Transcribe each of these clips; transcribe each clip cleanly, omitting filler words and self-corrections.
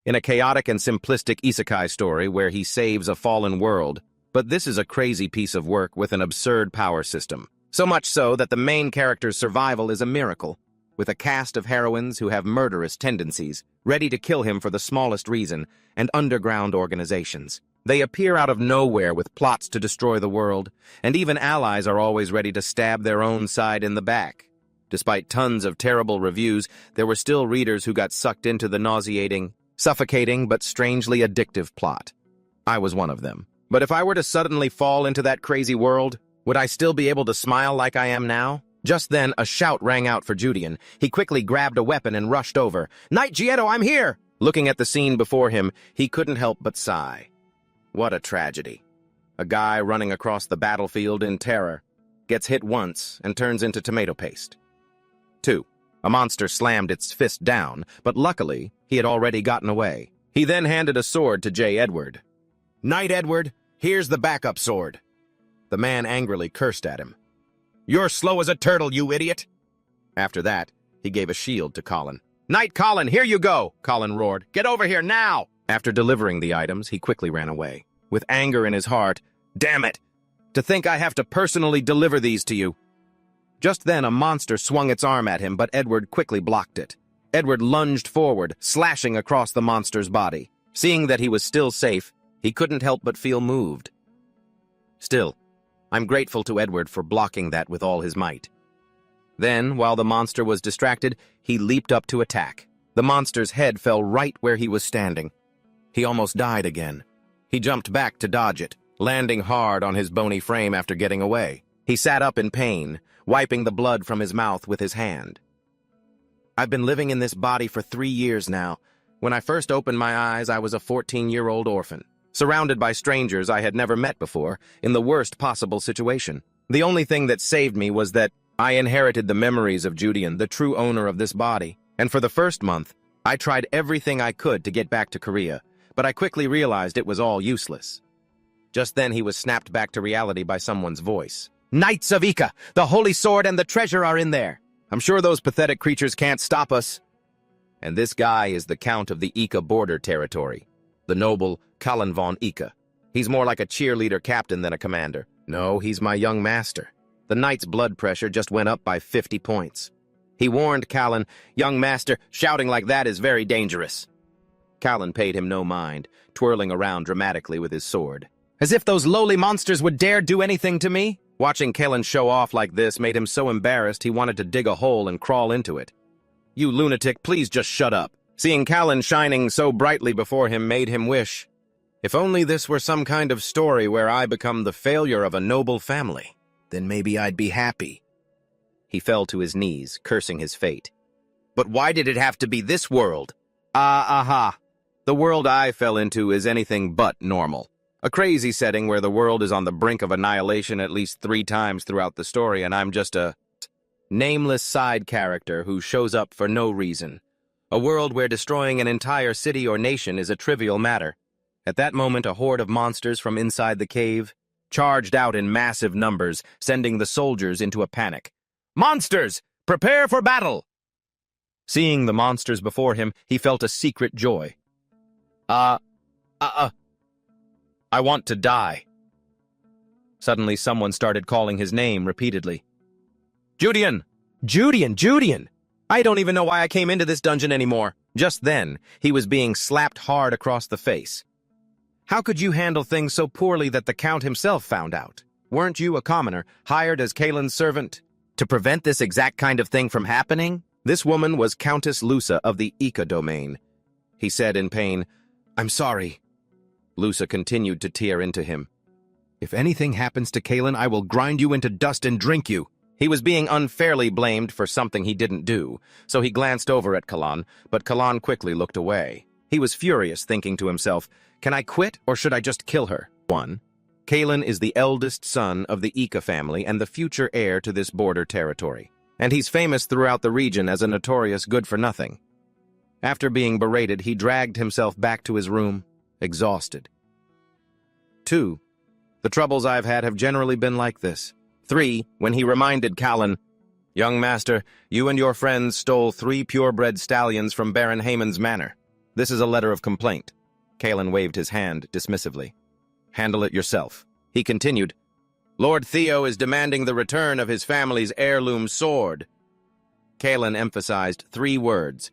in a chaotic and simplistic isekai story where he saves a fallen world. But this is a crazy piece of work with an absurd power system. So much so that the main character's survival is a miracle, with a cast of heroines who have murderous tendencies, ready to kill him for the smallest reason, and underground organizations. They appear out of nowhere with plots to destroy the world, and even allies are always ready to stab their own side in the back. Despite tons of terrible reviews, there were still readers who got sucked into the nauseating, suffocating, but strangely addictive plot. I was one of them. But if I were to suddenly fall into that crazy world, would I still be able to smile like I am now? Just then, a shout rang out for Judean. He quickly grabbed a weapon and rushed over. "Knight Gieto, I'm here!" Looking at the scene before him, he couldn't help but sigh. What a tragedy. A guy running across the battlefield in terror gets hit once and turns into tomato paste. 2. A monster slammed its fist down, but luckily, he had already gotten away. He then handed a sword to J. Edward. "Knight Edward, here's the backup sword." The man angrily cursed at him. "You're slow as a turtle, you idiot!" After that, he gave a shield to Colin. "Knight Colin, here you go!" Colin roared. "Get over here now!" After delivering the items, he quickly ran away. With anger in his heart, "Damn it! To think I have to personally deliver these to you!" Just then, a monster swung its arm at him, but Edward quickly blocked it. Edward lunged forward, slashing across the monster's body. Seeing that he was still safe, he couldn't help but feel moved. Still, I'm grateful to Edward for blocking that with all his might. Then, while the monster was distracted, he leaped up to attack. The monster's head fell right where he was standing. He almost died again. He jumped back to dodge it, landing hard on his bony frame after getting away. He sat up in pain, wiping the blood from his mouth with his hand. I've been living in this body for 3 years now. When I first opened my eyes, I was a 14-year-old orphan, surrounded by strangers I had never met before, in the worst possible situation. The only thing that saved me was that I inherited the memories of Judean, the true owner of this body. And for the first month, I tried everything I could to get back to Korea, but I quickly realized it was all useless. Just then he was snapped back to reality by someone's voice. "Knights of Ika, the holy sword and the treasure are in there. I'm sure those pathetic creatures can't stop us." And this guy is the Count of the Ika border territory, the noble Kalin von Ika. He's more like a cheerleader captain than a commander. No, he's my young master. The knight's blood pressure just went up by 50 points. He warned Kalin, "Young master, shouting like that is very dangerous." Kalin paid him no mind, twirling around dramatically with his sword. As if those lowly monsters would dare do anything to me? Watching Kalin show off like this made him so embarrassed he wanted to dig a hole and crawl into it. "You lunatic, please just shut up." Seeing Kalin shining so brightly before him made him wish, if only this were some kind of story where I become the failure of a noble family, then maybe I'd be happy. He fell to his knees, cursing his fate. "But why did it have to be this world?" Aha. The world I fell into is anything but normal. A crazy setting where the world is on the brink of annihilation at least 3 times throughout the story, and I'm just a nameless side character who shows up for no reason. A world where destroying an entire city or nation is a trivial matter. At that moment, a horde of monsters from inside the cave charged out in massive numbers, sending the soldiers into a panic. "Monsters! Prepare for battle!" Seeing the monsters before him, he felt a secret joy. I want to die. Suddenly, someone started calling his name repeatedly. "Judean! Judean! Judean! I don't even know why I came into this dungeon anymore." Just then, he was being slapped hard across the face. "How could you handle things so poorly that the Count himself found out? Weren't you a commoner, hired as Kalen's servant to prevent this exact kind of thing from happening?" This woman was Countess Lusa of the Ika domain. He said in pain, "I'm sorry." Lusa continued to tear into him. "If anything happens to Kalen, I will grind you into dust and drink you." He was being unfairly blamed for something he didn't do, so he glanced over at Kalan, but Kalan quickly looked away. He was furious, thinking to himself, "Can I quit, or should I just kill her?" 1. Kalen is the eldest son of the Ika family and the future heir to this border territory, and he's famous throughout the region as a notorious good-for-nothing. After being berated, he dragged himself back to his room, exhausted. 2. The troubles I've had have generally been like this. 3. When he reminded Kalin, "Young master, you and your friends stole 3 purebred stallions from Baron Hamon's manor. This is a letter of complaint. Kalen waved his hand dismissively. Handle it yourself. He continued, Lord Theo is demanding the return of his family's heirloom sword. Kalen emphasized 3 words.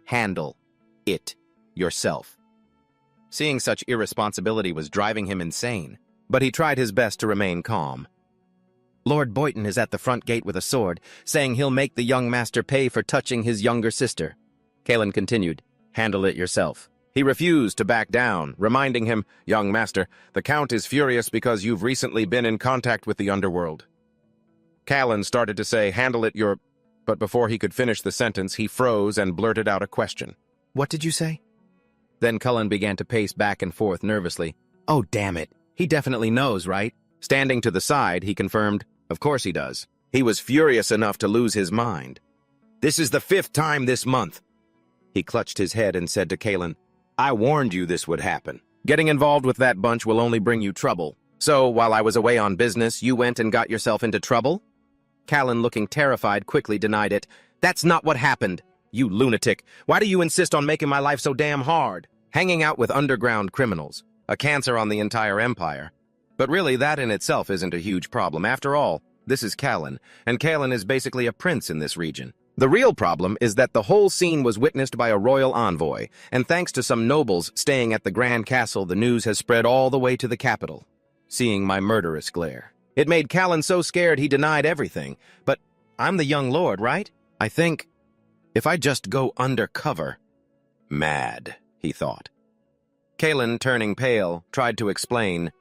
Handle it yourself. Seeing such irresponsibility was driving him insane, but he tried his best to remain calm. Lord Boyton is at the front gate with a sword, saying he'll make the young master pay for touching his younger sister. Kalen continued, handle it yourself. He refused to back down, reminding him, young master, the Count is furious because you've recently been in contact with the underworld. Kalen started to say, handle it your... But before he could finish the sentence, he froze and blurted out a question. What did you say? Then Cullen began to pace back and forth nervously. Oh, damn it. He definitely knows, right? Standing to the side, he confirmed, of course he does. He was furious enough to lose his mind. This is the 5th time this month. He clutched his head and said to Kalen, I warned you this would happen. Getting involved with that bunch will only bring you trouble. So, while I was away on business, you went and got yourself into trouble? Kalen, looking terrified, quickly denied it. That's not what happened. You lunatic. Why do you insist on making my life so damn hard? Hanging out with underground criminals. A cancer on the entire empire. But really, that in itself isn't a huge problem. After all, this is Kalen, and Kalen is basically a prince in this region. The real problem is that the whole scene was witnessed by a royal envoy, and thanks to some nobles staying at the Grand Castle, the news has spread all the way to the capital. Seeing my murderous glare. It made Kalen so scared he denied everything. But I'm the young lord, right? I think if I just go undercover... Mad, he thought. Kalen, turning pale, tried to explain.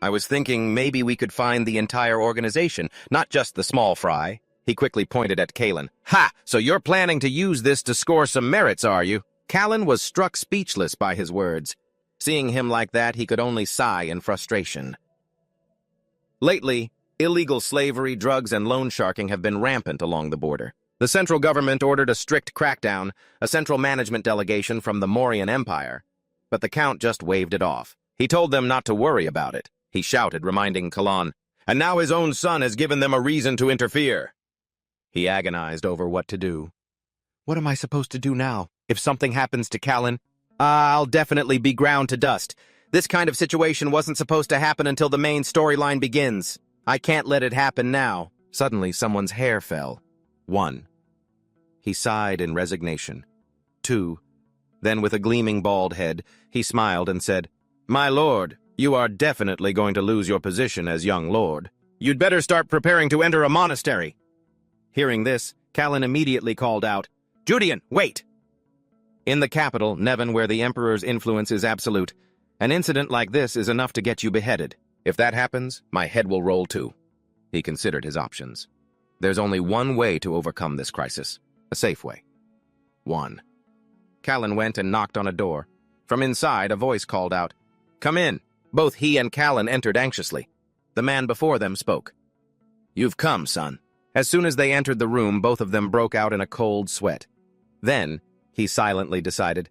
I was thinking maybe we could find the entire organization, not just the small fry. He quickly pointed at Kalen. Ha! So you're planning to use this to score some merits, are you? Kalen was struck speechless by his words. Seeing him like that, he could only sigh in frustration. Lately, illegal slavery, drugs, and loan sharking have been rampant along the border. The central government ordered a strict crackdown, a central management delegation from the Mauryan Empire. But the Count just waved it off. He told them not to worry about it. He shouted, reminding Kalan, and now his own son has given them a reason to interfere. He agonized over what to do. What am I supposed to do now? If something happens to Kalen, I'll definitely be ground to dust. This kind of situation wasn't supposed to happen until the main storyline begins. I can't let it happen now. Suddenly, someone's hair fell. 1. He sighed in resignation. 2. Then, with a gleaming bald head, he smiled and said, My lord, you are definitely going to lose your position as young lord. You'd better start preparing to enter a monastery. Hearing this, Kalen immediately called out, Judean, wait! In the capital, Nevin, where the Emperor's influence is absolute, an incident like this is enough to get you beheaded. If that happens, my head will roll too. He considered his options. There's only one way to overcome this crisis. A safe way. 1. Kalen went and knocked on a door. From inside, a voice called out, Come in. Both he and Kalen entered anxiously. The man before them spoke. You've come, son. As soon as they entered the room, both of them broke out in a cold sweat. Then, he silently decided,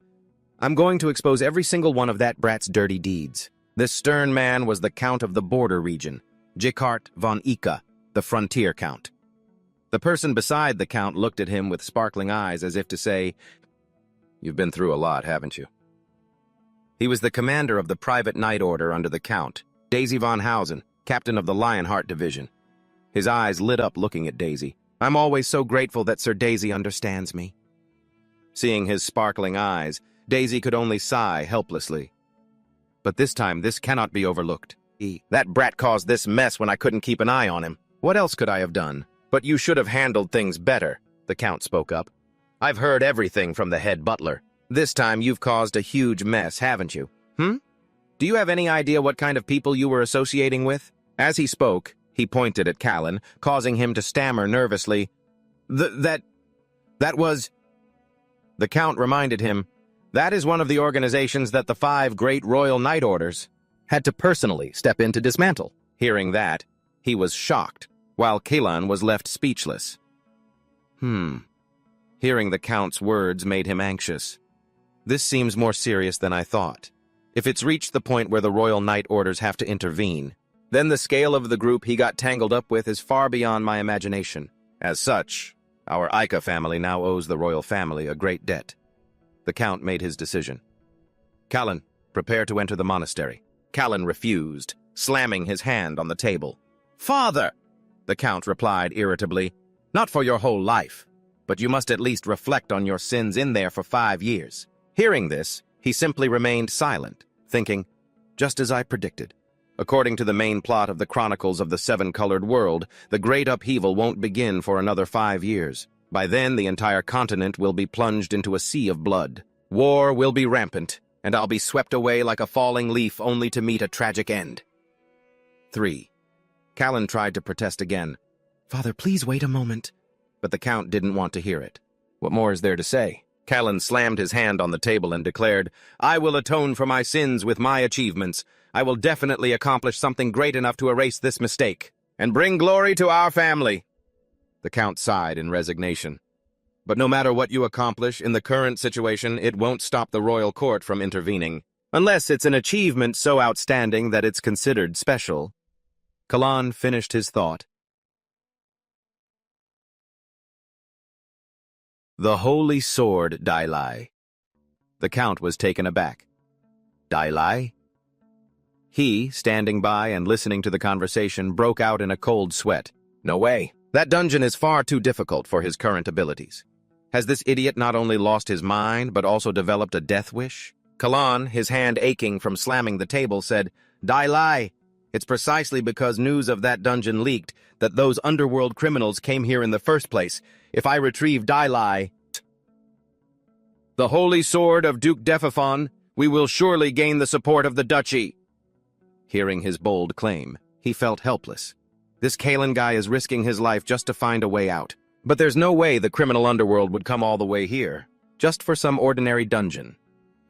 I'm going to expose every single one of that brat's dirty deeds. This stern man was the Count of the border region, Jikart von Ika, the frontier count. The person beside the Count looked at him with sparkling eyes as if to say, You've been through a lot, haven't you? He was the commander of the private night order under the Count, Daisy von Hausen, captain of the Lionheart division. His eyes lit up looking at Daisy. I'm always so grateful that Sir Daisy understands me. Seeing his sparkling eyes, Daisy could only sigh helplessly. But this time, this cannot be overlooked. That brat caused this mess when I couldn't keep an eye on him. What else could I have done? But you should have handled things better, the Count spoke up. I've heard everything from the head butler. This time you've caused a huge mess, haven't you? Do you have any idea what kind of people you were associating with? As he spoke, he pointed at Kalen, causing him to stammer nervously. That was... The Count reminded him, that is one of the organizations that the 5 great royal night orders had to personally step in to dismantle. Hearing that, he was shocked, while Kalen was left speechless. Hearing the Count's words made him anxious. This seems more serious than I thought. If it's reached the point where the royal night orders have to intervene, then the scale of the group he got tangled up with is far beyond my imagination. As such, our Ika family now owes the royal family a great debt. The Count made his decision. Callan, prepare to enter the monastery. Callan refused, slamming his hand on the table. Father! The Count replied irritably. Not for your whole life, but you must at least reflect on your sins in there for 5 years. Hearing this, he simply remained silent, thinking, just as I predicted. According to the main plot of the Chronicles of the Seven-Colored World, the great upheaval won't begin for another 5 years. By then, the entire continent will be plunged into a sea of blood. War will be rampant, and I'll be swept away like a falling leaf only to meet a tragic end. 3. Callan tried to protest again. Father, please wait a moment. But the Count didn't want to hear it. What more is there to say? Callan slammed his hand on the table and declared, I will atone for my sins with my achievements. I will definitely accomplish something great enough to erase this mistake, and bring glory to our family. The Count sighed in resignation. But no matter what you accomplish in the current situation, it won't stop the royal court from intervening, unless it's an achievement so outstanding that it's considered special. Callan finished his thought. The Holy Sword, Dailai. The Count was taken aback. Dailai? He, standing by and listening to the conversation, broke out in a cold sweat. No way. That dungeon is far too difficult for his current abilities. Has this idiot not only lost his mind, but also developed a death wish? Callan, his hand aching from slamming the table, said, Dailai, it's precisely because news of that dungeon leaked that those underworld criminals came here in the first place. If I retrieve Dailai, the Holy Sword of Duke Dephafon, we will surely gain the support of the duchy. Hearing his bold claim, he felt helpless. This Callan guy is risking his life just to find a way out. But there's no way the criminal underworld would come all the way here, just for some ordinary dungeon.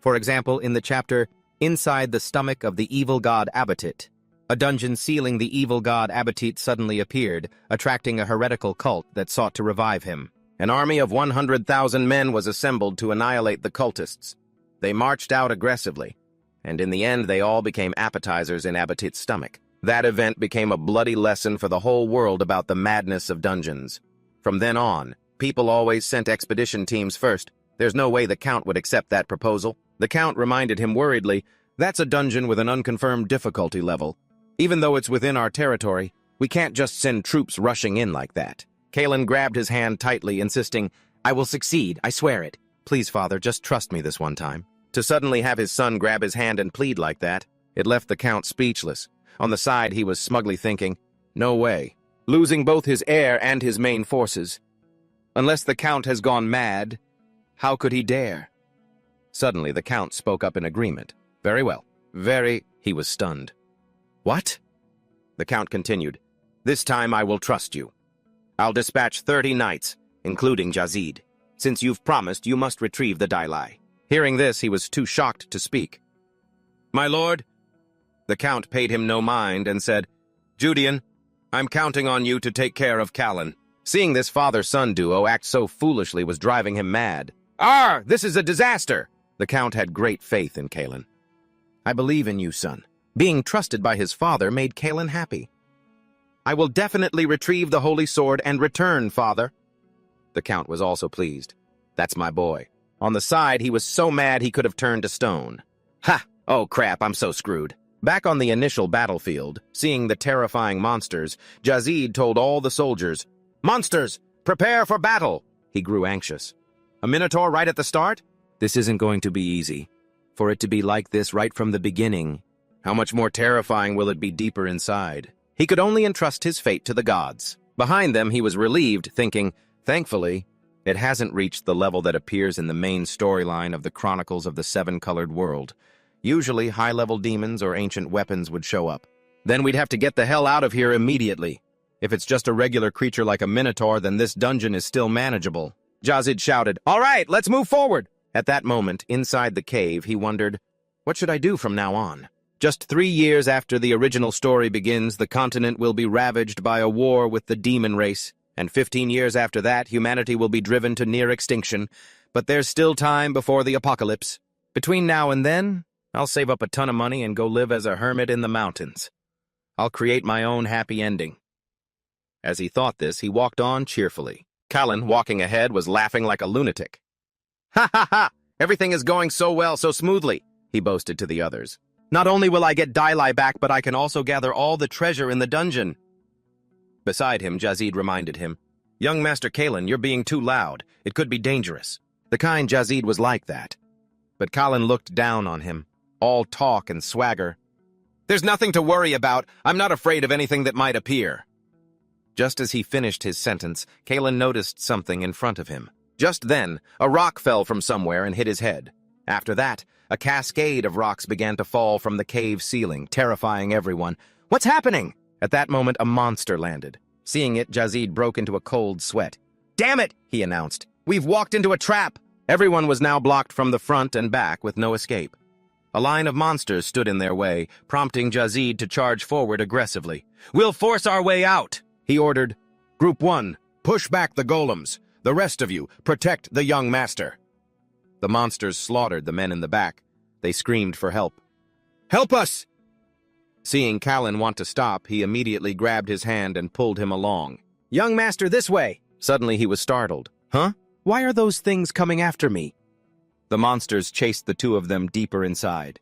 For example, in the chapter, Inside the Stomach of the Evil God Abatit, a dungeon sealing the evil god Abatit suddenly appeared, attracting a heretical cult that sought to revive him. An army of 100,000 men was assembled to annihilate the cultists. They marched out aggressively, and in the end they all became appetizers in Abatit's stomach. That event became a bloody lesson for the whole world about the madness of dungeons. From then on, people always sent expedition teams first. There's no way the Count would accept that proposal. The Count reminded him worriedly, that's a dungeon with an unconfirmed difficulty level. Even though it's within our territory, we can't just send troops rushing in like that. Callan grabbed his hand tightly, insisting, I will succeed, I swear it. Please, Father, just trust me this one time. To suddenly have his son grab his hand and plead like that, it left the Count speechless. On the side, he was smugly thinking, no way. Losing both his heir and his main forces. Unless the Count has gone mad, how could he dare? Suddenly, the Count spoke up in agreement. Very well. He was stunned. What? The Count continued. This time I will trust you. I'll dispatch 30 knights, including Jazid. Since you've promised, you must retrieve the Dailai. Hearing this, he was too shocked to speak. My lord? The Count paid him no mind and said, Judean, I'm counting on you to take care of Callan. Seeing this father-son duo act so foolishly was driving him mad. This is a disaster! The Count had great faith in Callan. I believe in you, son. Being trusted by his father made Callan happy. I will definitely retrieve the Holy Sword and return, father. The Count was also pleased. That's my boy. On the side, he was so mad he could have turned to stone. Ha! Oh crap, I'm so screwed. Back on the initial battlefield, seeing the terrifying monsters, Jazid told all the soldiers, Monsters, prepare for battle! He grew anxious. A Minotaur right at the start? This isn't going to be easy. For it to be like this right from the beginning, how much more terrifying will it be deeper inside? He could only entrust his fate to the gods. Behind them, he was relieved, thinking, thankfully, it hasn't reached the level that appears in the main storyline of the Chronicles of the Seven-Colored World. Usually, high-level demons or ancient weapons would show up. Then we'd have to get the hell out of here immediately. If it's just a regular creature like a Minotaur, then this dungeon is still manageable. Jazid shouted, All right, let's move forward! At that moment, inside the cave, he wondered, what should I do from now on? Just 3 years after the original story begins, the continent will be ravaged by a war with the demon race, and 15 years after that, humanity will be driven to near extinction, but there's still time before the apocalypse. Between now and then, I'll save up a ton of money and go live as a hermit in the mountains. I'll create my own happy ending. As he thought this, he walked on cheerfully. Callan, walking ahead, was laughing like a lunatic. Ha ha ha! Everything is going so well, so smoothly. he boasted to the others. "Not only will I get Dailai back, but I can also gather all the treasure in the dungeon." Beside him, Jazid reminded him, "Young Master Kalen, you're being too loud. It could be dangerous." The kind Jazid was like that. But Kalen looked down on him, all talk and swagger. "There's nothing to worry about. I'm not afraid of anything that might appear." Just as he finished his sentence, Kalen noticed something in front of him. Just then, a rock fell from somewhere and hit his head. After that, a cascade of rocks began to fall from the cave ceiling, terrifying everyone. "What's happening?" At that moment, a monster landed. Seeing it, Jazid broke into a cold sweat. "Damn it," he announced. "We've walked into a trap." Everyone was now blocked from the front and back with no escape. A line of monsters stood in their way, prompting Jazid to charge forward aggressively. "We'll force our way out," he ordered. "Group 1, push back the golems. The rest of you, protect the young master." The monsters slaughtered the men in the back. They screamed for help. "Help us!" Seeing Kalen want to stop, he immediately grabbed his hand and pulled him along. "Young master, this way!" Suddenly he was startled. "Huh? Why are those things coming after me?" The monsters chased the two of them deeper inside.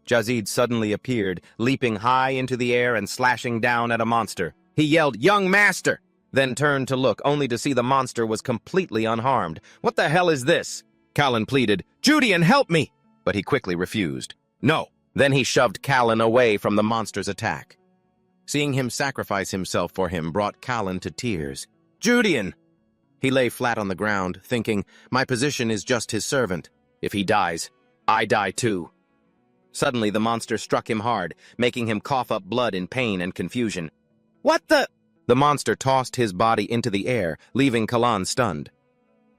Jazid suddenly appeared, leaping high into the air and slashing down at a monster. He yelled, "Young master!" Then turned to look, only to see the monster was completely unharmed. "What the hell is this?" Kalen pleaded, "Judian, help me!" But he quickly refused. "No." Then he shoved Kalen away from the monster's attack. Seeing him sacrifice himself for him brought Kalen to tears. "Judian!" He lay flat on the ground, thinking, "My position is just his servant. If he dies, I die too." Suddenly the monster struck him hard, making him cough up blood in pain and confusion. "What the—" The monster tossed his body into the air, leaving Kalen stunned.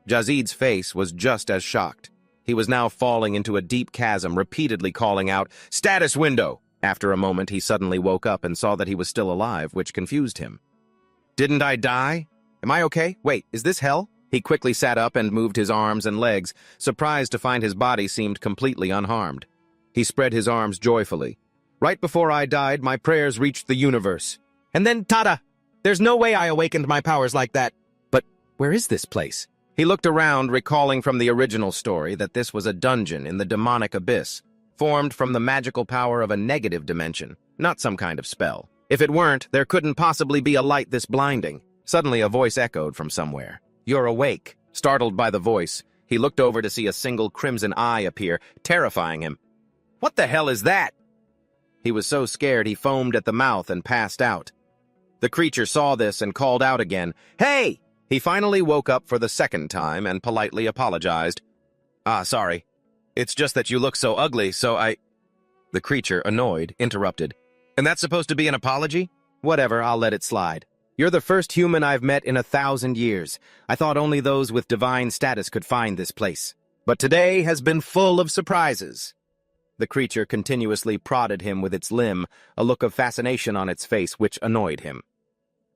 Jazid's face was just as shocked. He was now falling into a deep chasm, repeatedly calling out, "Status window!" After a moment, he suddenly woke up and saw that he was still alive, which confused him. "Didn't I die? Am I okay? Wait, is this hell?" He quickly sat up and moved his arms and legs, surprised to find his body seemed completely unharmed. He spread his arms joyfully. "Right before I died, my prayers reached the universe. And then, tada! There's no way I awakened my powers like that. But where is this place?" He looked around, recalling from the original story that this was a dungeon in the demonic abyss, formed from the magical power of a negative dimension, not some kind of spell. If it weren't, there couldn't possibly be a light this blinding. Suddenly a voice echoed from somewhere. "You're awake." Startled by the voice, he looked over to see a single crimson eye appear, terrifying him. "What the hell is that?" He was so scared he foamed at the mouth and passed out. The creature saw this and called out again, "Hey!" He finally woke up for the second time and politely apologized. Sorry. It's just that you look so ugly, so I—" The creature, annoyed, interrupted. "And that's supposed to be an apology? Whatever, I'll let it slide. You're the first human I've met in 1,000 years. I thought only those with divine status could find this place. But today has been full of surprises." The creature continuously prodded him with its limb, a look of fascination on its face which annoyed him.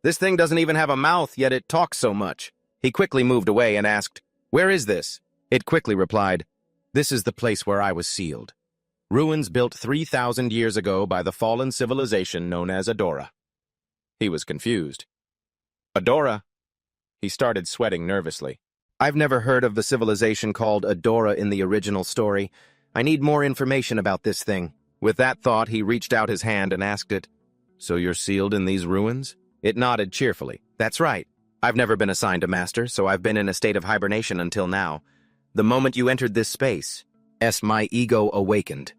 "This thing doesn't even have a mouth, yet it talks so much." He quickly moved away and asked, "Where is this?" It quickly replied, "This is the place where I was sealed. Ruins built 3,000 years ago by the fallen civilization known as Adora." He was confused. "Adora?" He started sweating nervously. "I've never heard of the civilization called Adora in the original story. I need more information about this thing." With that thought, he reached out his hand and asked it, "So you're sealed in these ruins?" It nodded cheerfully. "That's right. I've never been assigned a master, so I've been in a state of hibernation until now. The moment you entered this space, my ego awakened."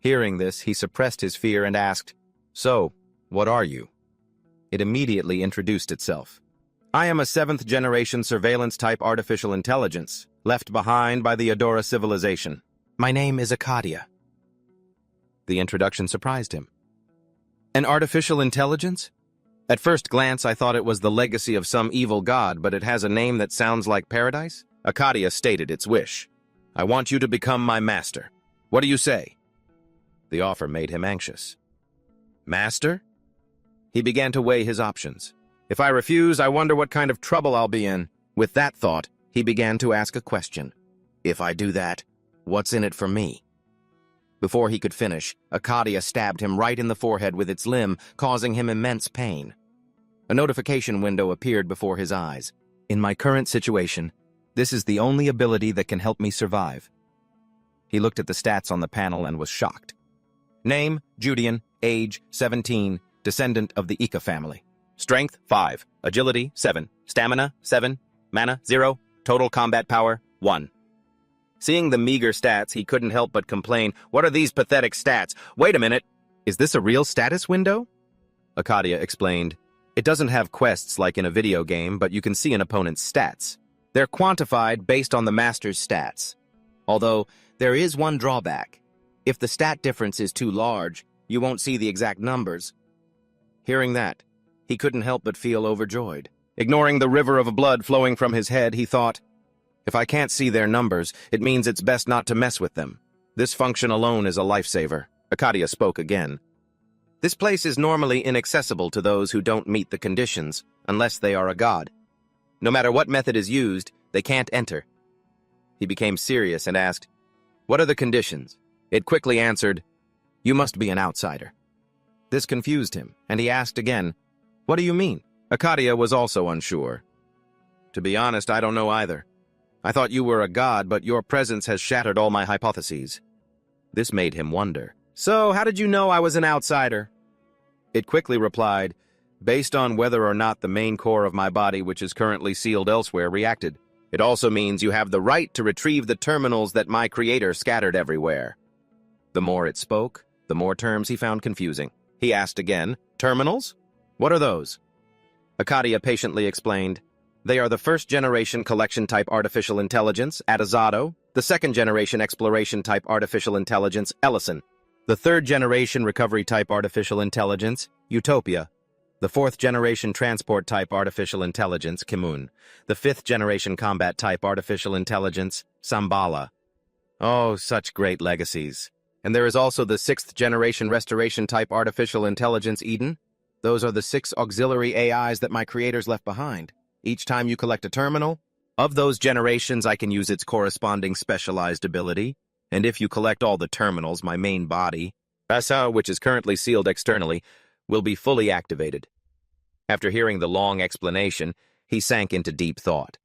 Hearing this, he suppressed his fear and asked, "So, what are you?" It immediately introduced itself. "I am a 7th-generation surveillance-type artificial intelligence, left behind by the Adora civilization. My name is Akadia." The introduction surprised him. "An artificial intelligence? At first glance, I thought it was the legacy of some evil god, but it has a name that sounds like paradise?" Akadia stated its wish. "I want you to become my master. What do you say?" The offer made him anxious. "Master?" He began to weigh his options. "If I refuse, I wonder what kind of trouble I'll be in." With that thought, he began to ask a question. "If I do that, what's in it for me?" Before he could finish, Akadia stabbed him right in the forehead with its limb, causing him immense pain. A notification window appeared before his eyes. "In my current situation, this is the only ability that can help me survive." He looked at the stats on the panel and was shocked. Name, Judean, age, 17, descendant of the Ika family. Strength, 5, agility, 7, stamina, 7, mana, 0, total combat power, 1. Seeing the meager stats, he couldn't help but complain, "What are these pathetic stats? Wait a minute! Is this a real status window?" Akadia explained, "It doesn't have quests like in a video game, but you can see an opponent's stats. They're quantified based on the master's stats. Although, there is one drawback. If the stat difference is too large, you won't see the exact numbers." Hearing that, he couldn't help but feel overjoyed. Ignoring the river of blood flowing from his head, he thought, "If I can't see their numbers, it means it's best not to mess with them. This function alone is a lifesaver." Akadia spoke again. "This place is normally inaccessible to those who don't meet the conditions, unless they are a god. No matter what method is used, they can't enter." He became serious and asked, "What are the conditions?" It quickly answered, "You must be an outsider." This confused him, and he asked again, "What do you mean?" Akadia was also unsure. "To be honest, I don't know either. I thought you were a god, but your presence has shattered all my hypotheses." This made him wonder. "So, how did you know I was an outsider?" It quickly replied, "Based on whether or not the main core of my body, which is currently sealed elsewhere, reacted. It also means you have the right to retrieve the terminals that my creator scattered everywhere." The more it spoke, the more terms he found confusing. He asked again, "Terminals? What are those?" Akadia patiently explained, "They are the first-generation collection-type artificial intelligence, Atazado, the second-generation exploration-type artificial intelligence, Ellison, the third-generation recovery-type artificial intelligence, Utopia, the fourth-generation transport-type artificial intelligence, Kimun, the fifth-generation combat-type artificial intelligence, Sambala." Oh, such great legacies. And there is also the sixth-generation restoration-type artificial intelligence, Eden. Those are the 6 auxiliary AIs that my creators left behind. Each time you collect a terminal, of those generations I can use its corresponding specialized ability, and if you collect all the terminals, my main body, Asa, which is currently sealed externally, will be fully activated. After hearing the long explanation, he sank into deep thought.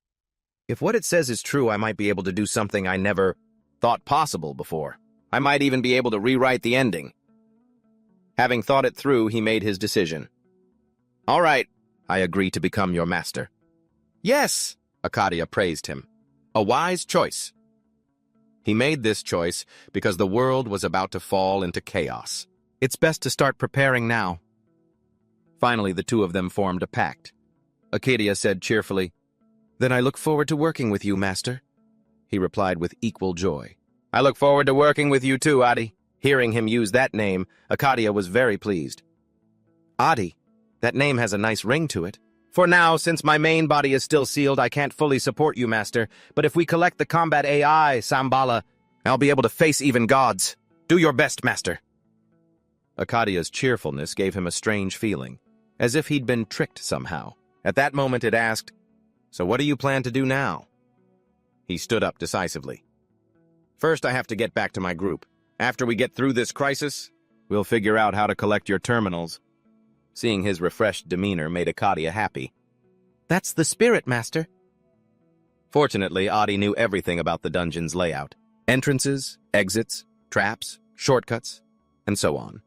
If what it says is true, I might be able to do something I never thought possible before. I might even be able to rewrite the ending. Having thought it through, he made his decision. "All right, I agree to become your master." "Yes!" Akadia praised him. "A wise choice." He made this choice because the world was about to fall into chaos. It's best to start preparing now. Finally, the two of them formed a pact. Akadia said cheerfully, "Then I look forward to working with you, master." He replied with equal joy. "I look forward to working with you too, Adi." Hearing him use that name, Akadia was very pleased. "Adi, that name has a nice ring to it. For now, since my main body is still sealed, I can't fully support you, master, but if we collect the combat AI, Sambala, I'll be able to face even gods. Do your best, master." Akadia's cheerfulness gave him a strange feeling, as if he'd been tricked somehow. At that moment it asked, "So what do you plan to do now?" He stood up decisively. "First, I have to get back to my group. After we get through this crisis, we'll figure out how to collect your terminals." Seeing his refreshed demeanor made Akadia happy. "That's the spirit, master." Fortunately, Adi knew everything about the dungeon's layout. Entrances, exits, traps, shortcuts, and so on.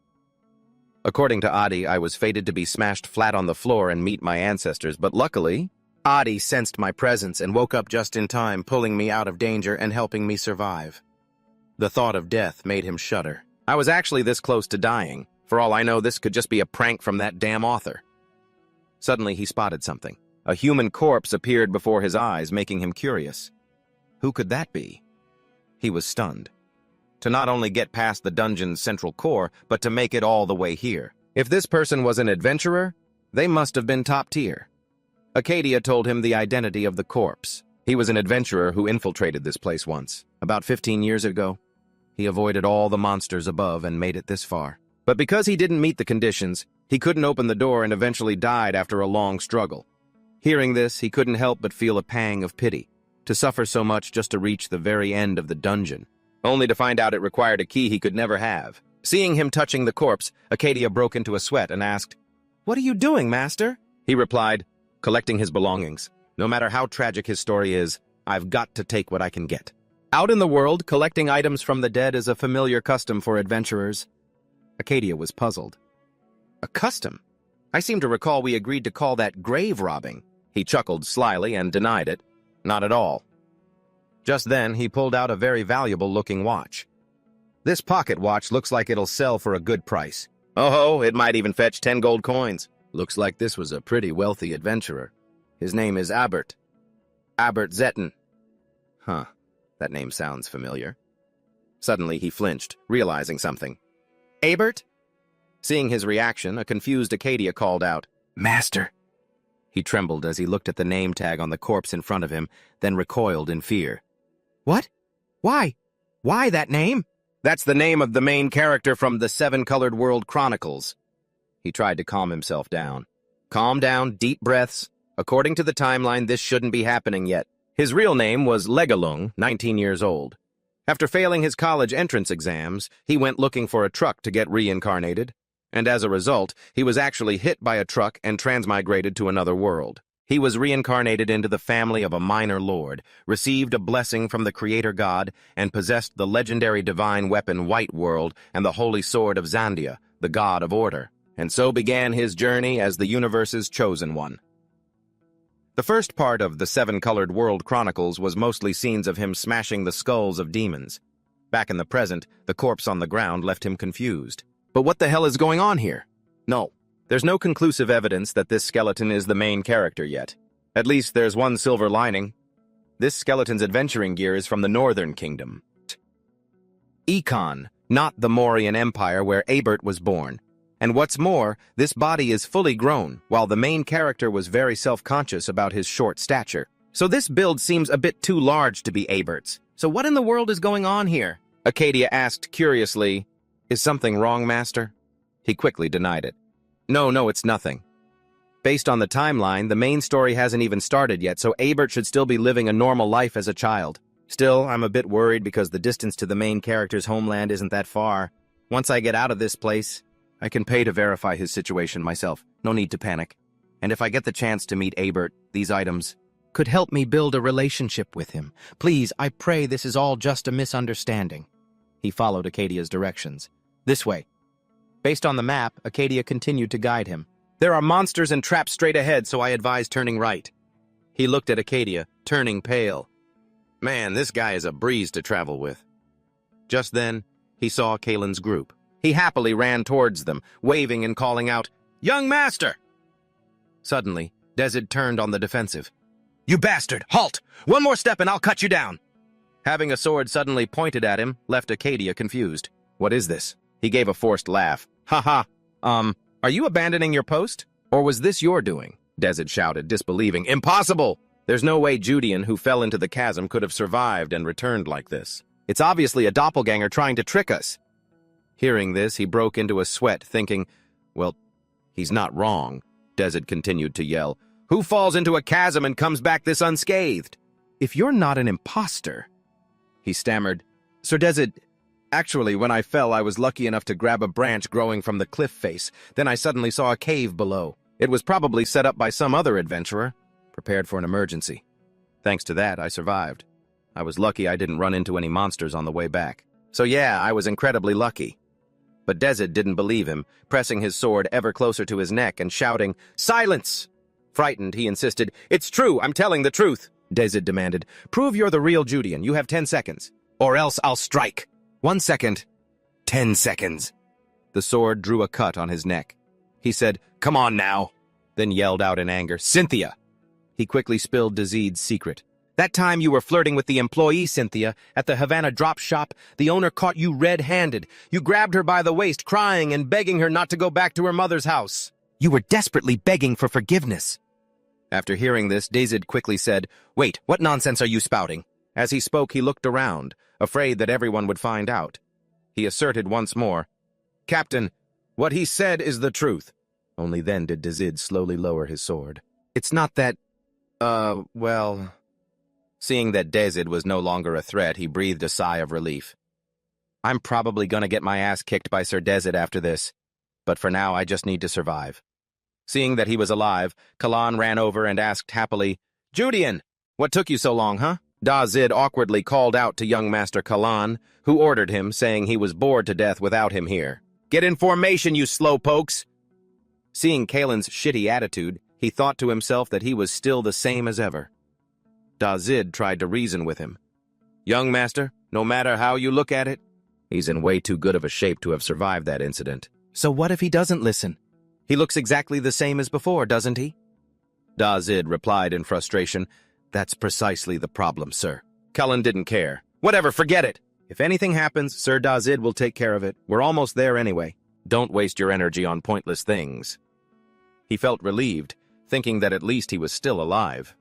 According to Adi, I was fated to be smashed flat on the floor and meet my ancestors, but luckily, Adi sensed my presence and woke up just in time, pulling me out of danger and helping me survive. The thought of death made him shudder. I was actually this close to dying. For all I know, this could just be a prank from that damn author. Suddenly, he spotted something. A human corpse appeared before his eyes, making him curious. Who could that be? He was stunned. To not only get past the dungeon's central core, but to make it all the way here. If this person was an adventurer, they must have been top tier. Akadia told him the identity of the corpse. He was an adventurer who infiltrated this place once, about 15 years ago. He avoided all the monsters above and made it this far. But because he didn't meet the conditions, he couldn't open the door and eventually died after a long struggle. Hearing this, he couldn't help but feel a pang of pity, to suffer so much just to reach the very end of the dungeon, only to find out it required a key he could never have. Seeing him touching the corpse, Akadia broke into a sweat and asked, "What are you doing, master?" He replied, "Collecting his belongings. No matter how tragic his story is, I've got to take what I can get." Out in the world, collecting items from the dead is a familiar custom for adventurers. Acadia was puzzled. A custom? I seem to recall we agreed to call that grave robbing. He chuckled slyly and denied it. Not at all. Just then, he pulled out a very valuable-looking watch. This pocket watch looks like it'll sell for a good price. Oh, it might even fetch 10 gold coins. Looks like this was a pretty wealthy adventurer. His name is Abert. Abert Zetten. Huh, that name sounds familiar. Suddenly, he flinched, realizing something. Abert? Seeing his reaction, a confused Acadia called out, Master! He trembled as he looked at the name tag on the corpse in front of him, then recoiled in fear. What? Why? Why that name? That's the name of the main character from the Seven Colored World Chronicles. He tried to calm himself down. Calm down, deep breaths. According to the timeline, this shouldn't be happening yet. His real name was Legalung, 19 years old. After failing his college entrance exams, he went looking for a truck to get reincarnated, and as a result, he was actually hit by a truck and transmigrated to another world. He was reincarnated into the family of a minor lord, received a blessing from the creator god, and possessed the legendary divine weapon White World and the holy sword of Zandia, the god of order. And so began his journey as the universe's chosen one. The first part of the Seven Colored World Chronicles was mostly scenes of him smashing the skulls of demons. Back in the present, the corpse on the ground left him confused. But what the hell is going on here? No, there's no conclusive evidence that this skeleton is the main character yet. At least there's one silver lining. This skeleton's adventuring gear is from the Northern Kingdom. Econ, not the Mauryan Empire where Abert was born. And what's more, this body is fully grown, while the main character was very self-conscious about his short stature. So this build seems a bit too large to be Abert's. So what in the world is going on here? Acadia asked curiously. Is something wrong, Master? He quickly denied it. No, it's nothing. Based on the timeline, the main story hasn't even started yet, so Abert should still be living a normal life as a child. Still, I'm a bit worried because the distance to the main character's homeland isn't that far. Once I get out of this place, I can pay to verify his situation myself. No need to panic. And if I get the chance to meet Abert, these items could help me build a relationship with him. Please, I pray this is all just a misunderstanding. He followed Acadia's directions. This way. Based on the map, Acadia continued to guide him. There are monsters and traps straight ahead, so I advise turning right. He looked at Acadia, turning pale. Man, this guy is a breeze to travel with. Just then, he saw Kalen's group. He happily ran towards them, waving and calling out, Young Master! Suddenly, Dezid turned on the defensive. You bastard! Halt! One more step and I'll cut you down! Having a sword suddenly pointed at him left Acadia confused. What is this? He gave a forced laugh. Ha ha! Are you abandoning your post? Or was this your doing? Dezid shouted, disbelieving. Impossible! There's no way Judean, who fell into the chasm, could have survived and returned like this. It's obviously a doppelganger trying to trick us. Hearing this, he broke into a sweat, thinking, well, he's not wrong. Dezid continued to yell, Who falls into a chasm and comes back this unscathed? If you're not an imposter, he stammered. Sir Dezid, actually, when I fell, I was lucky enough to grab a branch growing from the cliff face. Then I suddenly saw a cave below. It was probably set up by some other adventurer, prepared for an emergency. Thanks to that, I survived. I was lucky I didn't run into any monsters on the way back. So yeah, I was incredibly lucky. But Dezid didn't believe him, pressing his sword ever closer to his neck and shouting, Silence! Frightened, he insisted, It's true, I'm telling the truth. Dezid demanded, Prove you're the real Judean, you have 10 seconds. Or else I'll strike. 1 second. 10 seconds. The sword drew a cut on his neck. He said, Come on now, then yelled out in anger, Cynthia! He quickly spilled Dezid's secret. That time you were flirting with the employee, Cynthia, at the Havana drop shop, the owner caught you red-handed. You grabbed her by the waist, crying and begging her not to go back to her mother's house. You were desperately begging for forgiveness. After hearing this, Dezid quickly said, Wait, what nonsense are you spouting? As he spoke, he looked around, afraid that everyone would find out. He asserted once more, Captain, what he said is the truth. Only then did Dezid slowly lower his sword. It's not that, well... Seeing that Dezid was no longer a threat, he breathed a sigh of relief. I'm probably gonna get my ass kicked by Sir Dezid after this, but for now I just need to survive. Seeing that he was alive, Kalan ran over and asked happily, Judean, what took you so long, huh? Dazid awkwardly called out to young Master Kalan, who ordered him, saying he was bored to death without him here. "Get in formation, you slowpokes!" Seeing Kalan's shitty attitude, he thought to himself that he was still the same as ever. Dazid tried to reason with him. "Young Master, no matter how you look at it, he's in way too good of a shape to have survived that incident. So what if he doesn't listen? He looks exactly the same as before, doesn't he?" Dazid replied in frustration, "That's precisely the problem, sir." Cullen didn't care. "Whatever, forget it. If anything happens, Sir Dazid will take care of it. We're almost there anyway. Don't waste your energy on pointless things." He felt relieved, thinking that at least he was still alive.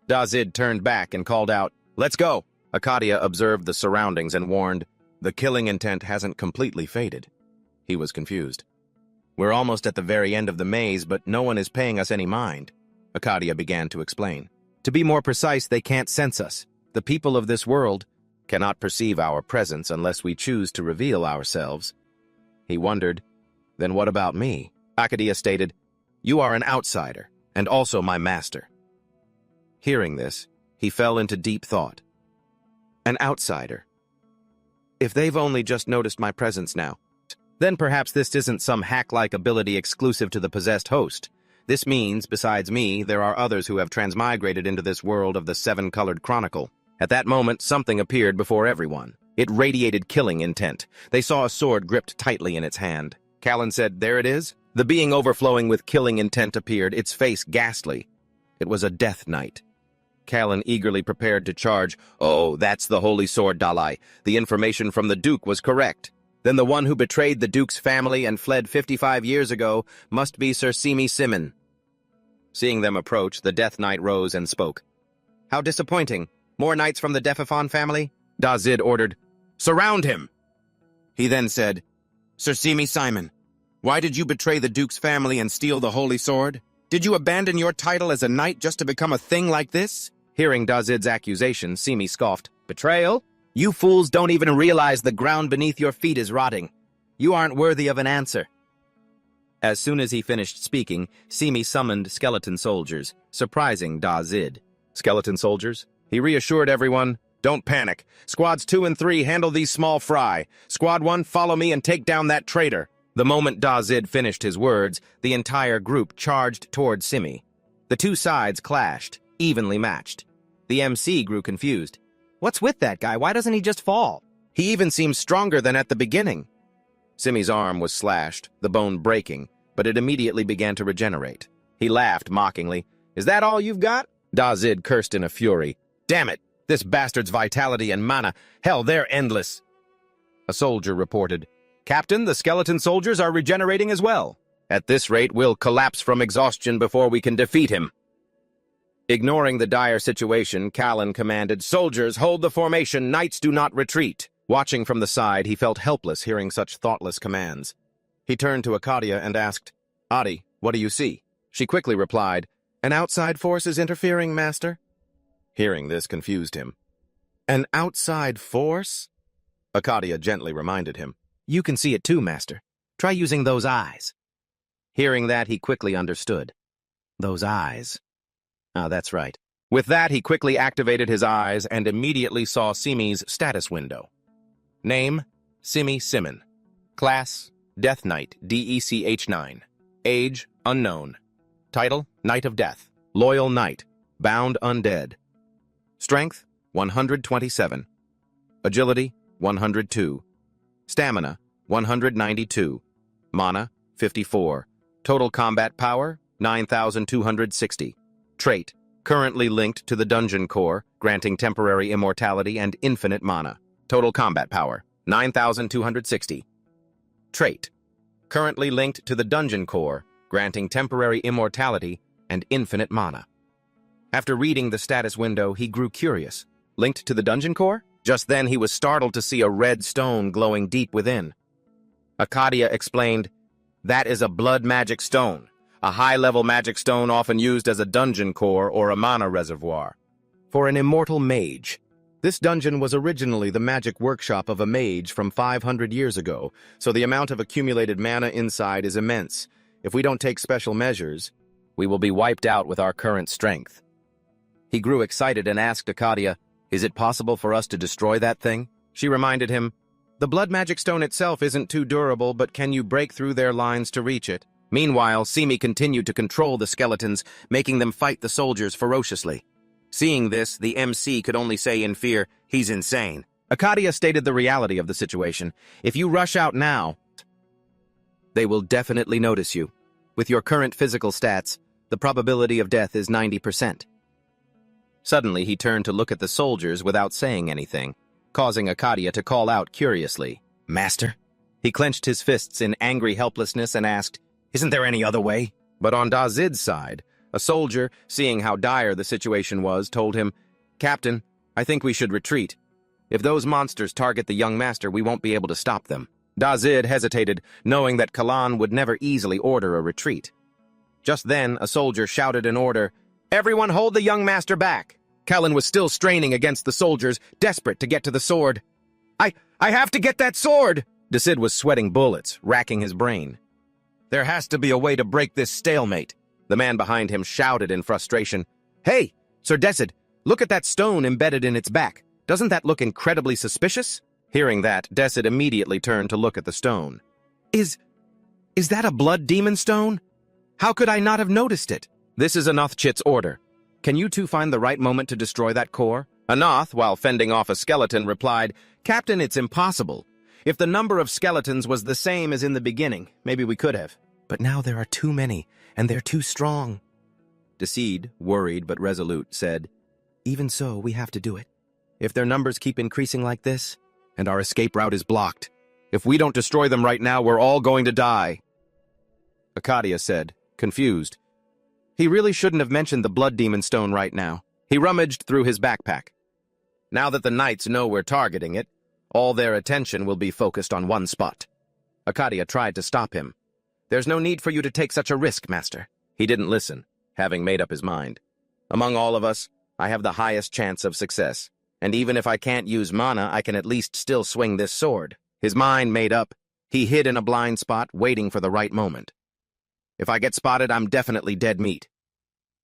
Dazid turned back and called out, "Let's go!" Akadia observed the surroundings and warned, "The killing intent hasn't completely faded." He was confused. "We're almost at the very end of the maze, but no one is paying us any mind," Akadia began to explain. "To be more precise, they can't sense us. The people of this world cannot perceive our presence unless we choose to reveal ourselves." He wondered, "Then what about me?" Akadia stated, "You are an outsider, and also my master." Hearing this, he fell into deep thought. An outsider. If they've only just noticed my presence now, then perhaps this isn't some hack-like ability exclusive to the possessed host. This means, besides me, there are others who have transmigrated into this world of the seven-colored chronicle. At that moment, something appeared before everyone. It radiated killing intent. They saw a sword gripped tightly in its hand. Callan said, "There it is." The being overflowing with killing intent appeared, its face ghastly. It was a death knight. Callan eagerly prepared to charge. "Oh, that's the holy sword, Dalai. The information from the Duke was correct. Then the one who betrayed the Duke's family and fled 55 years ago must be Sir Simi Simon." Seeing them approach, the Death Knight rose and spoke. "How disappointing. More knights from the Defifon family?" Dazid ordered, "Surround him!" He then said, "Sir Simi Simon, why did you betray the Duke's family and steal the holy sword? Did you abandon your title as a knight just to become a thing like this?" Hearing Dazid's accusation, Simi scoffed. "Betrayal? You fools don't even realize the ground beneath your feet is rotting. You aren't worthy of an answer." As soon as he finished speaking, Simi summoned skeleton soldiers, surprising Dazid. "Skeleton soldiers?" He reassured everyone, "Don't panic. Squads 2 and 3 handle these small fry. Squad 1, follow me and take down that traitor." The moment Dazid finished his words, the entire group charged toward Simi. The two sides clashed, evenly matched. The MC grew confused. "What's with that guy? Why doesn't he just fall? He even seems stronger than at the beginning." Simi's arm was slashed, the bone breaking, but it immediately began to regenerate. He laughed mockingly. "Is that all you've got?" Dazid cursed in a fury. "Damn it! This bastard's vitality and mana, hell, they're endless." A soldier reported, "Captain, the skeleton soldiers are regenerating as well. At this rate, we'll collapse from exhaustion before we can defeat him." Ignoring the dire situation, Callan commanded, "Soldiers, hold the formation. Knights do not retreat." Watching from the side, he felt helpless hearing such thoughtless commands. He turned to Akadia and asked, "Adi, what do you see?" She quickly replied, "An outside force is interfering, Master." Hearing this confused him. "An outside force?" Akadia gently reminded him. "You can see it too, Master. Try using those eyes." Hearing that, he quickly understood. Those eyes. Ah, that's right. With that, he quickly activated his eyes and immediately saw Simi's status window. Name, Simi Simon. Class, Death Knight, DECH9. Age, unknown. Title, Knight of Death. Loyal Knight. Bound Undead. Strength, 127. Agility, 102. Stamina, 192. Mana, 54. Total combat power, 9,260. Trait, currently linked to the Dungeon Core, granting temporary immortality and infinite mana. Total combat power, 9,260. Trait, currently linked to the Dungeon Core, granting temporary immortality and infinite mana. After reading the status window, he grew curious. Linked to the Dungeon Core? Just then he was startled to see a red stone glowing deep within. Akadia explained, "That is a blood magic stone, a high-level magic stone often used as a dungeon core or a mana reservoir. For an immortal mage. This dungeon was originally the magic workshop of a mage from 500 years ago, so the amount of accumulated mana inside is immense. If we don't take special measures, we will be wiped out with our current strength." He grew excited and asked Akadia, Is it possible for us to destroy that thing? She reminded him, the blood magic stone itself isn't too durable, but can you break through their lines to reach it? Meanwhile, Simi continued to control the skeletons, making them fight the soldiers ferociously. Seeing this, the MC could only say in fear, he's insane. Akadia stated the reality of the situation. If you rush out now, they will definitely notice you. With your current physical stats, the probability of death is 90%. Suddenly, he turned to look at the soldiers without saying anything, causing Akadia to call out curiously, Master? He clenched his fists in angry helplessness and asked, Isn't there any other way? But on Dazid's side, a soldier, seeing how dire the situation was, told him, Captain, I think we should retreat. If those monsters target the young master, we won't be able to stop them. Dazid hesitated, knowing that Kalan would never easily order a retreat. Just then, a soldier shouted an order, Everyone hold the young master back. Kalan was still straining against the soldiers, desperate to get to the sword. I have to get that sword! Dazid was sweating bullets, racking his brain. There has to be a way to break this stalemate. The man behind him shouted in frustration, Hey, Sir Desid, look at that stone embedded in its back. Doesn't that look incredibly suspicious? Hearing that, Desid immediately turned to look at the stone. Is that a blood demon stone? How could I not have noticed it? This is Anothchit's order. Can you two find the right moment to destroy that core? Anoth, while fending off a skeleton, replied, Captain, it's impossible. If the number of skeletons was the same as in the beginning, maybe we could have. But now there are too many, and they're too strong. Desid, worried but resolute, said, Even so, we have to do it. If their numbers keep increasing like this, and our escape route is blocked, if we don't destroy them right now, we're all going to die. Akadia said, confused. He really shouldn't have mentioned the blood demon stone right now. He rummaged through his backpack. Now that the knights know we're targeting it, all their attention will be focused on one spot. Akadia tried to stop him. There's no need for you to take such a risk, Master. He didn't listen, having made up his mind. Among all of us, I have the highest chance of success. And even if I can't use mana, I can at least still swing this sword. His mind made up. He hid in a blind spot, waiting for the right moment. If I get spotted, I'm definitely dead meat.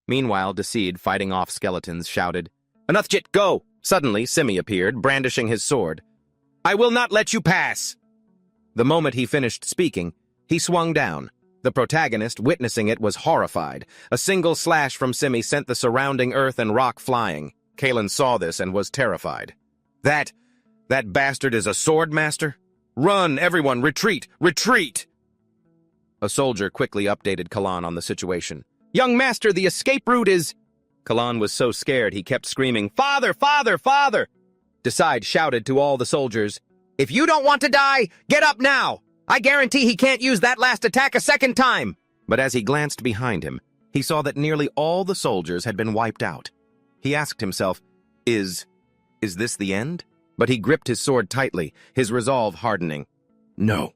Meanwhile, Desid, fighting off skeletons, shouted, Anothchit, go! Suddenly, Simi appeared, brandishing his sword. I will not let you pass! The moment he finished speaking, he swung down. The protagonist, witnessing it, was horrified. A single slash from Simi sent the surrounding earth and rock flying. Kalan saw this and was terrified. That bastard is a sword master? Run, everyone, retreat, retreat! A soldier quickly updated Kalan on the situation. Young master, the escape route is... Kalan was so scared he kept screaming, Father, father, father! Desid shouted to all the soldiers, If you don't want to die, get up now! I guarantee he can't use that last attack a second time! But as he glanced behind him, he saw that nearly all the soldiers had been wiped out. He asked himself, Is this the end? But he gripped his sword tightly, his resolve hardening. No.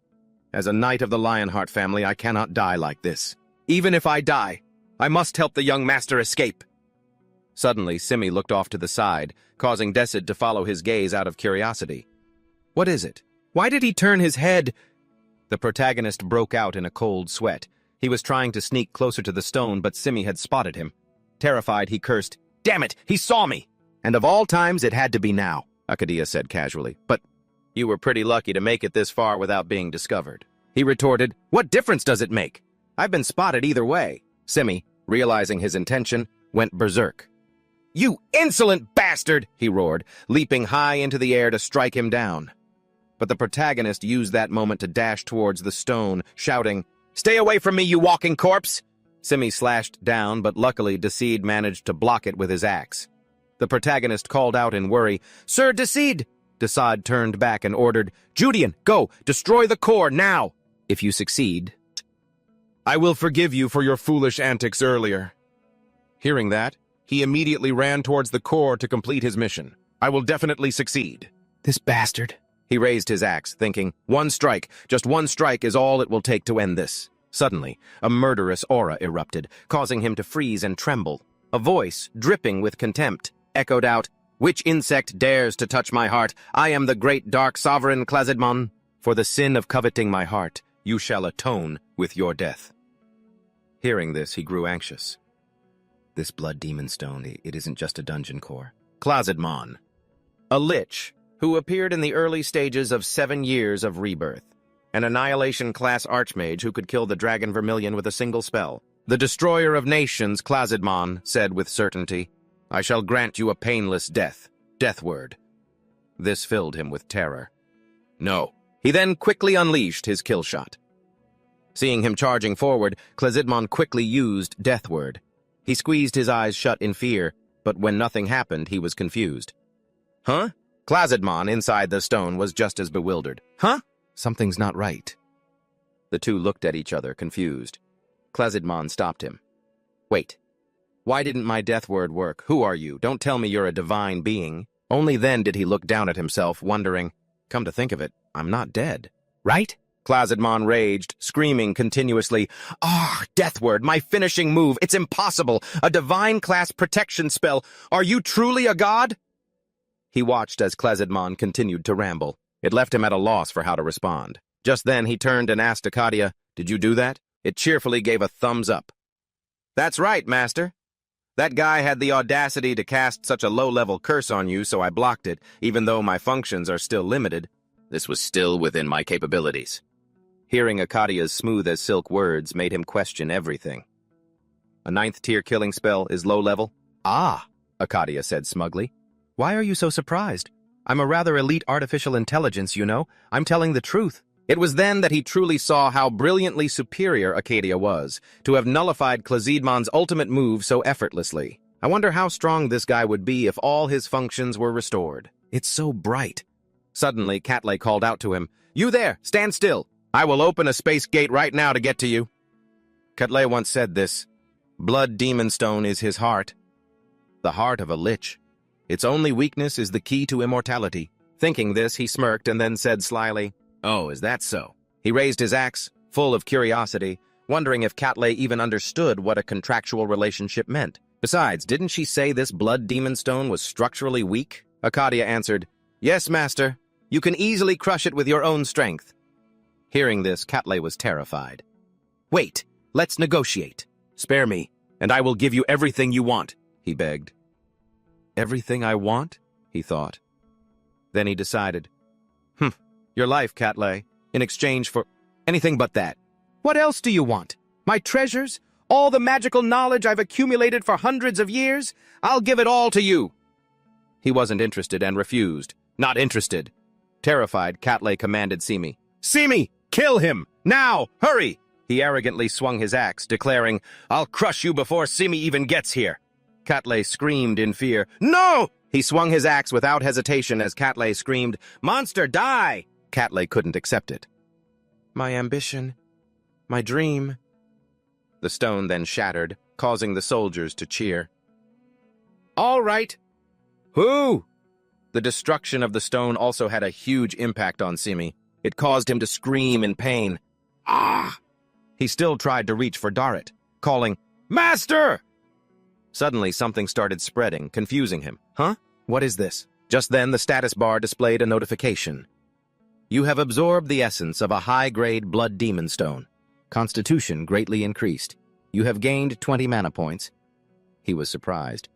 As a knight of the Lionheart family, I cannot die like this. Even if I die, I must help the young master escape. Suddenly, Simi looked off to the side, causing Desid to follow his gaze out of curiosity. What is it? Why did he turn his head? The protagonist broke out in a cold sweat. He was trying to sneak closer to the stone, but Simi had spotted him. Terrified, he cursed, Damn it, he saw me! And of all times, it had to be now, Akadia said casually. But you were pretty lucky to make it this far without being discovered. He retorted, What difference does it make? I've been spotted either way. Simi, realizing his intention, went berserk. You insolent bastard, he roared, leaping high into the air to strike him down. But the protagonist used that moment to dash towards the stone, shouting, Stay away from me, you walking corpse! Simi slashed down, but luckily Desid managed to block it with his axe. The protagonist called out in worry, Sir Desid! Desid turned back and ordered, Judian, go, destroy the core now! If you succeed, I will forgive you for your foolish antics earlier. Hearing that, he immediately ran towards the core to complete his mission. I will definitely succeed. This bastard. He raised his axe, thinking, one strike, just one strike is all it will take to end this. Suddenly, a murderous aura erupted, causing him to freeze and tremble. A voice, dripping with contempt, echoed out, Which insect dares to touch my heart? I am the great dark sovereign Klazidmon. For the sin of coveting my heart, you shall atone with your death. Hearing this, he grew anxious. This blood demon stone, it isn't just a dungeon core. Klazidmon, A lich, who appeared in the early stages of 7 years of rebirth. An Annihilation-class archmage who could kill the Dragon Vermilion with a single spell. The destroyer of nations, Klazidmon, said with certainty, "I shall grant you a painless death. Deathward." This filled him with terror. No. He then quickly unleashed his kill shot. Seeing him charging forward, Klazidmon quickly used Deathward. He squeezed his eyes shut in fear, but when nothing happened, he was confused. Huh? Klazidmon, inside the stone, was just as bewildered. Huh? Something's not right. The two looked at each other, confused. Klazidmon stopped him. Wait. Why didn't my Deathword work? Who are you? Don't tell me you're a divine being. Only then did he look down at himself, wondering, come to think of it, I'm not dead. Right? Klazidmon raged, screaming continuously, Deathword, my finishing move, it's impossible! A divine-class protection spell! Are you truly a god? He watched as Klazidmon continued to ramble. It left him at a loss for how to respond. Just then he turned and asked Akadia, "Did you do that?" It cheerfully gave a thumbs up. "That's right, Master. That guy had the audacity to cast such a low-level curse on you, so I blocked it, even though my functions are still limited. This was still within my capabilities." Hearing Akadia's smooth-as-silk words made him question everything. "A 9th-tier killing spell is low-level?" "Ah," Akadia said smugly. "Why are you so surprised? I'm a rather elite artificial intelligence, you know. I'm telling the truth." It was then that he truly saw how brilliantly superior Akadia was, to have nullified Klazidmon's ultimate move so effortlessly. I wonder how strong this guy would be if all his functions were restored. It's so bright. Suddenly, Catlay called out to him, "You there! Stand still! I will open a space gate right now to get to you." Catlay once said this. Blood Demon Stone is his heart. The heart of a lich. Its only weakness is the key to immortality. Thinking this, he smirked and then said slyly, "Oh, is that so?" He raised his axe, full of curiosity, wondering if Catlay even understood what a contractual relationship meant. Besides, didn't she say this Blood Demon Stone was structurally weak? Akadia answered, "Yes, Master. You can easily crush it with your own strength." Hearing this, Catlay was terrified. "Wait, let's negotiate. Spare me, and I will give you everything you want," he begged. Everything I want? He thought. Then he decided, your life, Catlay, in exchange for anything but that. What else do you want? My treasures? All the magical knowledge I've accumulated for hundreds of years? I'll give it all to you. He wasn't interested and refused. Not interested. Terrified, Catlay commanded Simi. "Simi, kill him! Now! Hurry!" He arrogantly swung his axe, declaring, "I'll crush you before Simi even gets here." Catlay screamed in fear. "No!" He swung his axe without hesitation as Catlay screamed, "Monster, die!" Catlay couldn't accept it. "My ambition, my dream." The stone then shattered, causing the soldiers to cheer. "All right." "Who?" The destruction of the stone also had a huge impact on Simi. It caused him to scream in pain. "Ah!" He still tried to reach for Darit, calling, "Master!" Suddenly, something started spreading, confusing him. Huh? What is this? Just then, the status bar displayed a notification. You have absorbed the essence of a high-grade Blood Demon Stone. Constitution greatly increased. You have gained 20 mana points. He was surprised.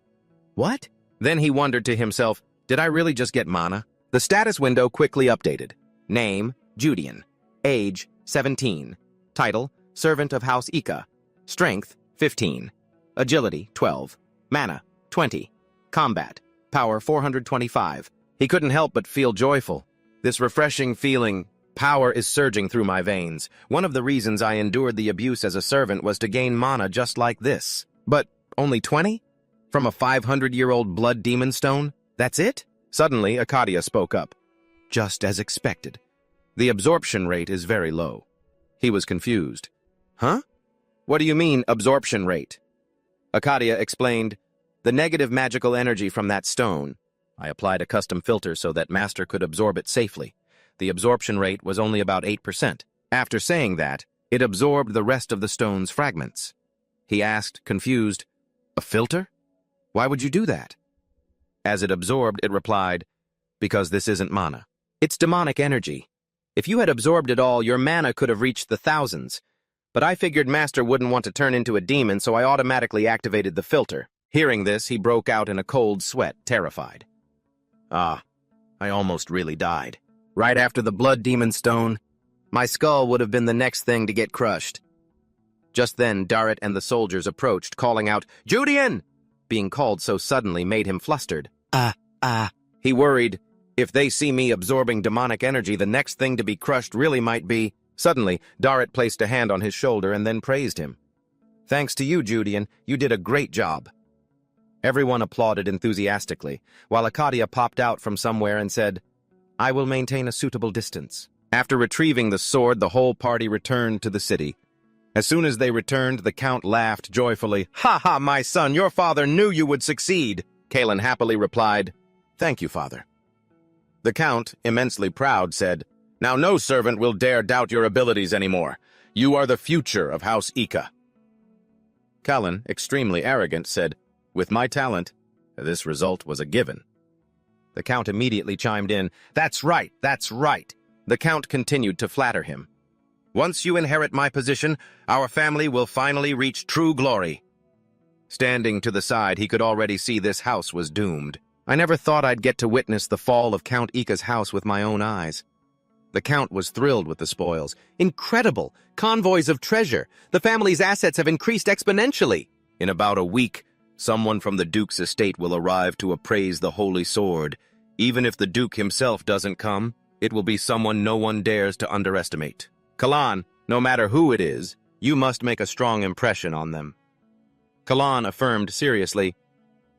What? Then he wondered to himself, did I really just get mana? The status window quickly updated. Name, Judean. Age, 17. Title, Servant of House Ika. Strength, 15. Agility, 12. Mana, 20. Combat, Power, 425. He couldn't help but feel joyful. This refreshing feeling, power is surging through my veins. One of the reasons I endured the abuse as a servant was to gain mana just like this. But only 20? From a 500-year-old Blood Demon Stone? That's it? Suddenly, Akadia spoke up. Just as expected. The absorption rate is very low. He was confused. Huh? What do you mean, absorption rate? Akadia explained, the negative magical energy from that stone. I applied a custom filter so that Master could absorb it safely. The absorption rate was only about 8%. After saying that, it absorbed the rest of the stone's fragments. He asked, confused, a filter? Why would you do that? As it absorbed, it replied, because this isn't mana. It's demonic energy. If you had absorbed it all, your mana could have reached the thousands. But I figured Master wouldn't want to turn into a demon, so I automatically activated the filter. Hearing this, he broke out in a cold sweat, terrified. Ah, I almost really died. Right after the Blood Demon Stone, my skull would have been the next thing to get crushed. Just then, Daret and the soldiers approached, calling out, "Judian!" Being called so suddenly made him flustered. He worried, if they see me absorbing demonic energy, the next thing to be crushed really might be... Suddenly, Daret placed a hand on his shoulder and then praised him. "Thanks to you, Judian, you did a great job." Everyone applauded enthusiastically, while Arcadia popped out from somewhere and said, "I will maintain a suitable distance." After retrieving the sword, the whole party returned to the city. As soon as they returned, the Count laughed joyfully. "Ha ha, my son, your father knew you would succeed." Kalen happily replied, "Thank you, father." The Count, immensely proud, said, "Now no servant will dare doubt your abilities anymore. You are the future of House Ika." Kalen, extremely arrogant, said, "With my talent, this result was a given." The Count immediately chimed in, "That's right, that's right." The Count continued to flatter him. "Once you inherit my position, our family will finally reach true glory." Standing to the side, he could already see this house was doomed. "I never thought I'd get to witness the fall of Count Ika's house with my own eyes." The Count was thrilled with the spoils. "Incredible! Convoys of treasure! The family's assets have increased exponentially!" "In about a week, someone from the Duke's estate will arrive to appraise the Holy Sword. Even if the Duke himself doesn't come, it will be someone no one dares to underestimate. Kalan, no matter who it is, you must make a strong impression on them." Kalan affirmed seriously,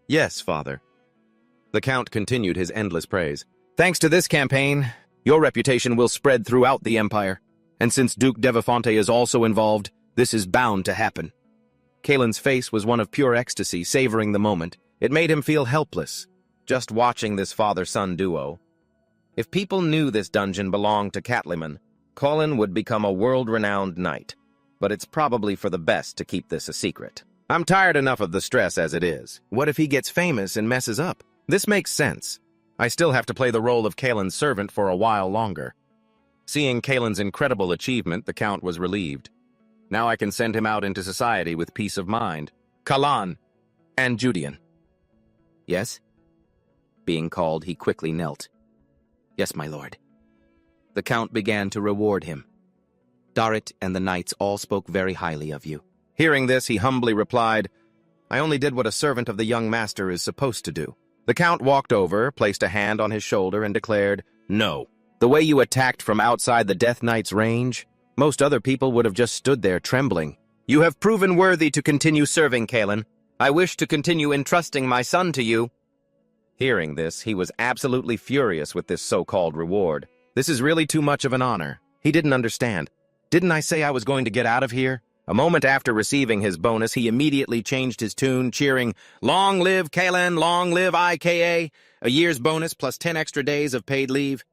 "Yes, father." The Count continued his endless praise. "Thanks to this campaign, your reputation will spread throughout the Empire. And since Duke Devafonte is also involved, this is bound to happen." Kalen's face was one of pure ecstasy, savoring the moment. It made him feel helpless, just watching this father-son duo. If people knew this dungeon belonged to Catliman, Colin would become a world-renowned knight. But it's probably for the best to keep this a secret. I'm tired enough of the stress as it is. What if he gets famous and messes up? This makes sense. I still have to play the role of Kalen's servant for a while longer. Seeing Kalen's incredible achievement, the Count was relieved. Now I can send him out into society with peace of mind. "Kalan and Judian." "Yes?" Being called, he quickly knelt. "Yes, my lord." The Count began to reward him. "Daret and the knights all spoke very highly of you." Hearing this, he humbly replied, "I only did what a servant of the young master is supposed to do." The Count walked over, placed a hand on his shoulder, and declared, "No. The way you attacked from outside the Death Knight's range, most other people would have just stood there trembling. You have proven worthy to continue serving, Kalen. I wish to continue entrusting my son to you." Hearing this, he was absolutely furious with this so-called reward. This is really too much of an honor. He didn't understand. Didn't I say I was going to get out of here? A moment after receiving his bonus, he immediately changed his tune, cheering, "Long live Kalen, long live IKA, a year's bonus plus 10 extra days of paid leave."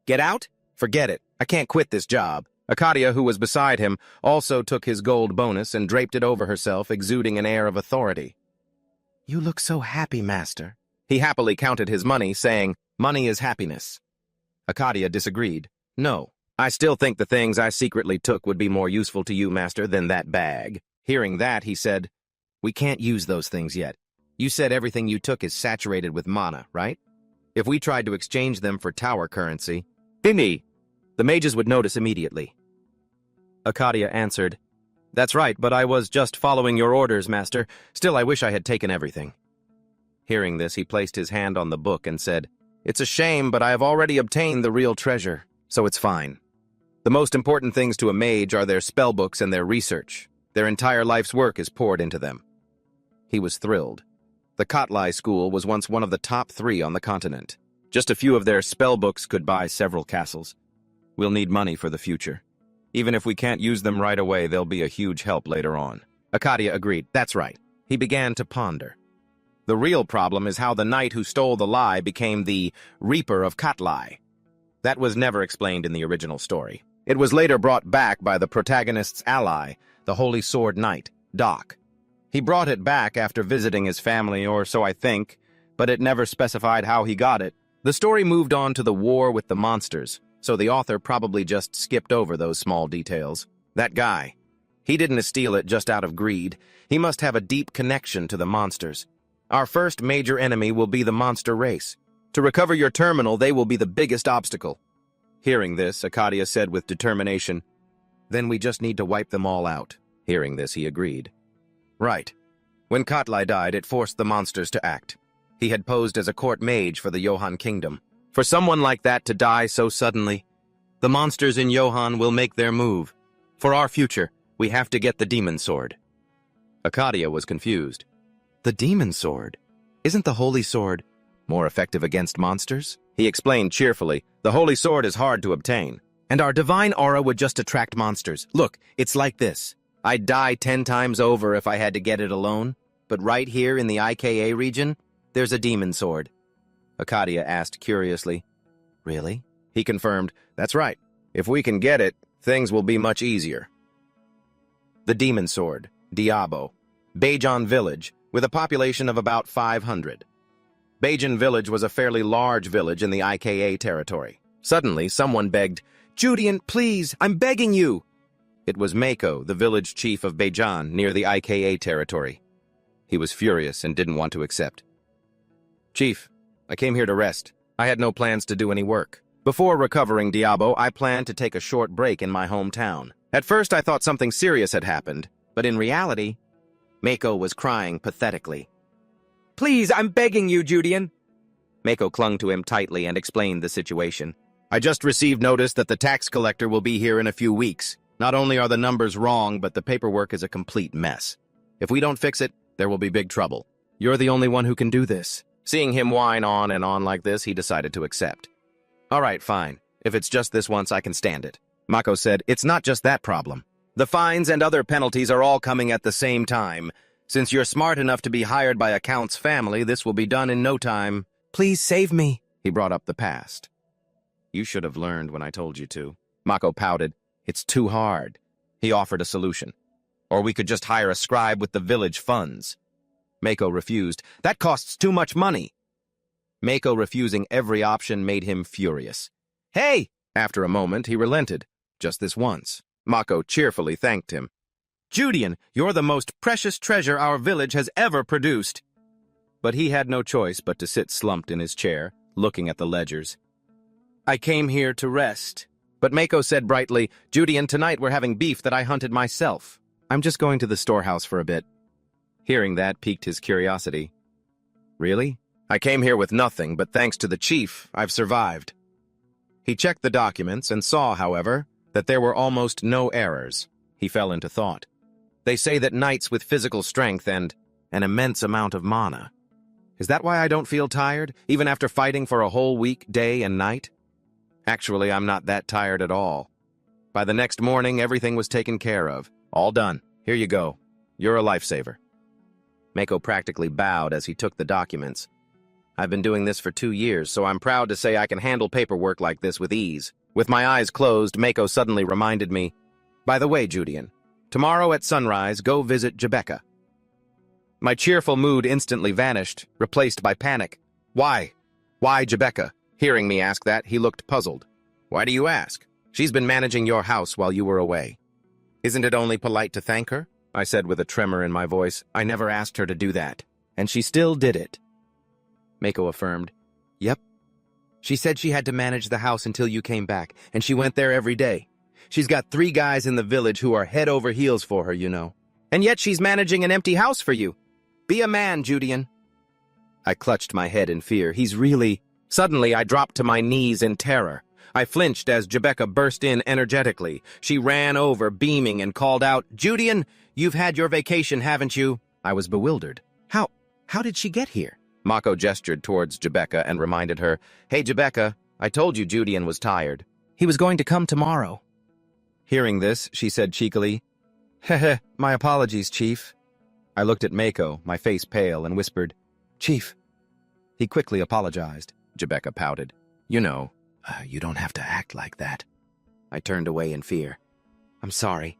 "Get out? Forget it. I can't quit this job." Arcadia, who was beside him, also took his gold bonus and draped it over herself, exuding an air of authority. "You look so happy, master." He happily counted his money, saying, "Money is happiness." Arcadia disagreed. "No. I still think the things I secretly took would be more useful to you, master, than that bag." Hearing that, he said, "We can't use those things yet. You said everything you took is saturated with mana, right? If we tried to exchange them for tower currency, Bingy, the mages would notice immediately." Arcadia answered, "That's right, but I was just following your orders, master. Still, I wish I had taken everything." Hearing this, he placed his hand on the book and said, "It's a shame, but I have already obtained the real treasure, so it's fine. The most important things to a mage are their spellbooks and their research. Their entire life's work is poured into them." He was thrilled. The Kotlai school was once one of the top 3 on the continent. Just a few of their spellbooks could buy several castles. We'll need money for the future. Even if we can't use them right away, they'll be a huge help later on. Arcadia agreed. That's right. He began to ponder. The real problem is how the knight who stole the lie became the Reaper of Kotlai. That was never explained in the original story. It was later brought back by the protagonist's ally, the Holy Sword Knight, Doc. He brought it back after visiting his family, or so I think, but it never specified how he got it. The story moved on to the war with the monsters, so the author probably just skipped over those small details. That guy, he didn't steal it just out of greed. He must have a deep connection to the monsters. Our first major enemy will be the monster race. To recover your terminal, they will be the biggest obstacle. Hearing this, Akadia said with determination, Then we just need to wipe them all out. Hearing this, he agreed. Right. When Katlai died, it forced the monsters to act. He had posed as a court mage for the Johan Kingdom. For someone like that to die so suddenly, the monsters in Johan will make their move. For our future, we have to get the demon sword. Akadia was confused. The demon sword? Isn't the holy sword more effective against monsters? He explained cheerfully, the holy sword is hard to obtain, and our divine aura would just attract monsters. Look, it's like this. I'd die 10 times over if I had to get it alone, but right here in the IKA region, there's a demon sword. Akadia asked curiously. Really? He confirmed, that's right. If we can get it, things will be much easier. The demon sword, Diabo. Beijan village, with a population of about 500. Beijan village was a fairly large village in the IKA territory. Suddenly, someone begged, Judian, please, I'm begging you. It was Mako, the village chief of Beijan, near the IKA territory. He was furious and didn't want to accept. Chief, I came here to rest. I had no plans to do any work. Before recovering Diabo, I planned to take a short break in my hometown. At first, I thought something serious had happened, but in reality, Mako was crying pathetically. Please, I'm begging you, Judian. Mako clung to him tightly and explained the situation. I just received notice that the tax collector will be here in a few weeks. Not only are the numbers wrong, but the paperwork is a complete mess. If we don't fix it, there will be big trouble. You're the only one who can do this. Seeing him whine on and on like this, he decided to accept. All right, fine. If it's just this once, I can stand it. Mako said, it's not just that problem. The fines and other penalties are all coming at the same time. Since you're smart enough to be hired by a count's family, this will be done in no time. Please save me. He brought up the past. You should have learned when I told you to. Mako pouted. It's too hard. He offered a solution. Or we could just hire a scribe with the village funds. Mako refused. That costs too much money. Mako refusing every option made him furious. Hey! After a moment, he relented. Just this once. Mako cheerfully thanked him. Judian, you're the most precious treasure our village has ever produced. But he had no choice but to sit slumped in his chair, looking at the ledgers. I came here to rest. But Mako said brightly, Judian, tonight we're having beef that I hunted myself. I'm just going to the storehouse for a bit. Hearing that piqued his curiosity. Really? I came here with nothing, but thanks to the chief, I've survived. He checked the documents and saw, however, that there were almost no errors. He fell into thought. They say that knights with physical strength and an immense amount of mana. Is that why I don't feel tired, even after fighting for a whole week, day and night? Actually, I'm not that tired at all. By the next morning, everything was taken care of. All done. Here you go. You're a lifesaver. Mako practically bowed as he took the documents. I've been doing this for 2 years, so I'm proud to say I can handle paperwork like this with ease. With my eyes closed, Mako suddenly reminded me, by the way, Judian, tomorrow at sunrise, go visit Jebeka. My cheerful mood instantly vanished, replaced by panic. Why? Why Jebeka? Hearing me ask that, he looked puzzled. Why do you ask? She's been managing your house while you were away. Isn't it only polite to thank her? I said with a tremor in my voice. I never asked her to do that. And she still did it. Mako affirmed. Yep. She said she had to manage the house until you came back, and she went there every day. She's got 3 guys in the village who are head over heels for her, you know. And yet she's managing an empty house for you. Be a man, Judian. I clutched my head in fear. He's really... Suddenly, I dropped to my knees in terror. I flinched as Jebeka burst in energetically. She ran over, beaming, and called out, Judian, you've had your vacation, haven't you? I was bewildered. How did she get here? Mako gestured towards Jebeka and reminded her, Hey, Jebeka, I told you Judian was tired. He was going to come tomorrow. Hearing this, she said cheekily, Heh, my apologies, Chief. I looked at Mako, my face pale, and whispered, Chief. He quickly apologized. Jebeka pouted. You know, you don't have to act like that. I turned away in fear. I'm sorry.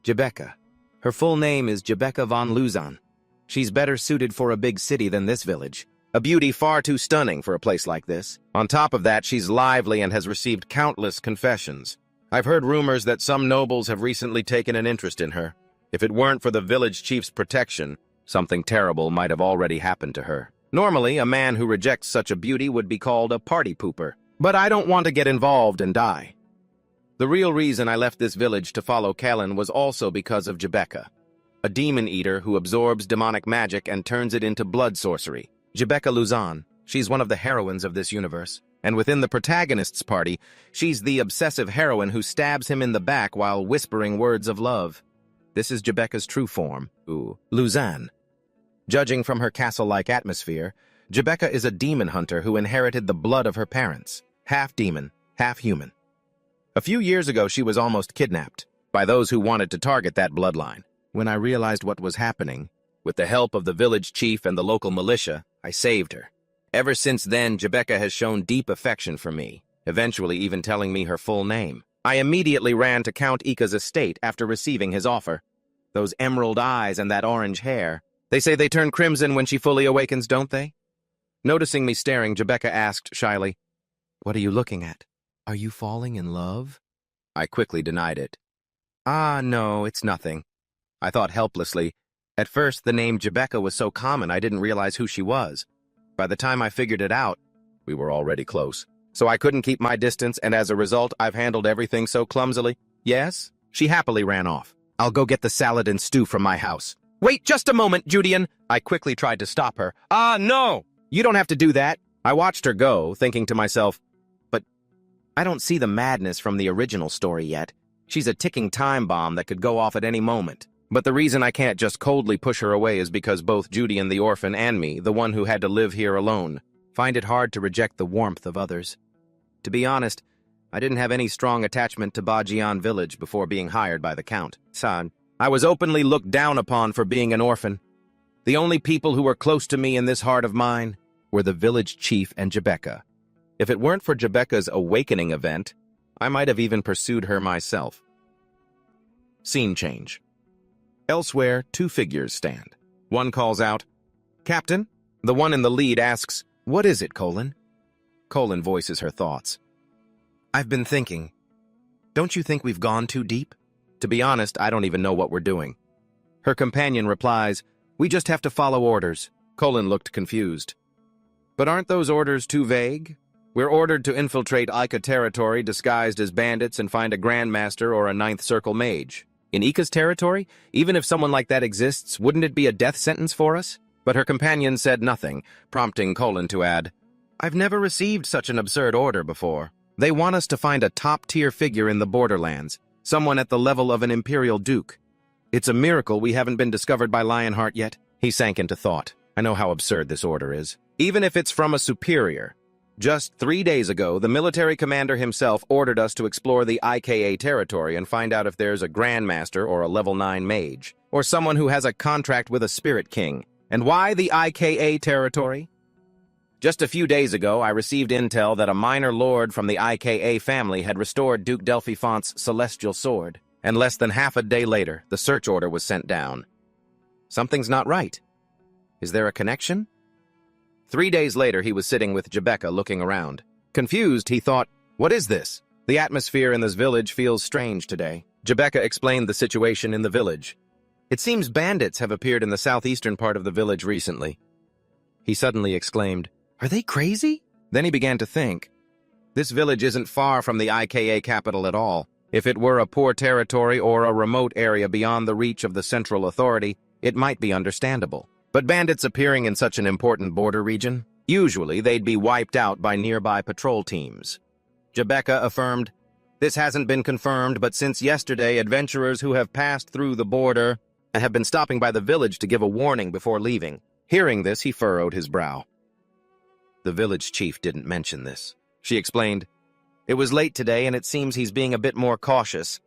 Jebeka. Her full name is Jebeka von Luzon. She's better suited for a big city than this village. A beauty far too stunning for a place like this. On top of that, she's lively and has received countless confessions. I've heard rumors that some nobles have recently taken an interest in her. If it weren't for the village chief's protection, something terrible might have already happened to her. Normally, a man who rejects such a beauty would be called a party pooper. But I don't want to get involved and die. The real reason I left this village to follow Kellen was also because of Jebeka, a demon eater who absorbs demonic magic and turns it into blood sorcery. Jebeka Luzon, she's one of the heroines of this universe. And within the protagonist's party, she's the obsessive heroine who stabs him in the back while whispering words of love. This is Jebeka's true form, Luzon. Judging from her castle-like atmosphere, Jebeka is a demon hunter who inherited the blood of her parents, half demon, half human. A few years ago, she was almost kidnapped by those who wanted to target that bloodline. When I realized what was happening, with the help of the village chief and the local militia, I saved her. Ever since then, Jebeka has shown deep affection for me, eventually even telling me her full name. I immediately ran to Count Ika's estate after receiving his offer. Those emerald eyes and that orange hair. They say they turn crimson when she fully awakens, don't they? Noticing me staring, Jebeka asked shyly, "What are you looking at? Are you falling in love?" I quickly denied it. "Ah, no, it's nothing," I thought helplessly. At first, the name Jebeka was so common I didn't realize who she was. By the time I figured it out, we were already close. So I couldn't keep my distance, and as a result, I've handled everything so clumsily. Yes? She happily ran off. "I'll go get the salad and stew from my house." "Wait just a moment, Judian!" I quickly tried to stop her. "Ah, no! You don't have to do that." I watched her go, thinking to myself, but I don't see the madness from the original story yet. She's a ticking time bomb that could go off at any moment. But the reason I can't just coldly push her away is because both Judian the orphan and me, the one who had to live here alone, find it hard to reject the warmth of others. To be honest, I didn't have any strong attachment to Bajian village before being hired by the Count. San, I was openly looked down upon for being an orphan. The only people who were close to me in this heart of mine were the village chief and Jebeka. If it weren't for Jebeka's awakening event, I might have even pursued her myself. Scene change. Elsewhere, two figures stand. One calls out, "Captain?" The one in the lead asks, "What is it, Colin?" Colin voices her thoughts. "I've been thinking. Don't you think we've gone too deep? To be honest, I don't even know what we're doing." Her companion replies, "We just have to follow orders." Colin looked confused. "But aren't those orders too vague? We're ordered to infiltrate Ika territory disguised as bandits and find a Grandmaster or a Ninth Circle mage. In Ika's territory, even if someone like that exists, wouldn't it be a death sentence for us?" But her companion said nothing, prompting Colin to add, "I've never received such an absurd order before. They want us to find a top-tier figure in the borderlands, someone at the level of an imperial duke. It's a miracle we haven't been discovered by Lionheart yet." He sank into thought. I know how absurd this order is. Even if it's from a superior. Just 3 days ago, the military commander himself ordered us to explore the IKA territory and find out if there's a Grandmaster or a level 9 mage, or someone who has a contract with a Spirit King. And why the IKA territory? Just a few days ago, I received intel that a minor lord from the IKA family had restored Duke Delphifont's celestial sword, and less than half a day later, the search order was sent down. Something's not right. Is there a connection? 3 days later, he was sitting with Jebeka looking around. Confused, he thought, "What is this? The atmosphere in this village feels strange today." Jebeka explained the situation in the village. "It seems bandits have appeared in the southeastern part of the village recently." He suddenly exclaimed, "Are they crazy?" Then he began to think. This village isn't far from the IKA capital at all. If it were a poor territory or a remote area beyond the reach of the central authority, it might be understandable. But bandits appearing in such an important border region, usually they'd be wiped out by nearby patrol teams. Jebeka affirmed, "This hasn't been confirmed, but since yesterday, adventurers who have passed through the border have been stopping by the village to give a warning before leaving." Hearing this, he furrowed his brow. The village chief didn't mention this. She explained, "It was late today, and it seems he's being a bit more cautious."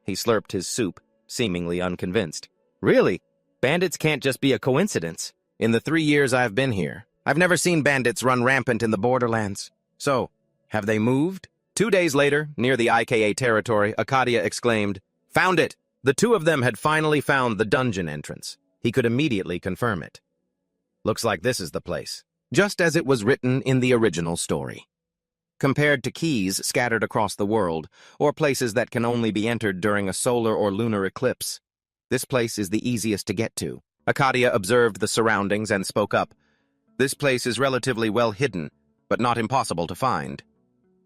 He slurped his soup, seemingly unconvinced. "Really? Bandits can't just be a coincidence. In the 3 years I've been here, I've never seen bandits run rampant in the borderlands. So, have they moved?" 2 days later, near the IKA territory, Akadia exclaimed, "Found it!" The two of them had finally found the dungeon entrance. He could immediately confirm it. Looks like this is the place, just as it was written in the original story. Compared to keys scattered across the world, or places that can only be entered during a solar or lunar eclipse, this place is the easiest to get to. Akadia observed the surroundings and spoke up. This place is relatively well hidden, but not impossible to find.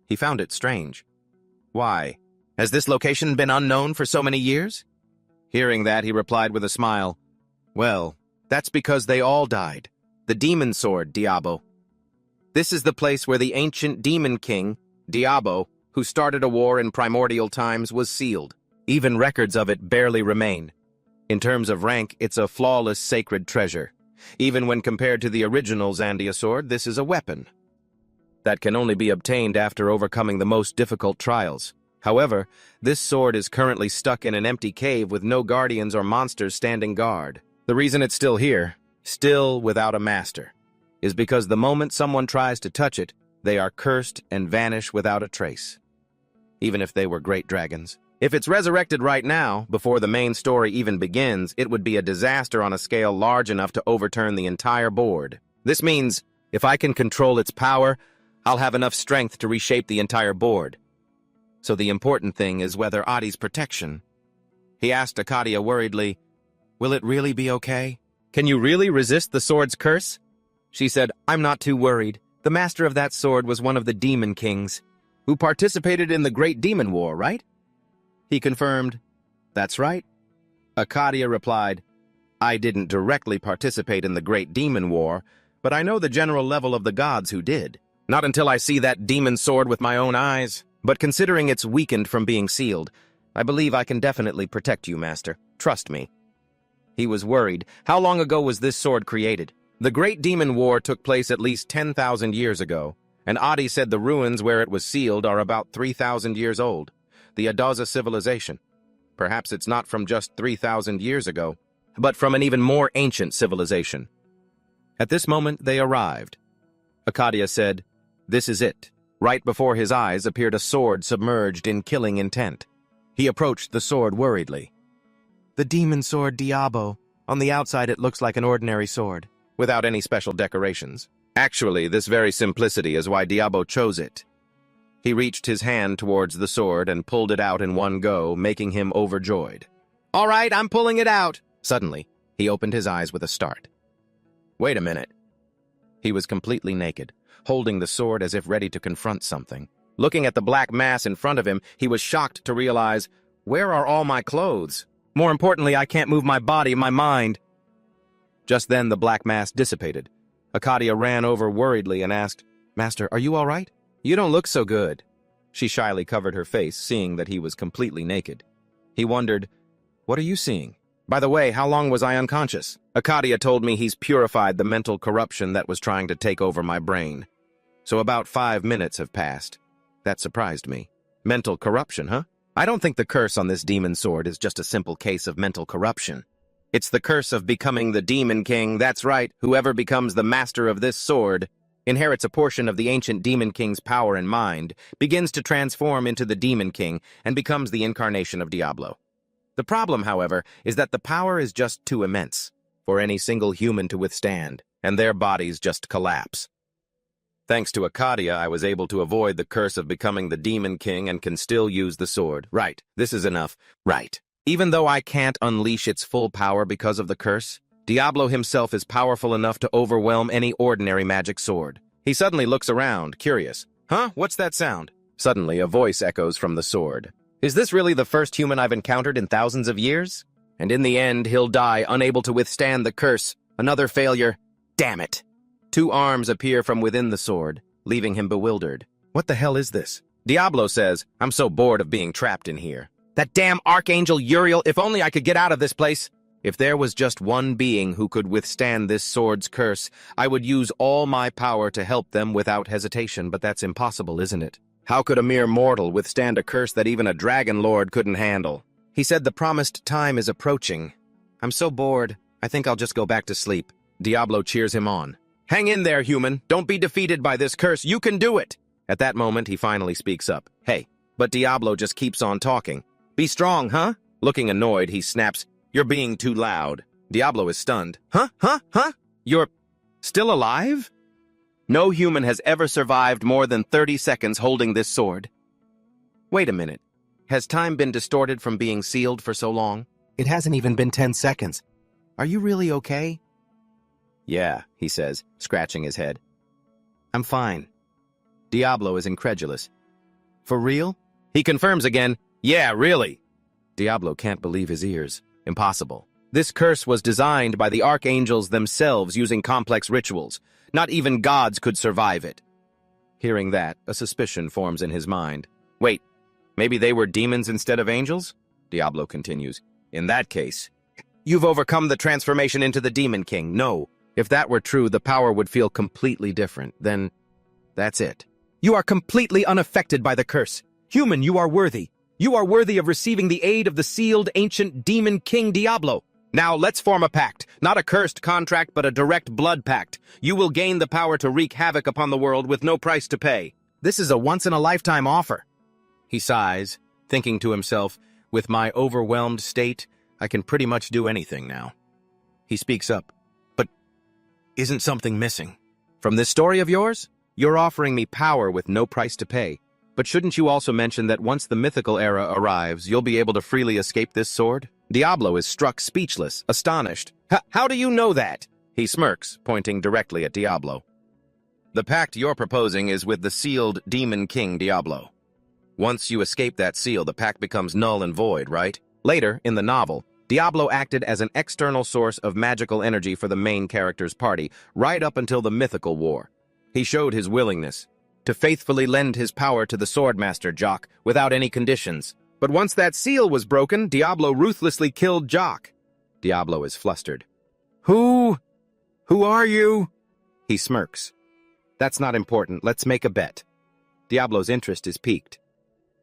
He found it strange. Why? Has this location been unknown for so many years? Hearing that, he replied with a smile, "Well, that's because they all died. The demon sword, Diabo. This is the place where the ancient demon king, Diabo, who started a war in primordial times, was sealed. Even records of it barely remain. In terms of rank, it's a flawless sacred treasure. Even when compared to the original Zandia sword, this is a weapon that can only be obtained after overcoming the most difficult trials. However, this sword is currently stuck in an empty cave with no guardians or monsters standing guard. The reason it's still here, still without a master, is because the moment someone tries to touch it, they are cursed and vanish without a trace. Even if they were great dragons. If it's resurrected right now, before the main story even begins, it would be a disaster on a scale large enough to overturn the entire board. This means, if I can control its power, I'll have enough strength to reshape the entire board. So the important thing is whether Adi's protection. He asked Akadia worriedly, "Will it really be okay? Can you really resist the sword's curse?" She said, "I'm not too worried. The master of that sword was one of the demon kings, who participated in the Great Demon War, right?" He confirmed, "That's right." Akadia replied, "I didn't directly participate in the Great Demon War, but I know the general level of the gods who did. Not until I see that demon sword with my own eyes. But considering it's weakened from being sealed, I believe I can definitely protect you, Master. Trust me." He was worried. How long ago was this sword created? The Great Demon War took place at least 10,000 years ago, and Adi said the ruins where it was sealed are about 3,000 years old. The Adaza civilization. Perhaps it's not from just 3,000 years ago, but from an even more ancient civilization. At this moment, they arrived. Akadia said, "This is it." Right before his eyes appeared a sword submerged in killing intent. He approached the sword worriedly. "The demon sword Diabo. On the outside it looks like an ordinary sword, without any special decorations. Actually, this very simplicity is why Diabo chose it." He reached his hand towards the sword and pulled it out in one go, making him overjoyed. "All right, I'm pulling it out." Suddenly, he opened his eyes with a start. Wait a minute. He was completely naked, holding the sword as if ready to confront something. Looking at the black mass in front of him, he was shocked to realize, where are all my clothes? More importantly, I can't move my body, my mind. Just then, the black mass dissipated. Akadia ran over worriedly and asked, "Master, are you all right? You don't look so good." She shyly covered her face, seeing that he was completely naked. He wondered, "What are you seeing? By the way, how long was I unconscious?" Akadia told me he's purified the mental corruption that was trying to take over my brain. So about 5 minutes have passed. That surprised me. Mental corruption, huh? I don't think the curse on this demon sword is just a simple case of mental corruption. It's the curse of becoming the demon king. That's right, whoever becomes the master of this sword inherits a portion of the ancient demon king's power and mind, begins to transform into the demon king, and becomes the incarnation of Diablo. The problem, however, is that the power is just too immense for any single human to withstand, and their bodies just collapse. Thanks to Akadia, I was able to avoid the curse of becoming the demon king and can still use the sword. Right, this is enough. Right. Even though I can't unleash its full power because of the curse, Diablo himself is powerful enough to overwhelm any ordinary magic sword. He suddenly looks around, curious. Huh? What's that sound? Suddenly, a voice echoes from the sword. Is this really the first human I've encountered in thousands of years? And in the end, he'll die, unable to withstand the curse. Another failure. Damn it. 2 arms appear from within the sword, leaving him bewildered. What the hell is this? Diablo says, I'm so bored of being trapped in here. That damn Archangel Uriel, if only I could get out of this place. If there was just one being who could withstand this sword's curse, I would use all my power to help them without hesitation, but that's impossible, isn't it? How could a mere mortal withstand a curse that even a dragon lord couldn't handle? He said the promised time is approaching. I'm so bored, I think I'll just go back to sleep. Diablo cheers him on. Hang in there, human. Don't be defeated by this curse. You can do it. At that moment, he finally speaks up. Hey, but Diablo just keeps on talking. Be strong, huh? Looking annoyed, he snaps, You're being too loud. Diablo is stunned. Huh? You're still alive? No human has ever survived more than 30 seconds holding this sword. Wait a minute. Has time been distorted from being sealed for so long? It hasn't even been 10 seconds. Are you really okay? Yeah, he says, scratching his head. I'm fine. Diablo is incredulous. For real? He confirms again, yeah, really. Diablo can't believe his ears. Impossible. This curse was designed by the archangels themselves using complex rituals. Not even gods could survive it. Hearing that, a suspicion forms in his mind. Wait, maybe they were demons instead of angels? Diablo continues. In that case, you've overcome the transformation into the Demon King. No, if that were true, the power would feel completely different. Then, that's it. You are completely unaffected by the curse. Human, you are worthy. You are worthy of receiving the aid of the sealed ancient Demon King Diablo. Now let's form a pact. Not a cursed contract, but a direct blood pact. You will gain the power to wreak havoc upon the world with no price to pay. This is a once-in-a-lifetime offer. He sighs, thinking to himself, with my overwhelmed state, I can pretty much do anything now. He speaks up. But isn't something missing? From this story of yours? You're offering me power with no price to pay. But shouldn't you also mention that once the mythical era arrives, you'll be able to freely escape this sword? Diablo is struck speechless, astonished. How do you know that? He smirks, pointing directly at Diablo. The pact you're proposing is with the sealed Demon King Diablo. Once you escape that seal, the pact becomes null and void, right? Later, in the novel, Diablo acted as an external source of magical energy for the main character's party, right up until the mythical war. He showed his willingness to faithfully lend his power to the Swordmaster Jock without any conditions. But once that seal was broken, Diablo ruthlessly killed Jock. Diablo is flustered. Who are you? He smirks. That's not important. Let's make a bet. Diablo's interest is piqued.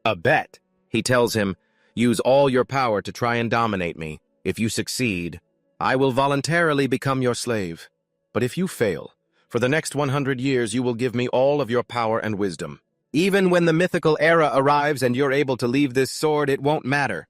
A bet? He tells him, use all your power to try and dominate me. If you succeed, I will voluntarily become your slave. But if you fail, for the next 100 years you will give me all of your power and wisdom. Even when the mythical era arrives and you're able to leave this sword, it won't matter.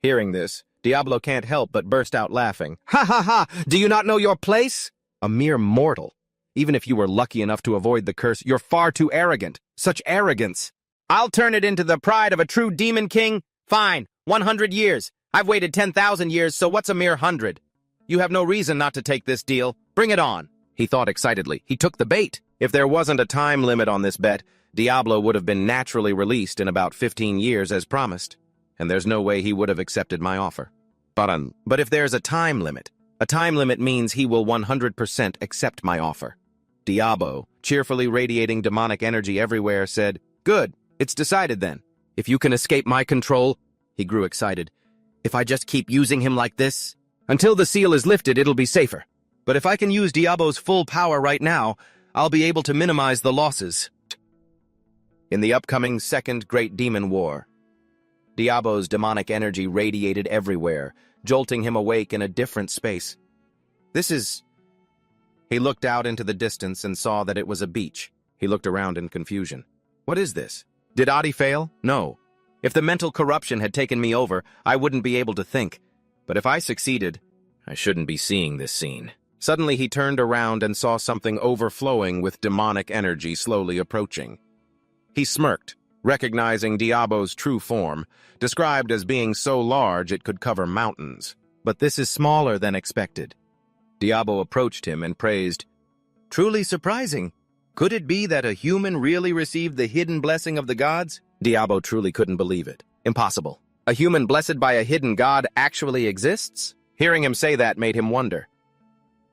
Hearing this, Diablo can't help but burst out laughing. Ha ha ha! Do you not know your place? A mere mortal. Even if you were lucky enough to avoid the curse, you're far too arrogant. Such arrogance. I'll turn it into the pride of a true demon king. Fine, 100 years. I've waited 10,000 years, so what's a mere 100? You have no reason not to take this deal. Bring it on. He thought excitedly. He took the bait. If there wasn't a time limit on this bet, Diablo would have been naturally released in about 15 years as promised. And there's no way he would have accepted my offer. But if there's a time limit means he will 100% accept my offer. Diablo, cheerfully radiating demonic energy everywhere, said, Good, it's decided then. If you can escape my control, he grew excited. If I just keep using him like this, until the seal is lifted, it'll be safer. But if I can use Diablo's full power right now, I'll be able to minimize the losses. In the upcoming Second Great Demon War, Diablo's demonic energy radiated everywhere, jolting him awake in a different space. He looked out into the distance and saw that it was a beach. He looked around in confusion. What is this? Did Adi fail? No. If the mental corruption had taken me over, I wouldn't be able to think. But if I succeeded, I shouldn't be seeing this scene. Suddenly he turned around and saw something overflowing with demonic energy slowly approaching. He smirked, recognizing Diablo's true form, described as being so large it could cover mountains. But this is smaller than expected. Diablo approached him and praised, Truly surprising. Could it be that a human really received the hidden blessing of the gods? Diablo truly couldn't believe it. Impossible. A human blessed by a hidden god actually exists? Hearing him say that made him wonder.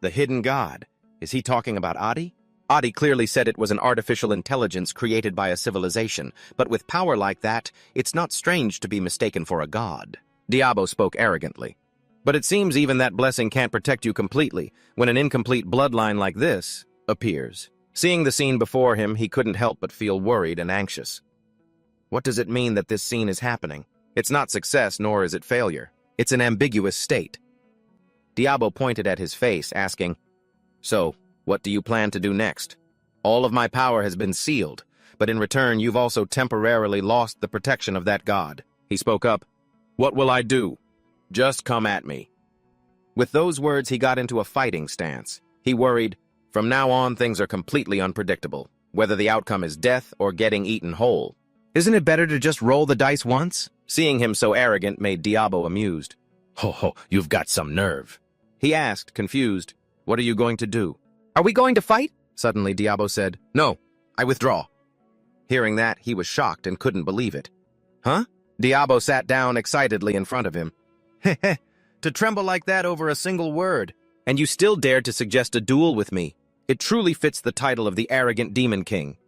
The hidden god? Is he talking about Adi? Adi clearly said it was an artificial intelligence created by a civilization, but with power like that, it's not strange to be mistaken for a god. Diablo spoke arrogantly. But it seems even that blessing can't protect you completely when an incomplete bloodline like this appears. Seeing the scene before him, he couldn't help but feel worried and anxious. What does it mean that this scene is happening? It's not success, nor is it failure. It's an ambiguous state. Diablo pointed at his face, asking, So, what do you plan to do next? All of my power has been sealed, but in return you've also temporarily lost the protection of that god. He spoke up. What will I do? Just come at me. With those words, he got into a fighting stance. He worried, from now on things are completely unpredictable, whether the outcome is death or getting eaten whole. Isn't it better to just roll the dice once? Seeing him so arrogant made Diablo amused. Ho ho, you've got some nerve. He asked, confused, What are you going to do? Are we going to fight? Suddenly, Diabo said, No, I withdraw. Hearing that, he was shocked and couldn't believe it. Huh? Diabo sat down excitedly in front of him. Heh, to tremble like that over a single word. And you still dared to suggest a duel with me. It truly fits the title of the arrogant Demon King.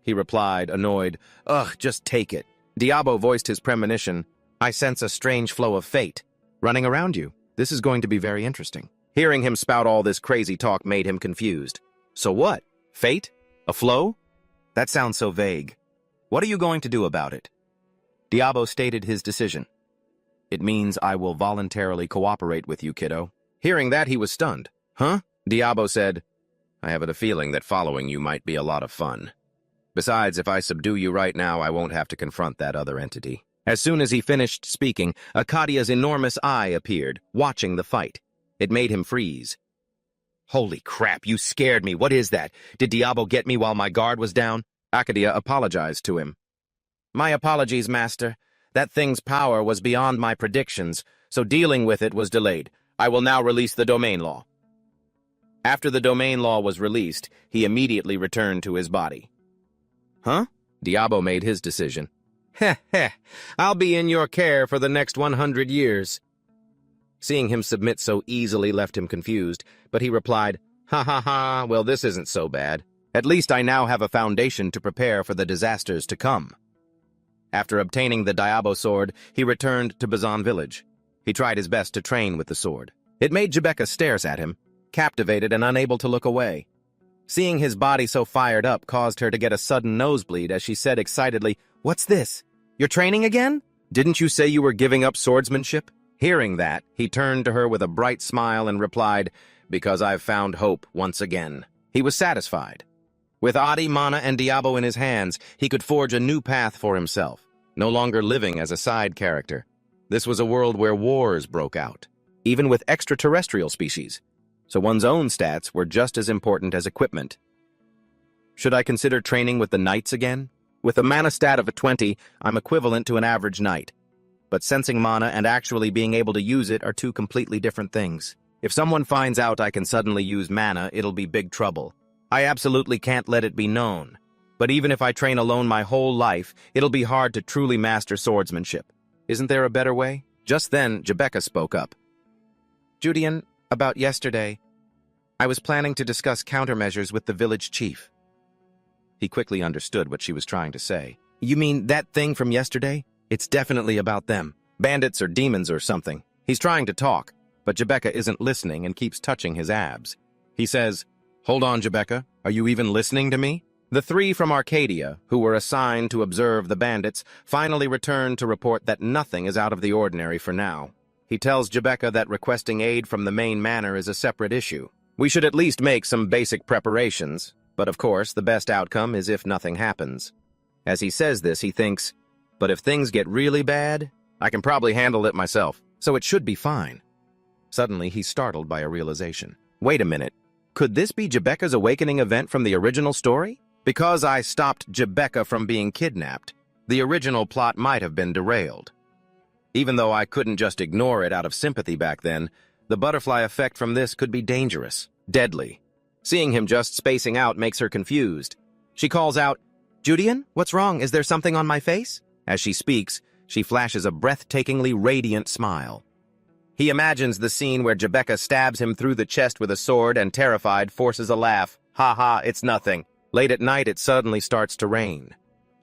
He replied, annoyed, Ugh, just take it. Diabo voiced his premonition. I sense a strange flow of fate running around you. This is going to be very interesting. Hearing him spout all this crazy talk made him confused. So what? Fate? A flow? That sounds so vague. What are you going to do about it? Diabo stated his decision. It means I will voluntarily cooperate with you, kiddo. Hearing that, he was stunned. Huh? Diabo said, I have a feeling that following you might be a lot of fun. Besides, if I subdue you right now, I won't have to confront that other entity. As soon as he finished speaking, Akadia's enormous eye appeared, watching the fight. It made him freeze. Holy crap, you scared me. What is that? Did Diabo get me while my guard was down? Akadia apologized to him. My apologies, Master. That thing's power was beyond my predictions, so dealing with it was delayed. I will now release the domain law. After the domain law was released, he immediately returned to his body. Huh? Diabo made his decision. Heh heh, I'll be in your care for the next 100 years. Seeing him submit so easily left him confused, but he replied, Ha ha ha, well this isn't so bad. At least I now have a foundation to prepare for the disasters to come. After obtaining the Diabo sword, he returned to Bazan village. He tried his best to train with the sword. It made Jebeka stares at him, captivated and unable to look away. Seeing his body so fired up caused her to get a sudden nosebleed as she said excitedly, What's this? You're training again? Didn't you say you were giving up swordsmanship? Hearing that, he turned to her with a bright smile and replied, Because I've found hope once again. He was satisfied. With Adi, Mana, and Diabo in his hands, he could forge a new path for himself, no longer living as a side character. This was a world where wars broke out, even with extraterrestrial species, so one's own stats were just as important as equipment. Should I consider training with the knights again? With a mana stat of a 20, I'm equivalent to an average knight. But sensing mana and actually being able to use it are two completely different things. If someone finds out I can suddenly use mana, it'll be big trouble. I absolutely can't let it be known. But even if I train alone my whole life, it'll be hard to truly master swordsmanship. Isn't there a better way? Just then, Jebeka spoke up. Judian, about yesterday, I was planning to discuss countermeasures with the village chief. He quickly understood what she was trying to say. You mean that thing from yesterday? It's definitely about them. Bandits or demons or something. He's trying to talk, but Jebeka isn't listening and keeps touching his abs. He says, Hold on, Jebeka. Are you even listening to me? The three from Arcadia, who were assigned to observe the bandits, finally return to report that nothing is out of the ordinary for now. He tells Jebeka that requesting aid from the main manor is a separate issue. We should at least make some basic preparations, but of course the best outcome is if nothing happens. As he says this, he thinks, but if things get really bad, I can probably handle it myself, so it should be fine. Suddenly, he's startled by a realization. Wait a minute. Could this be Jebeka's awakening event from the original story? Because I stopped Jebeka from being kidnapped, the original plot might have been derailed. Even though I couldn't just ignore it out of sympathy back then, the butterfly effect from this could be dangerous, deadly. Seeing him just spacing out makes her confused. She calls out, Judian, what's wrong? Is there something on my face? As she speaks, she flashes a breathtakingly radiant smile. He imagines the scene where Jebeka stabs him through the chest with a sword and, terrified, forces a laugh. Ha ha, it's nothing. Late at night, it suddenly starts to rain.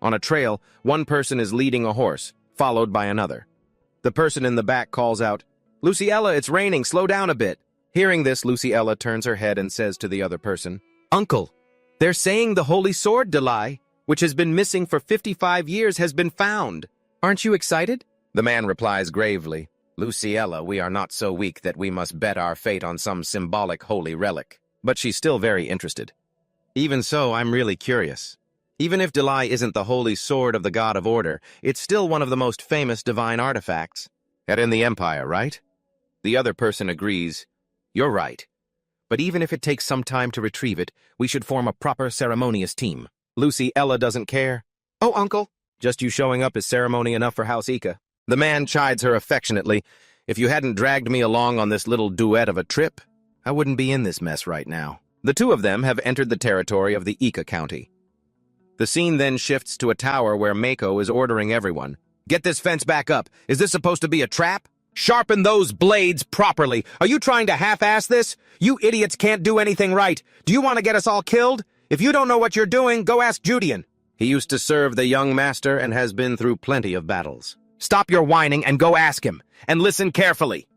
On a trail, one person is leading a horse, followed by another. The person in the back calls out, Luciella, it's raining, slow down a bit. Hearing this, Luciella turns her head and says to the other person, Uncle, they're saying the holy sword, Delay, which has been missing for 55 years, has been found. Aren't you excited? The man replies gravely, Luciella, we are not so weak that we must bet our fate on some symbolic holy relic. But she's still very interested. Even so, I'm really curious. Even if Delay isn't the holy sword of the God of Order, it's still one of the most famous divine artifacts. And in the Empire, right? The other person agrees. You're right. But even if it takes some time to retrieve it, we should form a proper ceremonious team. Luciella doesn't care. Oh, Uncle, just you showing up is ceremony enough for House Ika. The man chides her affectionately. If you hadn't dragged me along on this little duet of a trip, I wouldn't be in this mess right now. The two of them have entered the territory of the Ika County. The scene then shifts to a tower where Mako is ordering everyone. Get this fence back up. Is this supposed to be a trap? Sharpen those blades properly. Are you trying to half-ass this? You idiots can't do anything right. Do you want to get us all killed? If you don't know what you're doing, go ask Judean. He used to serve the young master and has been through plenty of battles. Stop your whining and go ask him. And listen carefully.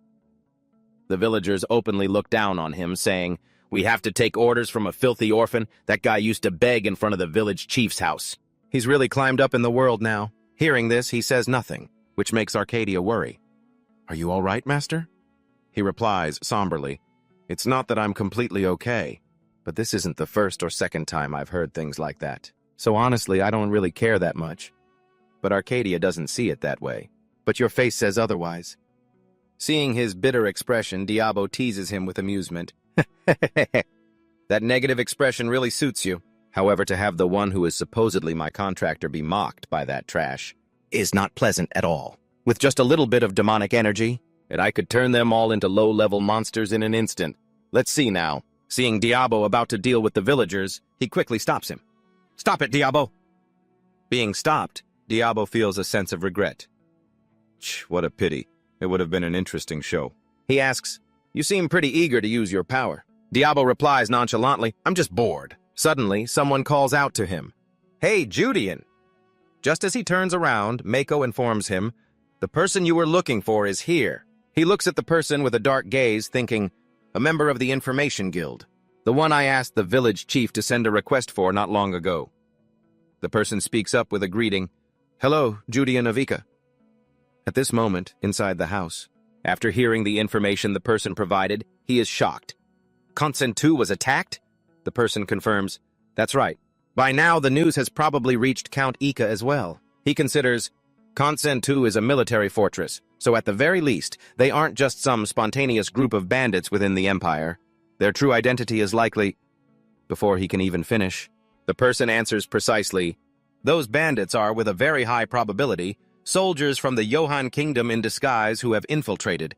The villagers openly look down on him, saying, "We have to take orders from a filthy orphan. That guy used to beg in front of the village chief's house." He's really climbed up in the world now. Hearing this, he says nothing, which makes Arcadia worry. "Are you all right, master?" He replies somberly, "It's not that I'm completely okay, but this isn't the first or second time I've heard things like that. So honestly, I don't really care that much." But Arcadia doesn't see it that way. "But your face says otherwise." Seeing his bitter expression, Diabo teases him with amusement. "That negative expression really suits you. However, to have the one who is supposedly my contractor be mocked by that trash is not pleasant at all. With just a little bit of demonic energy, and I could turn them all into low-level monsters in an instant. Let's see now." Seeing Diabo about to deal with the villagers, he quickly stops him. "Stop it, Diabo!" Being stopped, Diabo feels a sense of regret. What a pity. It would have been an interesting show. He asks, "You seem pretty eager to use your power." Diabo replies nonchalantly, "I'm just bored." Suddenly, someone calls out to him, "Hey, Judean!" Just as he turns around, Mako informs him, "The person you were looking for is here." He looks at the person with a dark gaze, thinking, "A member of the Information Guild, the one I asked the village chief to send a request for not long ago." The person speaks up with a greeting, "Hello, Judean of Ika." At this moment, inside the house, after hearing the information the person provided, he is shocked. Consent 2 was attacked? The person confirms, "That's right. By now, the news has probably reached Count Ika as well." He considers, Consent 2 is a military fortress, so at the very least, they aren't just some spontaneous group of bandits within the Empire. Their true identity is likely... Before he can even finish, the person answers precisely, "Those bandits are, with a very high probability, soldiers from the Johan Kingdom in disguise who have infiltrated.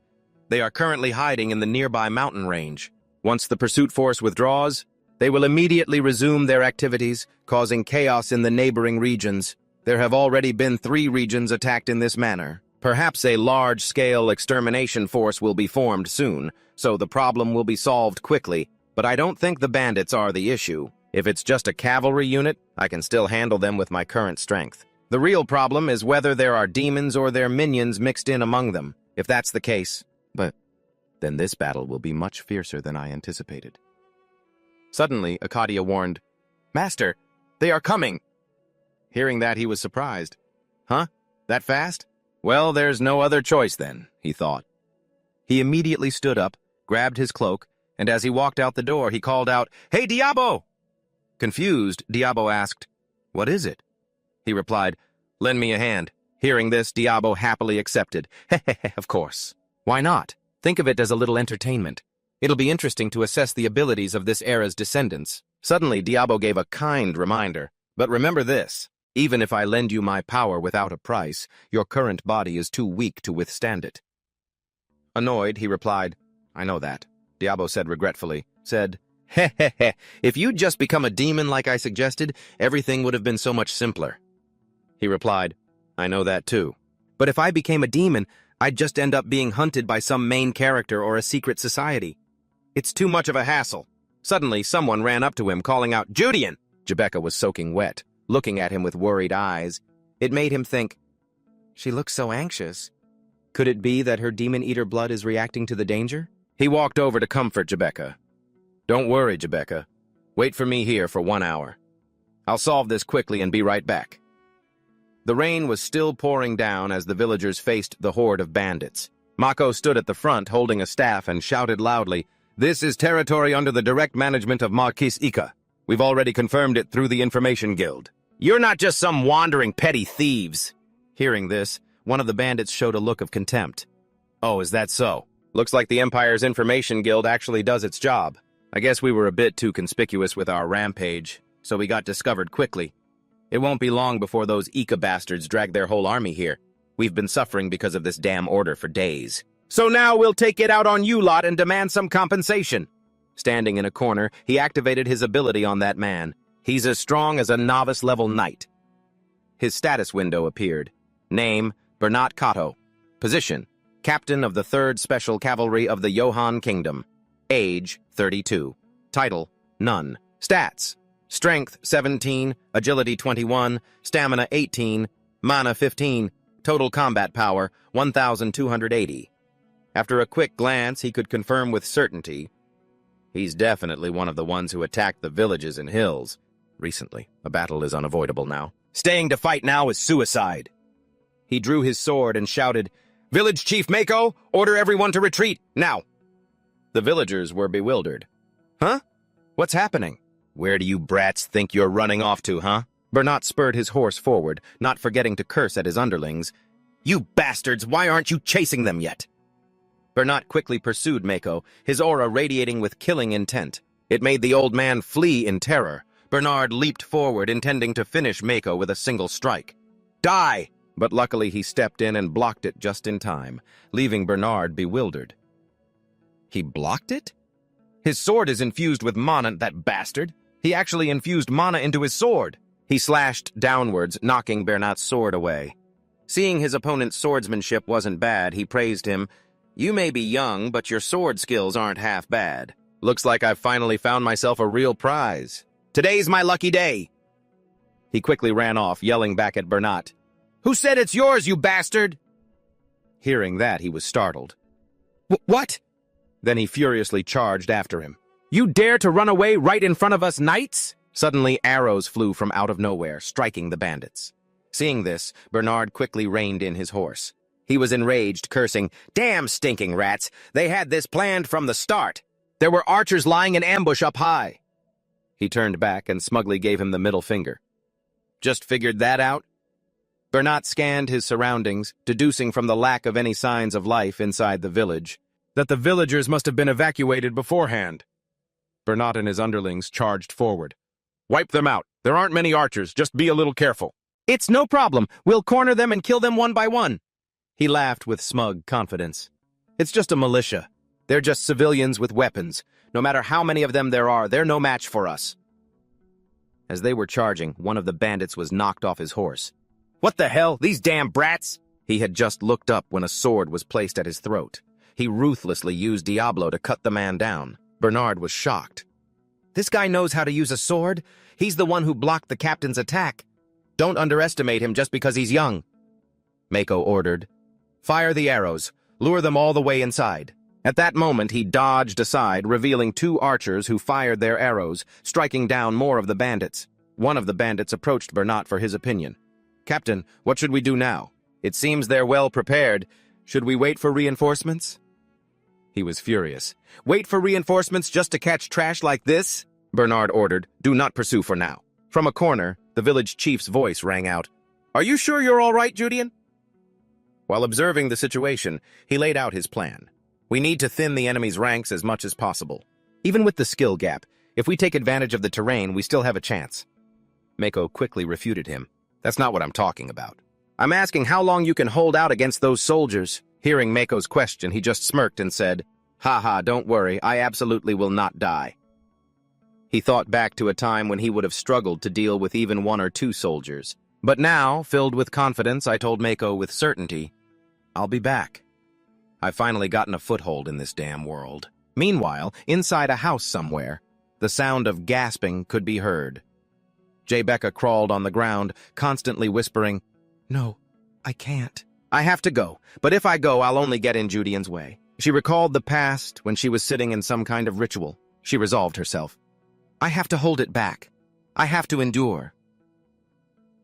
They are currently hiding in the nearby mountain range. Once the pursuit force withdraws, they will immediately resume their activities, causing chaos in the neighboring regions. There have already been 3 regions attacked in this manner. Perhaps a large-scale extermination force will be formed soon, so the problem will be solved quickly, but I don't think the bandits are the issue. If it's just a cavalry unit, I can still handle them with my current strength. The real problem is whether there are demons or their minions mixed in among them. If that's the case, then this battle will be much fiercer than I anticipated." Suddenly, Arcadia warned, "Master, they are coming!" Hearing that, he was surprised. "Huh? That fast? Well, there's no other choice then," he thought. He immediately stood up, grabbed his cloak, and as he walked out the door, he called out, "Hey, Diabo!" Confused, Diabo asked, "What is it?" He replied, "Lend me a hand." Hearing this, Diabo happily accepted. Of course. Why not? Think of it as a little entertainment. It'll be interesting to assess the abilities of this era's descendants. Suddenly, Diabo gave a kind reminder. "But remember this, even if I lend you my power without a price, your current body is too weak to withstand it." Annoyed, he replied, "I know that." Diabo said regretfully, "If you'd just become a demon like I suggested, everything would have been so much simpler." He replied, "I know that too. But if I became a demon, I'd just end up being hunted by some main character or a secret society. It's too much of a hassle." Suddenly, someone ran up to him, calling out, "Judean!" Jebecca was soaking wet, looking at him with worried eyes. It made him think, she looks so anxious. Could it be that her demon-eater blood is reacting to the danger? He walked over to comfort Jebecca. "Don't worry, Jebecca. Wait for me here for 1 hour. I'll solve this quickly and be right back." The rain was still pouring down as the villagers faced the horde of bandits. Mako stood at the front holding a staff and shouted loudly, "This is territory under the direct management of Marquis Ika. We've already confirmed it through the Information Guild. You're not just some wandering petty thieves." Hearing this, one of the bandits showed a look of contempt. "Oh, is that so? Looks like the Empire's Information Guild actually does its job. I guess we were a bit too conspicuous with our rampage, so we got discovered quickly. It won't be long before those Ika bastards drag their whole army here. We've been suffering because of this damn order for days. So now we'll take it out on you lot and demand some compensation." Standing in a corner, he activated his ability on that man. He's as strong as a novice-level knight. His status window appeared. Name, Bernat Kato. Position, Captain of the 3rd Special Cavalry of the Johan Kingdom. Age, 32. Title, none. Stats, Strength, 17, Agility, 21, Stamina, 18, Mana, 15, Total Combat Power, 1,280. After a quick glance, he could confirm with certainty he's definitely one of the ones who attacked the villages and hills. Recently, a battle is unavoidable now. Staying to fight now is suicide. He drew his sword and shouted, "Village Chief Mako, order everyone to retreat, now!" The villagers were bewildered. Huh? What's happening? Where do you brats think you're running off to, huh? Bernat spurred his horse forward, not forgetting to curse at his underlings. You bastards, why aren't you chasing them yet? Bernat quickly pursued Mako, his aura radiating with killing intent. It made the old man flee in terror. Bernard leaped forward, intending to finish Mako with a single strike. Die! But luckily he stepped in and blocked it just in time, leaving Bernard bewildered. He blocked it? His sword is infused with mana, that bastard. He actually infused mana into his sword. He slashed downwards, knocking Bernat's sword away. Seeing his opponent's swordsmanship wasn't bad, he praised him. You may be young, but your sword skills aren't half bad. Looks like I've finally found myself a real prize. Today's my lucky day. He quickly ran off, yelling back at Bernat. Who said it's yours, you bastard? Hearing that, he was startled. What? Then he furiously charged after him. You dare to run away right in front of us knights? Suddenly, arrows flew from out of nowhere, striking the bandits. Seeing this, Bernard quickly reined in his horse. He was enraged, cursing, "Damn stinking rats! They had this planned from the start! There were archers lying in ambush up high!" He turned back and smugly gave him the middle finger. Just figured that out? Bernat scanned his surroundings, deducing from the lack of any signs of life inside the village that the villagers must have been evacuated beforehand. Bernat and his underlings charged forward. Wipe them out. There aren't many archers. Just be a little careful. It's no problem. We'll corner them and kill them one by one. He laughed with smug confidence. It's just a militia. They're just civilians with weapons. No matter how many of them there are, they're no match for us. As they were charging, one of the bandits was knocked off his horse. What the hell? These damn brats! He had just looked up when a sword was placed at his throat. He ruthlessly used Diablo to cut the man down. Bernard was shocked. This guy knows how to use a sword. He's the one who blocked the captain's attack. Don't underestimate him just because he's young. Mako ordered. Fire the arrows. Lure them all the way inside. At that moment, he dodged aside, revealing 2 archers who fired their arrows, striking down more of the bandits. One of the bandits approached Bernat for his opinion. Captain, what should we do now? It seems they're well prepared. Should we wait for reinforcements? He was furious. Wait for reinforcements just to catch trash like this? Bernard ordered. Do not pursue for now. From a corner, the village chief's voice rang out. Are you sure you're all right, Judean? While observing the situation, he laid out his plan. We need to thin the enemy's ranks as much as possible. Even with the skill gap, if we take advantage of the terrain, we still have a chance. Mako quickly refuted him. That's not what I'm talking about. I'm asking how long you can hold out against those soldiers. Hearing Mako's question, he just smirked and said, "Haha, don't worry, I absolutely will not die." He thought back to a time when he would have struggled to deal with even 1 or 2 soldiers. But now, filled with confidence, I told Mako with certainty, I'll be back. I've finally gotten a foothold in this damn world. Meanwhile, inside a house somewhere, the sound of gasping could be heard. Jebecca crawled on the ground, constantly whispering, No, I can't. I have to go, but if I go, I'll only get in Judean's way. She recalled the past when she was sitting in some kind of ritual. She resolved herself. I have to hold it back. I have to endure.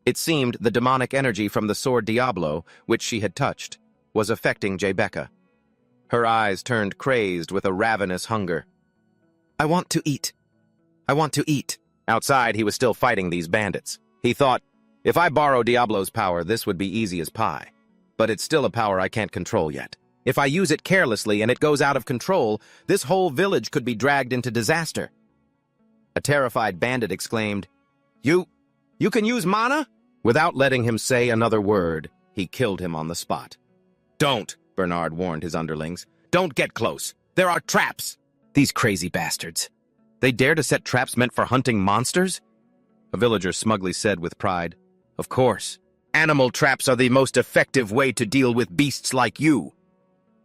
It seemed the demonic energy from the sword Diablo, which she had touched, was affecting Jebecca. Her eyes turned crazed with a ravenous hunger. I want to eat. I want to eat. Outside, he was still fighting these bandits. He thought, if I borrow Diablo's power, this would be easy as pie. But it's still a power I can't control yet. If I use it carelessly and it goes out of control, this whole village could be dragged into disaster. A terrified bandit exclaimed, You can use mana? Without letting him say another word, he killed him on the spot. Don't, Bernard warned his underlings. Don't get close. There are traps. These crazy bastards. They dare to set traps meant for hunting monsters? A villager smugly said with pride. Of course. Animal traps are the most effective way to deal with beasts like you.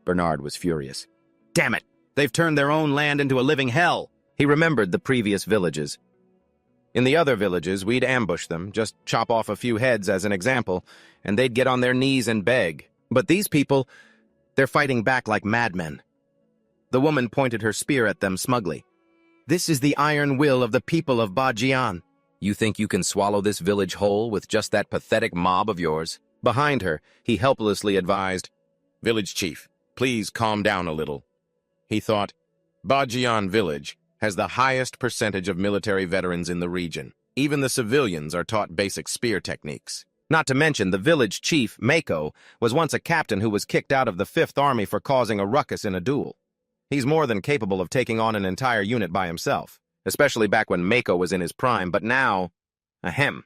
Bernard was furious. Damn it! They've turned their own land into a living hell. He remembered the previous villages. In the other villages, we'd ambush them, just chop off a few heads as an example, and they'd get on their knees and beg. But these people, they're fighting back like madmen. The woman pointed her spear at them smugly. This is the iron will of the people of Bajian. You think you can swallow this village whole with just that pathetic mob of yours? Behind her, he helplessly advised, Village chief, please calm down a little. He thought, Bajian village has the highest percentage of military veterans in the region. Even the civilians are taught basic spear techniques. Not to mention, the village chief, Mako, was once a captain who was kicked out of the 5th Army for causing a ruckus in a duel. He's more than capable of taking on an entire unit by himself, especially back when Mako was in his prime, but now, ahem.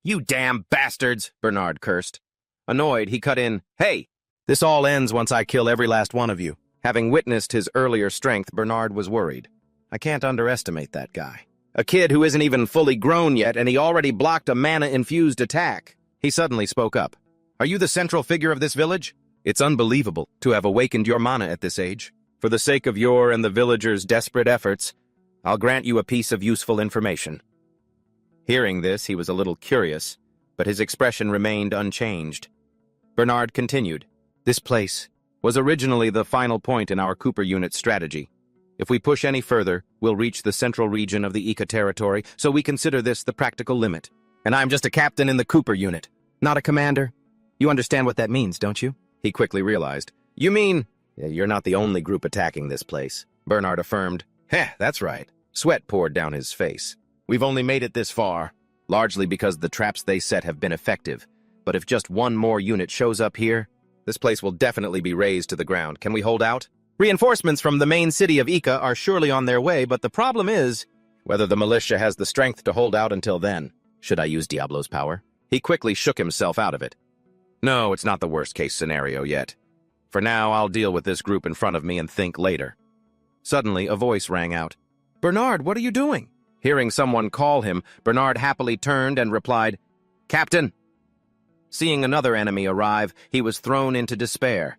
You damn bastards, Bernard cursed. Annoyed, he cut in, Hey, this all ends once I kill every last one of you. Having witnessed his earlier strength, Bernard was worried. I can't underestimate that guy. A kid who isn't even fully grown yet, and he already blocked a mana-infused attack. He suddenly spoke up. Are you the central figure of this village? It's unbelievable to have awakened your mana at this age. For the sake of your and the villagers' desperate efforts, I'll grant you a piece of useful information. Hearing this, he was a little curious, but his expression remained unchanged. Bernard continued. This place was originally the final point in our Cooper unit strategy. If we push any further, we'll reach the central region of the Ika territory, so we consider this the practical limit. And I'm just a captain in the Cooper unit, not a commander. You understand what that means, don't you? He quickly realized. You mean, you're not the only group attacking this place, Bernard affirmed. Heh, that's right. Sweat poured down his face. We've only made it this far, largely because the traps they set have been effective. But if just one more unit shows up here, this place will definitely be razed to the ground. Can we hold out? Reinforcements from the main city of Ika are surely on their way, but the problem is whether the militia has the strength to hold out until then. Should I use Diablo's power? He quickly shook himself out of it. No, it's not the worst-case scenario yet. For now, I'll deal with this group in front of me and think later. Suddenly, a voice rang out. Bernard, what are you doing? Hearing someone call him, Bernard happily turned and replied, Captain! Seeing another enemy arrive, he was thrown into despair.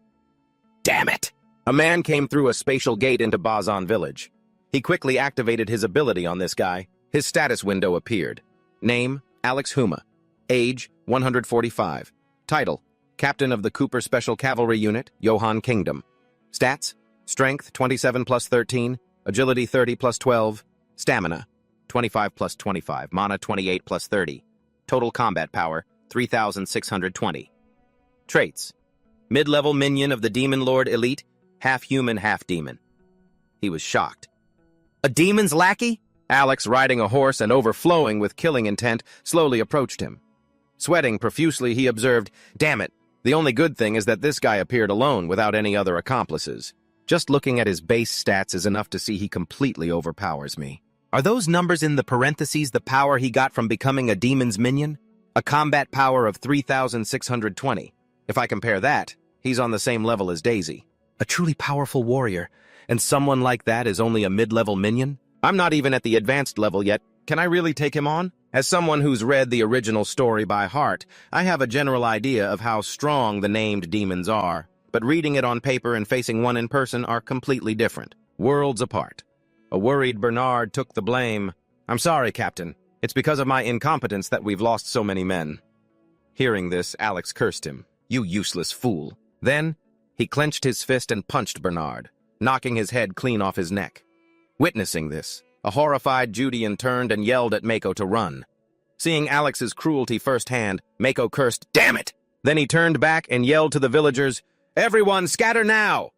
Damn it! A man came through a spatial gate into Bazan village. He quickly activated his ability on this guy. His status window appeared. Name, Alex Huma. Age, 145. Title, Captain of the Cooper Special Cavalry Unit, Johan Kingdom. Stats, Strength, 27 plus 13, Agility, 30 plus 12, Stamina, 25 plus 25, Mana, 28 plus 30. Total Combat Power, 3,620. Traits, Mid-level minion of the Demon Lord Elite, half human, half demon. He was shocked. A demon's lackey? Alex, riding a horse and overflowing with killing intent, slowly approached him. Sweating profusely, he observed, Damn it, the only good thing is that this guy appeared alone without any other accomplices. Just looking at his base stats is enough to see he completely overpowers me. Are those numbers in the parentheses the power he got from becoming a demon's minion? A combat power of 3,620. If I compare that, he's on the same level as Daisy. A truly powerful warrior, and someone like that is only a mid-level minion? I'm not even at the advanced level yet. Can I really take him on? As someone who's read the original story by heart, I have a general idea of how strong the named demons are, but reading it on paper and facing one in person are completely different, worlds apart. A worried Bernard took the blame. I'm sorry, Captain. It's because of my incompetence that we've lost so many men. Hearing this, Alex cursed him. You useless fool. Then, he clenched his fist and punched Bernard, knocking his head clean off his neck. Witnessing this, a horrified Judean turned and yelled at Mako to run. Seeing Alex's cruelty firsthand, Mako cursed, Damn it! Then he turned back and yelled to the villagers, Everyone, scatter now!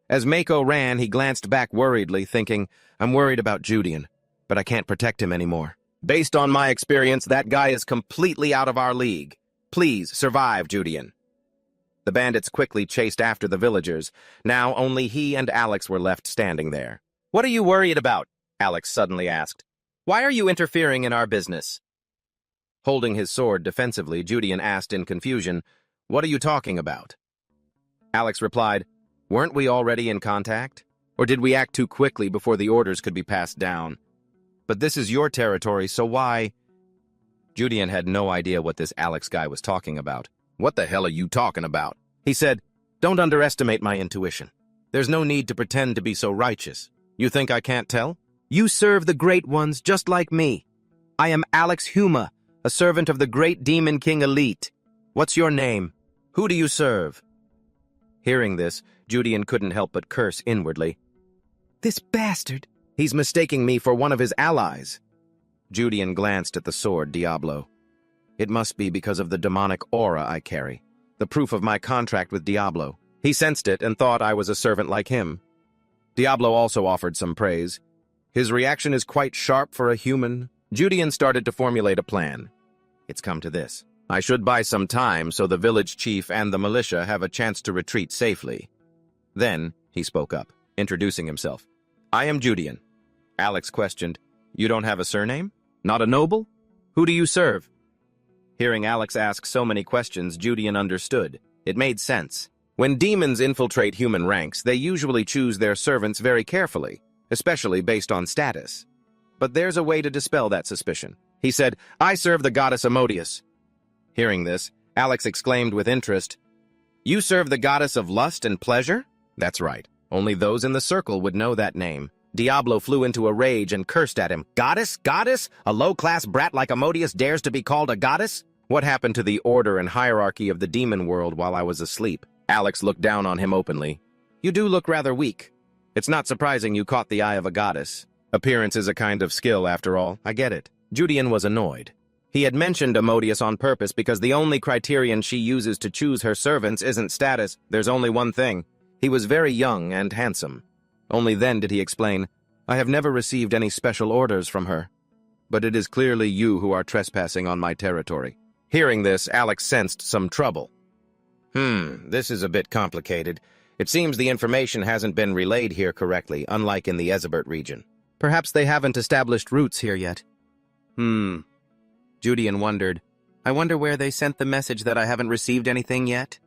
As Mako ran, he glanced back worriedly, thinking, I'm worried about Judean, but I can't protect him anymore. Based on my experience, that guy is completely out of our league. Please, survive, Judean. The bandits quickly chased after the villagers. Now only he and Alex were left standing there. What are you worried about? Alex suddenly asked. Why are you interfering in our business? Holding his sword defensively, Judean asked in confusion, What are you talking about? Alex replied, Weren't we already in contact? Or did we act too quickly before the orders could be passed down? But this is your territory, so why? Judean had no idea what this Alex guy was talking about. What the hell are you talking about? He said, don't underestimate my intuition. There's no need to pretend to be so righteous. You think I can't tell? You serve the great ones just like me. I am Alex Huma, a servant of the great demon king Elite. What's your name? Who do you serve? Hearing this, Judean couldn't help but curse inwardly. This bastard! He's mistaking me for one of his allies. Judean glanced at the sword Diablo. It must be because of the demonic aura I carry, the proof of my contract with Diablo. He sensed it and thought I was a servant like him. Diablo also offered some praise. His reaction is quite sharp for a human. Judean started to formulate a plan. It's come to this. I should buy some time so the village chief and the militia have a chance to retreat safely. Then he spoke up, introducing himself. I am Judean. Alex questioned, You don't have a surname? Not a noble? Who do you serve? Hearing Alex ask so many questions, Judean understood. It made sense. When demons infiltrate human ranks, they usually choose their servants very carefully, especially based on status. But there's a way to dispel that suspicion. He said, I serve the goddess Amodius. Hearing this, Alex exclaimed with interest, You serve the goddess of lust and pleasure? That's right. Only those in the circle would know that name. Diablo flew into a rage and cursed at him. Goddess? Goddess? A low-class brat like Amodius dares to be called a goddess? What happened to the order and hierarchy of the demon world while I was asleep? Alex looked down on him openly. You do look rather weak. It's not surprising you caught the eye of a goddess. Appearance is a kind of skill, after all. I get it. Judean was annoyed. He had mentioned Amodius on purpose because the only criterion she uses to choose her servants isn't status. There's only one thing. He was very young and handsome. Only then did he explain, I have never received any special orders from her. But it is clearly you who are trespassing on my territory. Hearing this, Alex sensed some trouble. This is a bit complicated. It seems the information hasn't been relayed here correctly, unlike in the Ezebert region. Perhaps they haven't established roots here yet. Judean wondered, I wonder where they sent the message that I haven't received anything yet?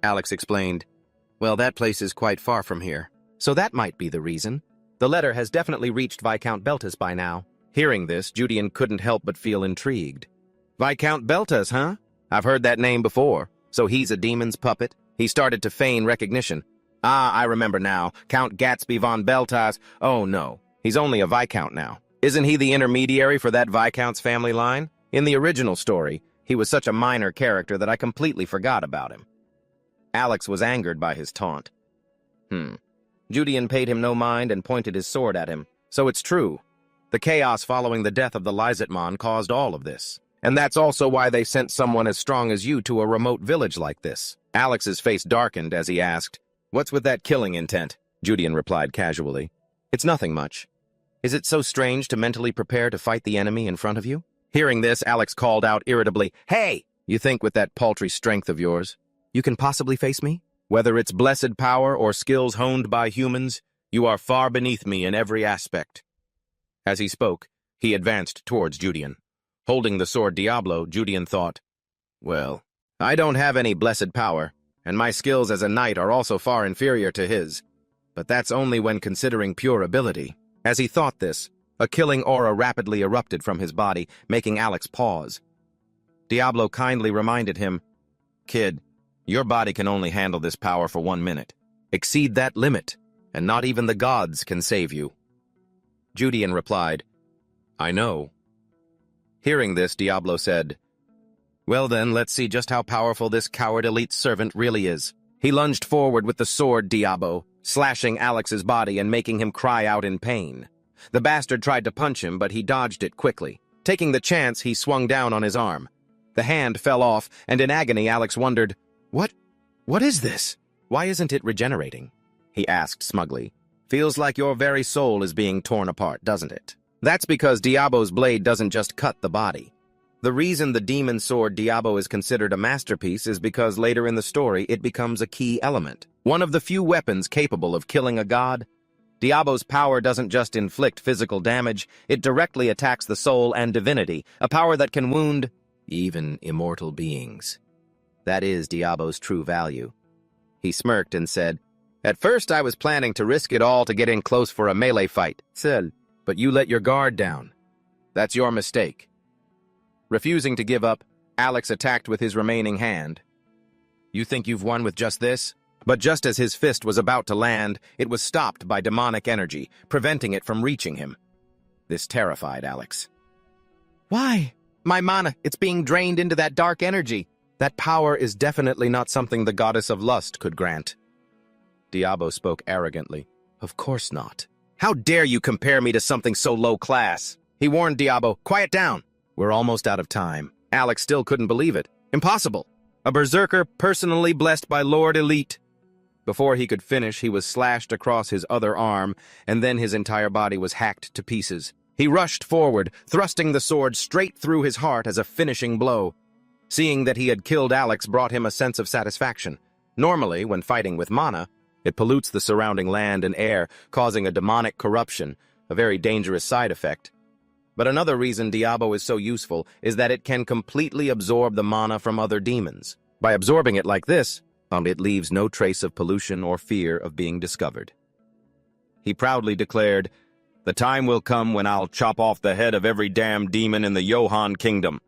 Alex explained, Well, that place is quite far from here, so that might be the reason. The letter has definitely reached Viscount Beltas by now. Hearing this, Judean couldn't help but feel intrigued. Viscount Beltas, huh? I've heard that name before. So he's a demon's puppet? He started to feign recognition. I remember now. Count Gatsby von Beltas. Oh, no. He's only a Viscount now. Isn't he the intermediary for that Viscount's family line? In the original story, he was such a minor character that I completely forgot about him. Alex was angered by his taunt. Judean paid him no mind and pointed his sword at him. So it's true. The chaos following the death of the Lysetmon caused all of this. And that's also why they sent someone as strong as you to a remote village like this. Alex's face darkened as he asked, What's with that killing intent? Judean replied casually, It's nothing much. Is it so strange to mentally prepare to fight the enemy in front of you? Hearing this, Alex called out irritably, Hey! You think with that paltry strength of yours, you can possibly face me? Whether it's blessed power or skills honed by humans, you are far beneath me in every aspect. As he spoke, he advanced towards Judean. Holding the sword Diablo, Judean thought, Well, I don't have any blessed power, and my skills as a knight are also far inferior to his. But that's only when considering pure ability. As he thought this, a killing aura rapidly erupted from his body, making Alex pause. Diablo kindly reminded him, Kid, your body can only handle this power for 1 minute. Exceed that limit, and not even the gods can save you. Judean replied, I know. Hearing this, Diablo said, Well then, let's see just how powerful this coward elite servant really is. He lunged forward with the sword Diablo, slashing Alex's body and making him cry out in pain. The bastard tried to punch him, but he dodged it quickly. Taking the chance, he swung down on his arm. The hand fell off, and in agony Alex wondered, What is this? Why isn't it regenerating? He asked smugly. Feels like your very soul is being torn apart, doesn't it? That's because Diablo's blade doesn't just cut the body. The reason the demon sword Diablo is considered a masterpiece is because later in the story it becomes a key element. One of the few weapons capable of killing a god. Diablo's power doesn't just inflict physical damage, it directly attacks the soul and divinity, a power that can wound even immortal beings. That is Diablo's true value. He smirked and said, At first, I was planning to risk it all to get in close for a melee fight, but you let your guard down. That's your mistake. Refusing to give up, Alex attacked with his remaining hand. You think you've won with just this? But just as his fist was about to land, it was stopped by demonic energy, preventing it from reaching him. This terrified Alex. Why? My mana, it's being drained into that dark energy. That power is definitely not something the goddess of lust could grant. Diabo spoke arrogantly. Of course not. How dare you compare me to something so low class? He warned Diabo, quiet down. We're almost out of time. Alex still couldn't believe it. Impossible. A berserker personally blessed by Lord Elite. Before he could finish, he was slashed across his other arm, and then his entire body was hacked to pieces. He rushed forward, thrusting the sword straight through his heart as a finishing blow. Seeing that he had killed Alex brought him a sense of satisfaction. Normally, when fighting with mana, it pollutes the surrounding land and air, causing a demonic corruption, a very dangerous side effect. But another reason Diabo is so useful is that it can completely absorb the mana from other demons. By absorbing it like this, it leaves no trace of pollution or fear of being discovered. He proudly declared, "The time will come when I'll chop off the head of every damn demon in the Johan Kingdom."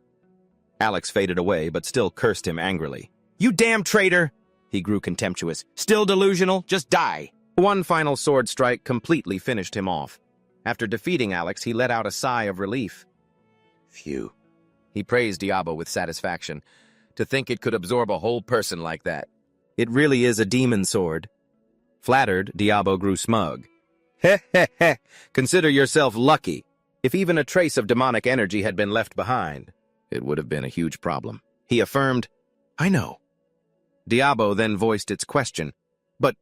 Alex faded away, but still cursed him angrily. "You damn traitor!" He grew contemptuous. "Still delusional? Just die!" One final sword strike completely finished him off. After defeating Alex, he let out a sigh of relief. Phew. He praised Diabo with satisfaction. To think it could absorb a whole person like that. It really is a demon sword. Flattered, Diabo grew smug. Heh heh heh, consider yourself lucky. If even a trace of demonic energy had been left behind, it would have been a huge problem. He affirmed, I know. Diabo then voiced its question. But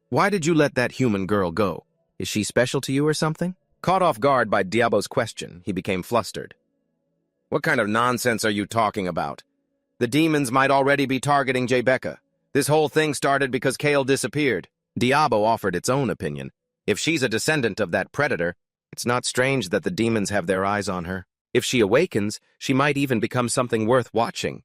why did you let that human girl go? Is she special to you or something? Caught off guard by Diabo's question, he became flustered. What kind of nonsense are you talking about? The demons might already be targeting Jebecca. This whole thing started because Kale disappeared. Diabo offered its own opinion. If she's a descendant of that predator, it's not strange that the demons have their eyes on her. If she awakens, she might even become something worth watching.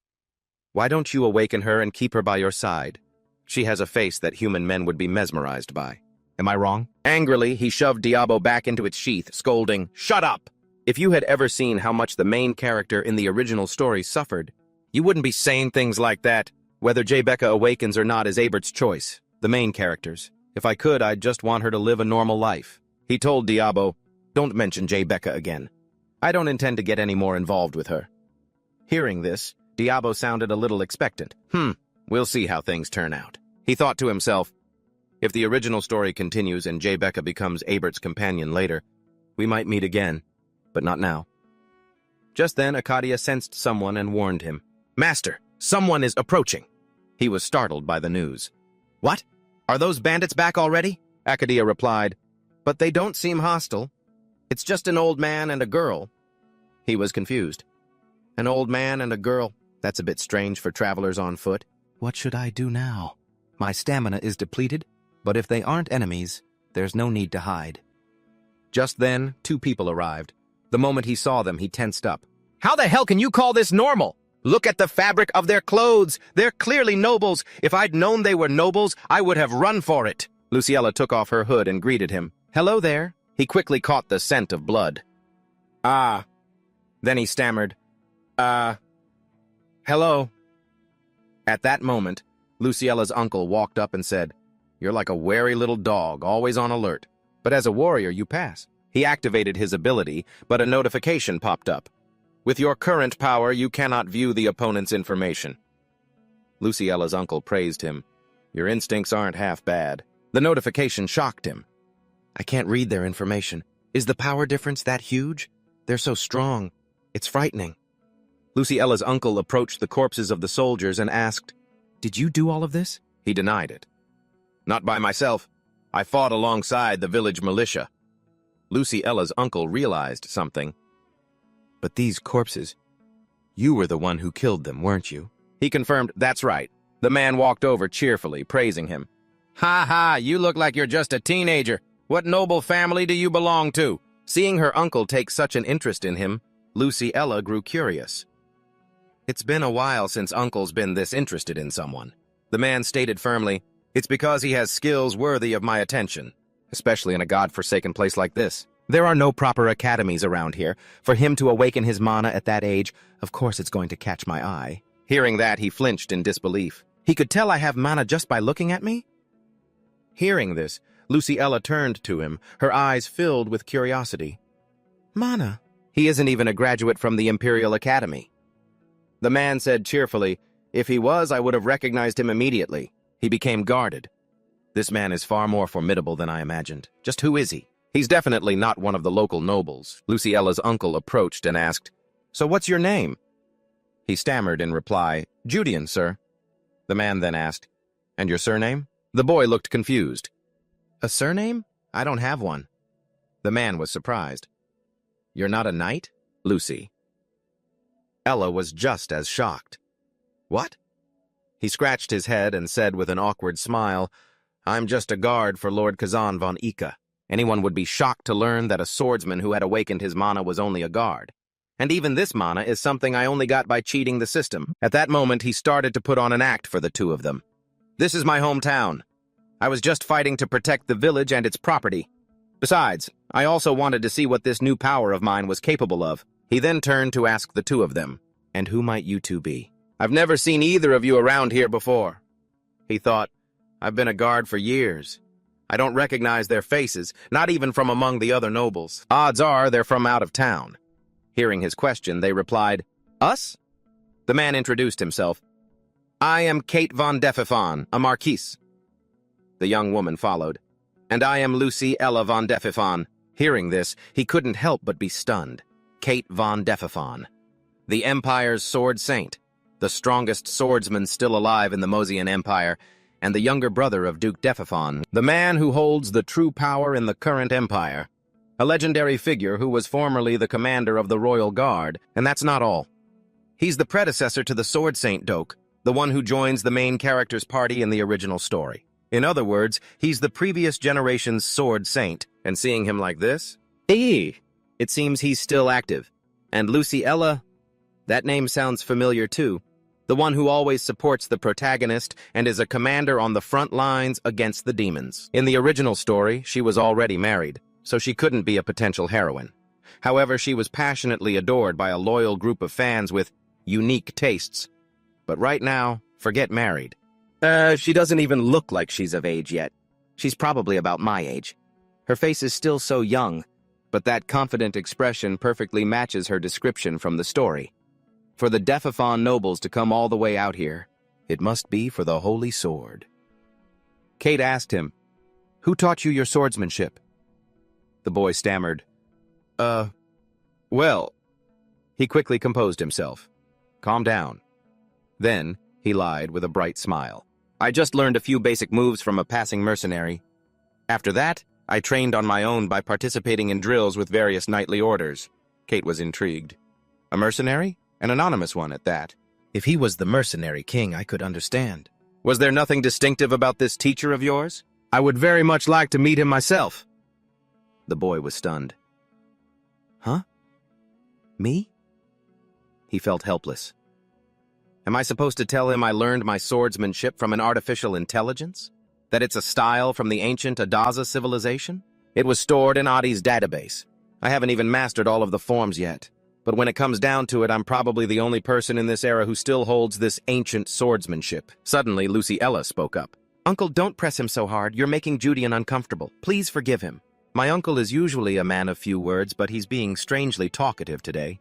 Why don't you awaken her and keep her by your side? She has a face that human men would be mesmerized by. Am I wrong? Angrily, he shoved Diabo back into its sheath, scolding, Shut up! If you had ever seen how much the main character in the original story suffered, you wouldn't be saying things like that. Whether Jebecca awakens or not is Abert's choice, the main character's. If I could, I'd just want her to live a normal life. He told Diabo, Don't mention Jebecca again. I don't intend to get any more involved with her. Hearing this, Diabo sounded a little expectant. We'll see how things turn out. He thought to himself, if the original story continues and Jebecca becomes Abert's companion later, we might meet again, but not now. Just then, Acadia sensed someone and warned him. Master, someone is approaching. He was startled by the news. What? Are those bandits back already? Acadia replied, but they don't seem hostile. It's just an old man and a girl. He was confused. An old man and a girl. That's a bit strange for travelers on foot. What should I do now? My stamina is depleted, but if they aren't enemies, there's no need to hide. Just then, 2 people arrived. The moment he saw them, he tensed up. How the hell can you call this normal? Look at the fabric of their clothes. They're clearly nobles. If I'd known they were nobles, I would have run for it. Luciella took off her hood and greeted him. Hello there. He quickly caught the scent of blood. Ah. Then he stammered. Hello. At that moment, Luciella's uncle walked up and said, You're like a wary little dog, always on alert. But as a warrior, you pass. He activated his ability, but a notification popped up. With your current power, you cannot view the opponent's information. Luciella's uncle praised him. Your instincts aren't half bad. The notification shocked him. I can't read their information. Is the power difference that huge? They're so strong. It's frightening. Luciella's uncle approached the corpses of the soldiers and asked, Did you do all of this? He denied it. Not by myself. I fought alongside the village militia. Luciella's uncle realized something. But these corpses, you were the one who killed them, weren't you? He confirmed, that's right. The man walked over cheerfully, praising him. Ha ha, you look like you're just a teenager. What noble family do you belong to? Seeing her uncle take such an interest in him, Luciella grew curious. It's been a while since Uncle's been this interested in someone. The man stated firmly, It's because he has skills worthy of my attention, especially in a god-forsaken place like this. There are no proper academies around here. For him to awaken his mana at that age, of course it's going to catch my eye. Hearing that, he flinched in disbelief. He could tell I have mana just by looking at me? Hearing this, Luciella turned to him, her eyes filled with curiosity. Mana? He isn't even a graduate from the Imperial Academy. The man said cheerfully, if he was, I would have recognized him immediately. He became guarded. This man is far more formidable than I imagined. Just who is he? He's definitely not one of the local nobles. Luciella's uncle approached and asked, So what's your name? He stammered in reply, Judean, sir. The man then asked, And your surname? The boy looked confused. A surname? I don't have one. The man was surprised. You're not a knight? Lucy. Ella was just as shocked. What? He scratched his head and said with an awkward smile, I'm just a guard for Lord Kazan von Ika. Anyone would be shocked to learn that a swordsman who had awakened his mana was only a guard. And even this mana is something I only got by cheating the system. At that moment, he started to put on an act for the two of them. This is my hometown. I was just fighting to protect the village and its property. Besides, I also wanted to see what this new power of mine was capable of. He then turned to ask the two of them, And who might you two be? I've never seen either of you around here before. He thought, I've been a guard for years. I don't recognize their faces, not even from among the other nobles. Odds are they're from out of town. Hearing his question, they replied, Us? The man introduced himself. I am Kate von Defifon, a marquise. The young woman followed. And I am Lucy Ella von Defifon. Hearing this, he couldn't help but be stunned. Kate von Defifon, the Empire's sword saint, the strongest swordsman still alive in the Mosian Empire, and the younger brother of Duke Defifon, the man who holds the true power in the current empire. A legendary figure who was formerly the commander of the Royal Guard, and that's not all. He's the predecessor to the Sword Saint Doke, the one who joins the main character's party in the original story. In other words, he's the previous generation's Sword Saint, and seeing him like this? It seems he's still active. And Luciella? That name sounds familiar too. The one who always supports the protagonist and is a commander on the front lines against the demons. In the original story, she was already married, so she couldn't be a potential heroine. However, she was passionately adored by a loyal group of fans with unique tastes. But right now, forget married. She doesn't even look like she's of age yet. She's probably about my age. Her face is still so young, but that confident expression perfectly matches her description from the story. For the Defifon nobles to come all the way out here, it must be for the Holy Sword. Kate asked him, Who taught you your swordsmanship? The boy stammered, well... He quickly composed himself. Calm down. Then, he lied with a bright smile. I just learned a few basic moves from a passing mercenary. After that, I trained on my own by participating in drills with various knightly orders. Kate was intrigued. A mercenary? An anonymous one at that. If he was the mercenary king, I could understand. Was there nothing distinctive about this teacher of yours? I would very much like to meet him myself. The boy was stunned. Huh? Me? He felt helpless. Am I supposed to tell him I learned my swordsmanship from an artificial intelligence? That it's a style from the ancient Adaza civilization? It was stored in Adi's database. I haven't even mastered all of the forms yet. But when it comes down to it, I'm probably the only person in this era who still holds this ancient swordsmanship. Suddenly, Luciella spoke up. Uncle, don't press him so hard. You're making Judean uncomfortable. Please forgive him. My uncle is usually a man of few words, but he's being strangely talkative today.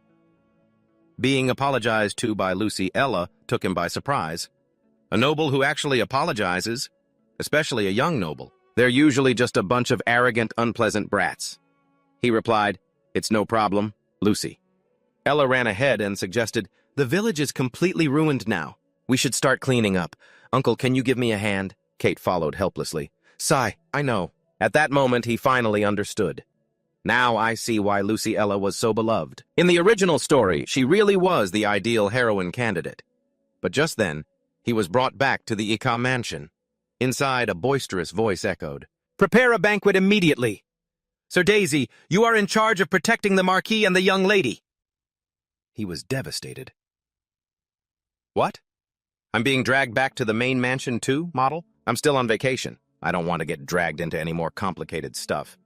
Being apologized to by Luciella took him by surprise. A noble who actually apologizes, especially a young noble. They're usually just a bunch of arrogant, unpleasant brats. He replied, It's no problem, Lucy. Ella ran ahead and suggested, The village is completely ruined now. We should start cleaning up. Uncle, can you give me a hand? Kate followed helplessly. Sigh, I know. At that moment, he finally understood. Now I see why Luciella was so beloved. In the original story, she really was the ideal heroine candidate. But just then, he was brought back to the Ika mansion. Inside, a boisterous voice echoed, Prepare a banquet immediately! Sir Daisy, you are in charge of protecting the Marquis and the young lady. He was devastated. What? I'm being dragged back to the main mansion too, model? I'm still on vacation. I don't want to get dragged into any more complicated stuff.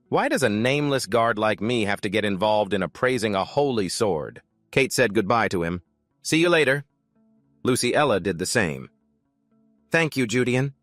Why does a nameless guard like me have to get involved in appraising a holy sword? Kate said goodbye to him. See you later. Luciella did the same. Thank you, Judian.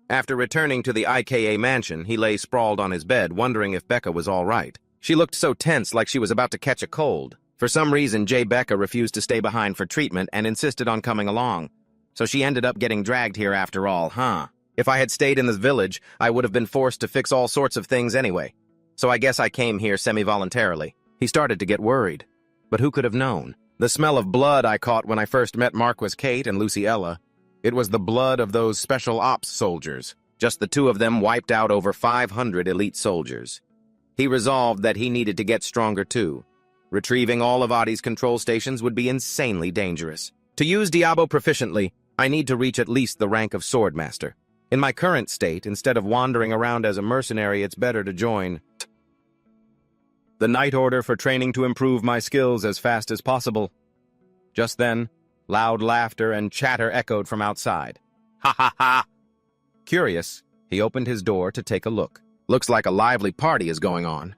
After returning to the IKA mansion, he lay sprawled on his bed, wondering if Becca was all right. She looked so tense, like she was about to catch a cold. For some reason, Becca refused to stay behind for treatment and insisted on coming along. So she ended up getting dragged here after all, huh? If I had stayed in this village, I would have been forced to fix all sorts of things anyway. So I guess I came here semi-voluntarily. He started to get worried. But who could have known? The smell of blood I caught when I first met Marquis Kate and Luciella. It was the blood of those special ops soldiers. Just the two of them wiped out over 500 elite soldiers. He resolved that he needed to get stronger too. Retrieving all of Adi's control stations would be insanely dangerous. To use Diabo proficiently, I need to reach at least the rank of Swordmaster. In my current state, instead of wandering around as a mercenary, it's better to join the night order for training to improve my skills as fast as possible. Just then, loud laughter and chatter echoed from outside. Ha ha ha! Curious, he opened his door to take a look. Looks like a lively party is going on.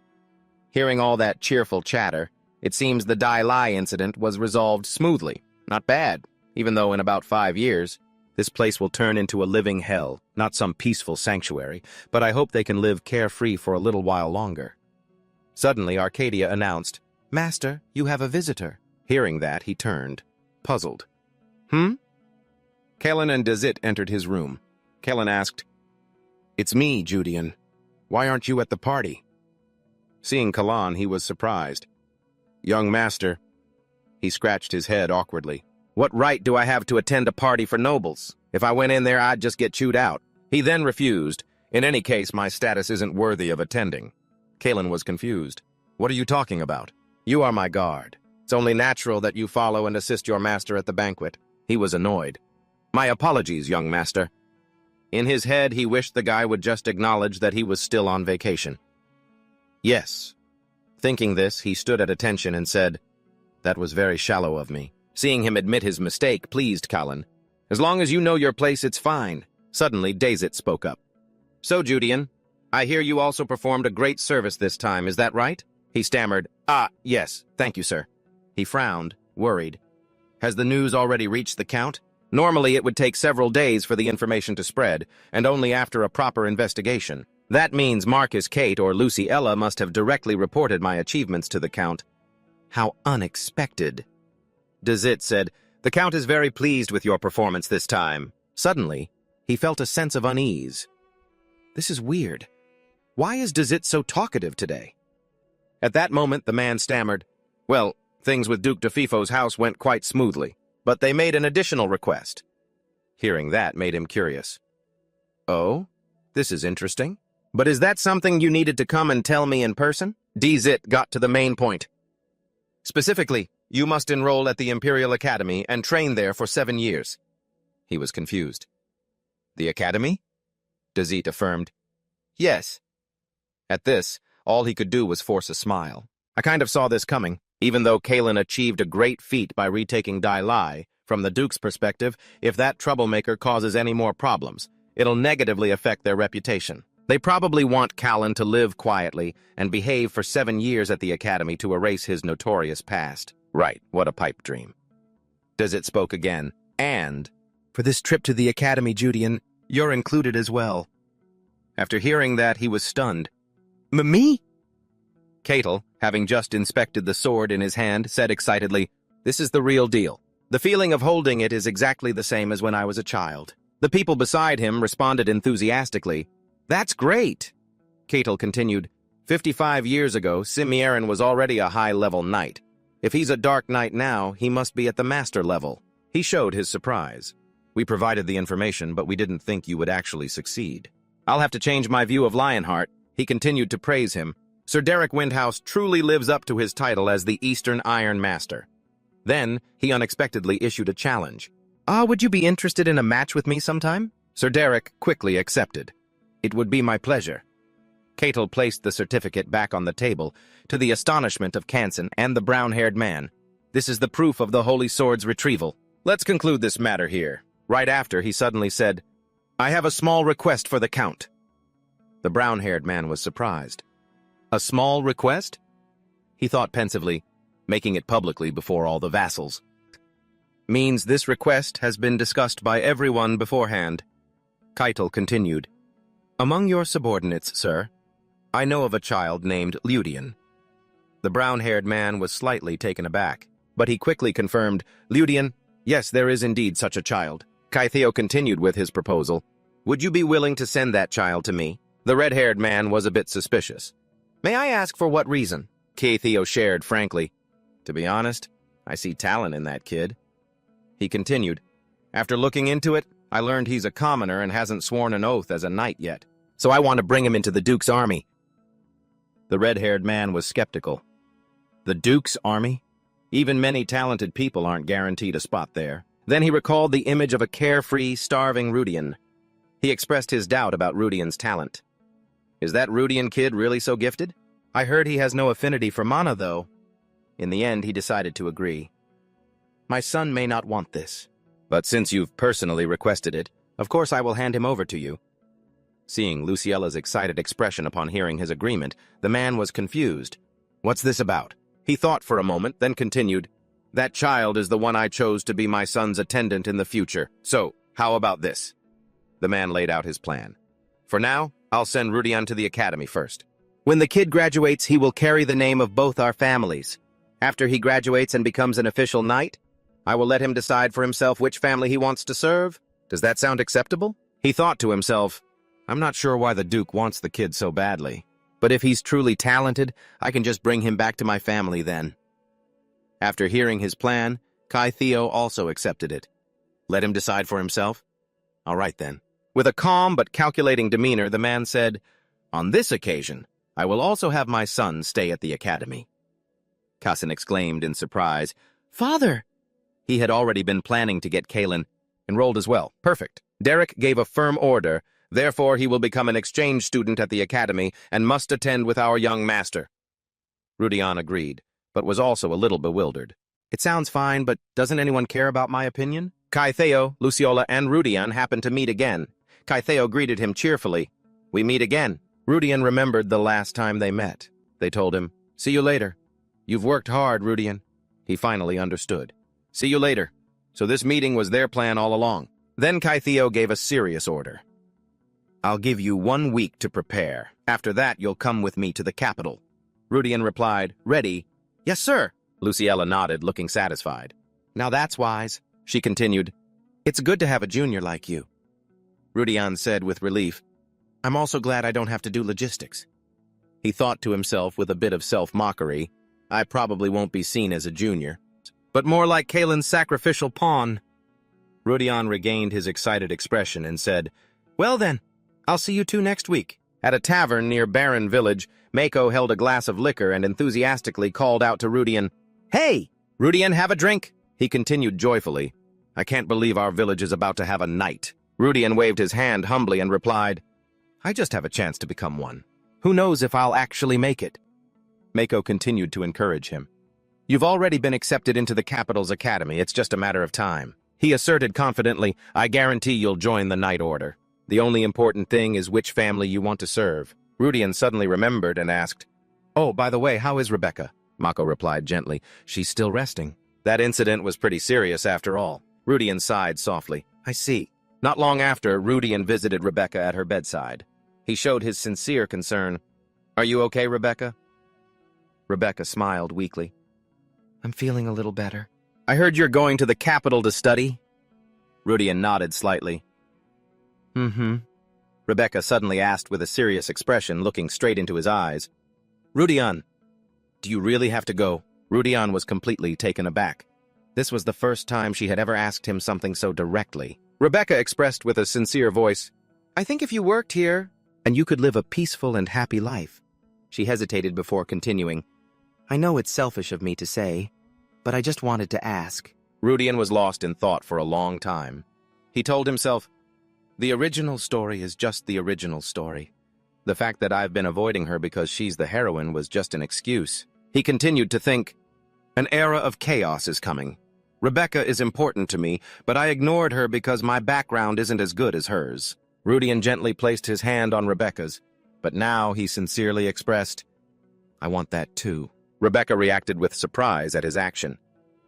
Hearing all that cheerful chatter, it seems the Dai Lai incident was resolved smoothly. Not bad, even though in about 5 years, this place will turn into a living hell, not some peaceful sanctuary, but I hope they can live carefree for a little while longer. Suddenly, Arcadia announced, "Master, you have a visitor." Hearing that, he turned, puzzled. Kalen and Dazit entered his room. Kalen asked, "It's me, Judian. Why aren't you at the party?" Seeing Kalan, he was surprised. "Young master." He scratched his head awkwardly. "What right do I have to attend a party for nobles? If I went in there, I'd just get chewed out." He then refused. "In any case, my status isn't worthy of attending." Kalen was confused. "What are you talking about? You are my guard. It's only natural that you follow and assist your master at the banquet." He was annoyed. "My apologies, young master." In his head, he wished the guy would just acknowledge that he was still on vacation. "Yes." Thinking this, he stood at attention and said, "That was very shallow of me." Seeing him admit his mistake pleased Kalan. "As long as you know your place, it's fine." Suddenly, Dazit spoke up. "So, Judian, I hear you also performed a great service this time, is that right?" He stammered, Yes, thank you, sir." He frowned, worried. "Has the news already reached the Count? Normally, it would take several days for the information to spread, and only after a proper investigation. That means Marquis Kate or Luciella must have directly reported my achievements to the Count." "How unexpected." Dazit said, "The Count is very pleased with your performance this time." Suddenly, he felt a sense of unease. This is weird. Why is Dazit so talkative today? At that moment, the man stammered, "Well, things with Duke DeFifo's house went quite smoothly, but they made an additional request." Hearing that made him curious. "Oh, this is interesting. But is that something you needed to come and tell me in person?" Dazit got to the main point. "Specifically, you must enroll at the Imperial Academy and train there for 7 years." He was confused. "The Academy?" Dazit affirmed. "Yes." At this, all he could do was force a smile. I kind of saw this coming. Even though Kalen achieved a great feat by retaking Dai Lai, from the Duke's perspective, if that troublemaker causes any more problems, it'll negatively affect their reputation. They probably want Kalen to live quietly and behave for 7 years at the Academy to erase his notorious past. Right, what a pipe dream. Dazit spoke again, and, "For this trip to the Academy, Judian, you're included as well." After hearing that, he was stunned. Me? Catel, having just inspected the sword in his hand, said excitedly, "This is the real deal. The feeling of holding it is exactly the same as when I was a child." The people beside him responded enthusiastically. "That's great!" Catel continued, 55 years ago, Simierin was already a high-level knight. If he's a dark knight now, he must be at the master level." He showed his surprise. "We provided the information, but we didn't think you would actually succeed. I'll have to change my view of Lionheart." He continued to praise him. "Sir Derek Windhouse truly lives up to his title as the Eastern Iron Master." Then, he unexpectedly issued a challenge. Would you be interested in a match with me sometime?" Sir Derek quickly accepted. "It would be my pleasure." Catel placed the certificate back on the table, to the astonishment of Kansen and the brown-haired man. "This is the proof of the Holy Sword's retrieval. Let's conclude this matter here." Right after, he suddenly said, I have a small request for the Count. The brown-haired man was surprised. A small request? He thought pensively, making it publicly before all the vassals. Means this request has been discussed by everyone beforehand. Keitel continued. Among your subordinates, sir, I know of a child named Ludian. The brown-haired man was slightly taken aback, but he quickly confirmed, Ludian, yes, there is indeed such a child. Kaitheo continued with his proposal. Would you be willing to send that child to me? The red-haired man was a bit suspicious. May I ask for what reason? Kaitheo shared frankly. To be honest, I see talent in that kid. He continued. After looking into it, I learned he's a commoner and hasn't sworn an oath as a knight yet. So I want to bring him into the Duke's army. The red-haired man was skeptical. The Duke's army? Even many talented people aren't guaranteed a spot there. Then he recalled the image of a carefree, starving Rudian. He expressed his doubt about Rudian's talent. Is that Rudian kid really so gifted? I heard he has no affinity for mana, though. In the end, he decided to agree. My son may not want this, but since you've personally requested it, of course I will hand him over to you. Seeing Luciella's excited expression upon hearing his agreement, the man was confused. What's this about? He thought for a moment, then continued, That child is the one I chose to be my son's attendant in the future. So, how about this? The man laid out his plan. For now, I'll send Rudian to the academy first. When the kid graduates, he will carry the name of both our families. After he graduates and becomes an official knight, I will let him decide for himself which family he wants to serve. Does that sound acceptable? He thought to himself, I'm not sure why the Duke wants the kid so badly. But if he's truly talented, I can just bring him back to my family then. After hearing his plan, Kaitheo also accepted it. Let him decide for himself? All right then. With a calm but calculating demeanor, the man said, On this occasion, I will also have my son stay at the academy. Kassan exclaimed in surprise, Father! He had already been planning to get Kalen enrolled as well. Perfect. Derek gave a firm order. Therefore, he will become an exchange student at the academy and must attend with our young master. Rudian agreed, but was also a little bewildered. It sounds fine, but doesn't anyone care about my opinion? Kaitheo, Luciola, and Rudian happened to meet again. Kaitheo greeted him cheerfully. We meet again. Rudian remembered the last time they met. They told him, See you later. You've worked hard, Rudian. He finally understood. See you later. So this meeting was their plan all along. Then Kaitheo gave a serious order. I'll give you 1 week to prepare. After that, you'll come with me to the capital. Rudian replied, Ready? Yes, sir. Luciella nodded, looking satisfied. Now that's wise. She continued, It's good to have a junior like you. Rudian said with relief, I'm also glad I don't have to do logistics. He thought to himself with a bit of self-mockery, I probably won't be seen as a junior, but more like Kalen's sacrificial pawn. Rudian regained his excited expression and said, Well then, I'll see you two next week. At a tavern near Barren Village, Mako held a glass of liquor and enthusiastically called out to Rudian, Hey! Rudian, have a drink! He continued joyfully, I can't believe our village is about to have a knight. Rudian waved his hand humbly and replied, I just have a chance to become one. Who knows if I'll actually make it? Mako continued to encourage him. You've already been accepted into the capital's academy, it's just a matter of time. He asserted confidently, I guarantee you'll join the Knight Order. The only important thing is which family you want to serve. Rudian suddenly remembered and asked, Oh, by the way, how is Rebecca? Mako replied gently, She's still resting. That incident was pretty serious after all. Rudian sighed softly. I see. Not long after, Rudian visited Rebecca at her bedside. He showed his sincere concern. Are you okay, Rebecca? Rebecca smiled weakly. I'm feeling a little better. I heard you're going to the capital to study. Rudian nodded slightly. Rebecca suddenly asked with a serious expression, looking straight into his eyes. Rudian, do you really have to go? Rudian was completely taken aback. This was the first time she had ever asked him something so directly. Rebecca expressed with a sincere voice, I think if you worked here, and you could live a peaceful and happy life. She hesitated before continuing. I know it's selfish of me to say, but I just wanted to ask. Rudian was lost in thought for a long time. He told himself, the original story is just the original story. The fact that I've been avoiding her because she's the heroine was just an excuse. He continued to think, an era of chaos is coming. Rebecca is important to me, but I ignored her because my background isn't as good as hers. Rudian gently placed his hand on Rebecca's, but now he sincerely expressed, "I want that too." Rebecca reacted with surprise at his action.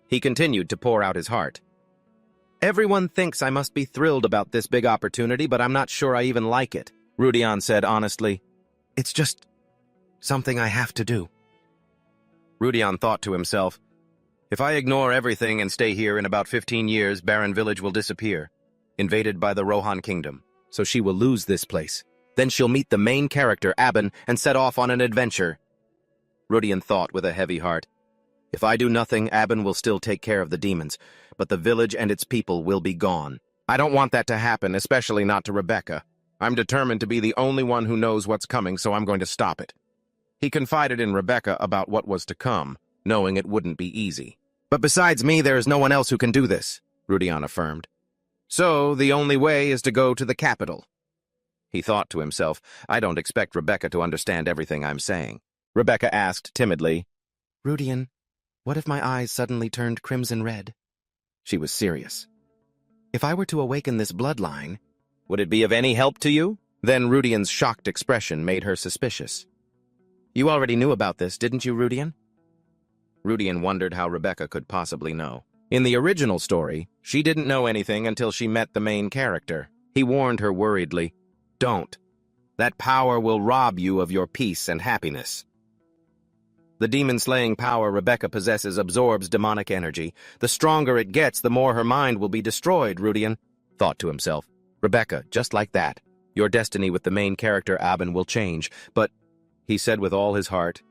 He continued to pour out his heart. "Everyone thinks I must be thrilled about this big opportunity, but I'm not sure I even like it," Rudian said honestly. "It's just something I have to do." Rudian thought to himself, "If I ignore everything and stay here, in about 15 years, Barren Village will disappear, invaded by the Rohan Kingdom. So she will lose this place. Then she'll meet the main character, Aben, and set off on an adventure." Rudian thought with a heavy heart. "If I do nothing, Aben will still take care of the demons, but the village and its people will be gone. I don't want that to happen, especially not to Rebecca. I'm determined to be the only one who knows what's coming, so I'm going to stop it." He confided in Rebecca about what was to come, knowing it wouldn't be easy. "But besides me, there is no one else who can do this," Rudian affirmed. "So the only way is to go to the capital." He thought to himself, "I don't expect Rebecca to understand everything I'm saying." Rebecca asked timidly, "Rudian, what if my eyes suddenly turned crimson red?" She was serious. "If I were to awaken this bloodline, would it be of any help to you?" Then Rudian's shocked expression made her suspicious. "You already knew about this, didn't you, Rudian?" Rudian wondered how Rebecca could possibly know. In the original story, she didn't know anything until she met the main character. He warned her worriedly, "Don't. That power will rob you of your peace and happiness." The demon-slaying power Rebecca possesses absorbs demonic energy. The stronger it gets, the more her mind will be destroyed, Rudian thought to himself. "Rebecca, just like that, your destiny with the main character Aben will change, but," he said with all his heart,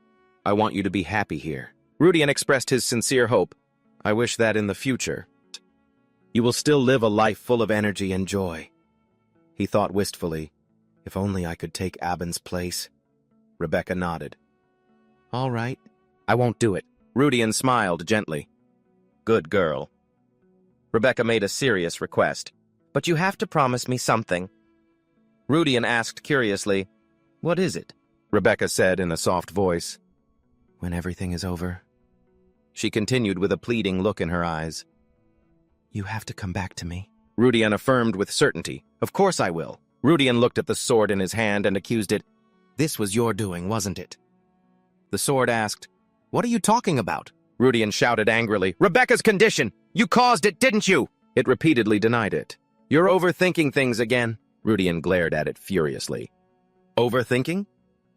"I want you to be happy here." Rudian expressed his sincere hope. "I wish that in the future, you will still live a life full of energy and joy." He thought wistfully, "If only I could take Aben's place." Rebecca nodded. "All right, I won't do it." Rudian smiled gently. "Good girl." Rebecca made a serious request. "But you have to promise me something." Rudian asked curiously, "What is it?" Rebecca said in a soft voice, "When everything is over." She continued with a pleading look in her eyes. "You have to come back to me." Rudian affirmed with certainty, "Of course I will." Rudian looked at the sword in his hand and accused it. "This was your doing, wasn't it?" The sword asked, "What are you talking about?" Rudian shouted angrily, "Rebecca's condition! You caused it, didn't you?" It repeatedly denied it. "You're overthinking things again." Rudian glared at it furiously. "Overthinking?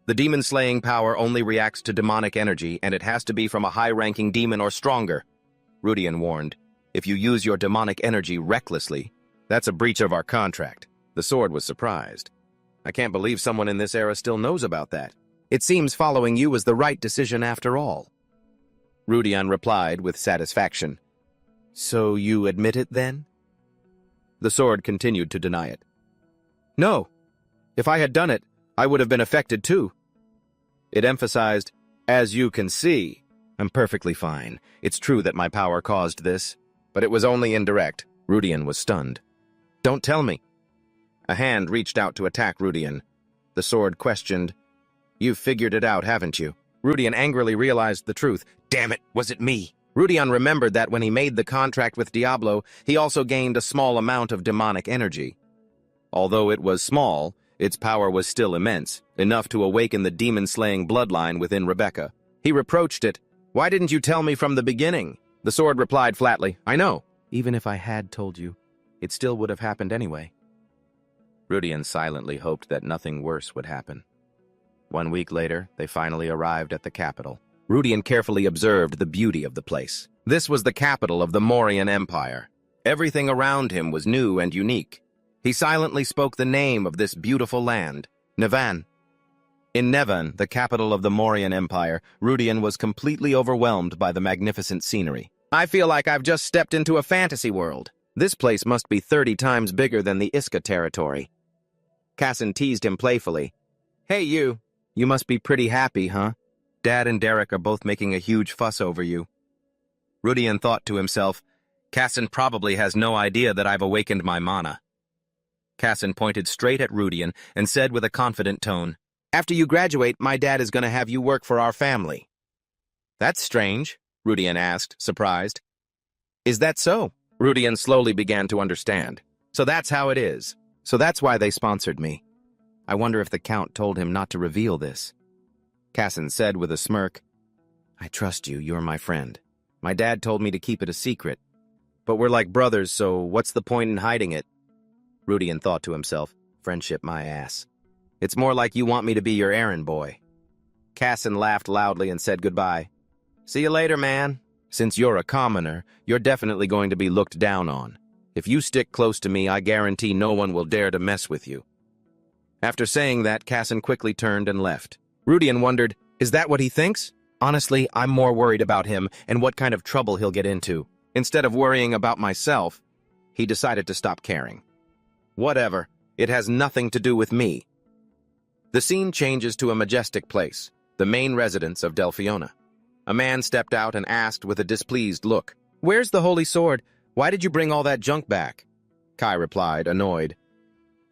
The demon-slaying power only reacts to demonic energy, and it has to be from a high-ranking demon or stronger," Rudian warned. "If you use your demonic energy recklessly, that's a breach of our contract." The sword was surprised. "I can't believe someone in this era still knows about that. It seems following you was the right decision after all." Rudian replied with satisfaction. "So you admit it then?" The sword continued to deny it. "No. If I had done it, I would have been affected too." It emphasized, "As you can see, I'm perfectly fine. It's true that my power caused this, but it was only indirect." Rudian was stunned. "Don't tell me." A hand reached out to attack Rudian. The sword questioned, "You've figured it out, haven't you?" Rudian angrily realized the truth. "Damn it, was it me?" Rudian remembered that when he made the contract with Diablo, he also gained a small amount of demonic energy. Although it was small, its power was still immense, enough to awaken the demon-slaying bloodline within Rebecca. He reproached it. "Why didn't you tell me from the beginning?" The sword replied flatly, "I know. Even if I had told you, it still would have happened anyway." Rudian silently hoped that nothing worse would happen. 1 week later, they finally arrived at the capital. Rudian carefully observed the beauty of the place. This was the capital of the Mauryan Empire. Everything around him was new and unique. He silently spoke the name of this beautiful land, Nevan. In Nevan, the capital of the Mauryan Empire, Rudian was completely overwhelmed by the magnificent scenery. "I feel like I've just stepped into a fantasy world. This place must be 30 times bigger than the Iska territory." Cassin teased him playfully. "Hey you must be pretty happy, huh? Dad and Derek are both making a huge fuss over you." Rudian thought to himself, "Cassin probably has no idea that I've awakened my mana." Cassin pointed straight at Rudian and said with a confident tone, "After you graduate, my dad is going to have you work for our family." "That's strange," Rudian asked, surprised. "Is that so?" Rudian slowly began to understand. "So that's how it is. So that's why they sponsored me. I wonder if the Count told him not to reveal this. Casson said with a smirk, I trust you, you're my friend. My dad told me to keep it a secret. But we're like brothers, so what's the point in hiding it? Rudian thought to himself, friendship my ass. It's more like you want me to be your errand boy. Casson laughed loudly and said goodbye. See you later, man. Since you're a commoner, you're definitely going to be looked down on. If you stick close to me, I guarantee no one will dare to mess with you. After saying that, Casson quickly turned and left. Rudian wondered, is that what he thinks? Honestly, I'm more worried about him and what kind of trouble he'll get into. Instead of worrying about myself, he decided to stop caring. Whatever, it has nothing to do with me. The scene changes to a majestic place, the main residence of Delphiona. A man stepped out and asked with a displeased look, Where's the holy sword? Why did you bring all that junk back? Kai replied, annoyed.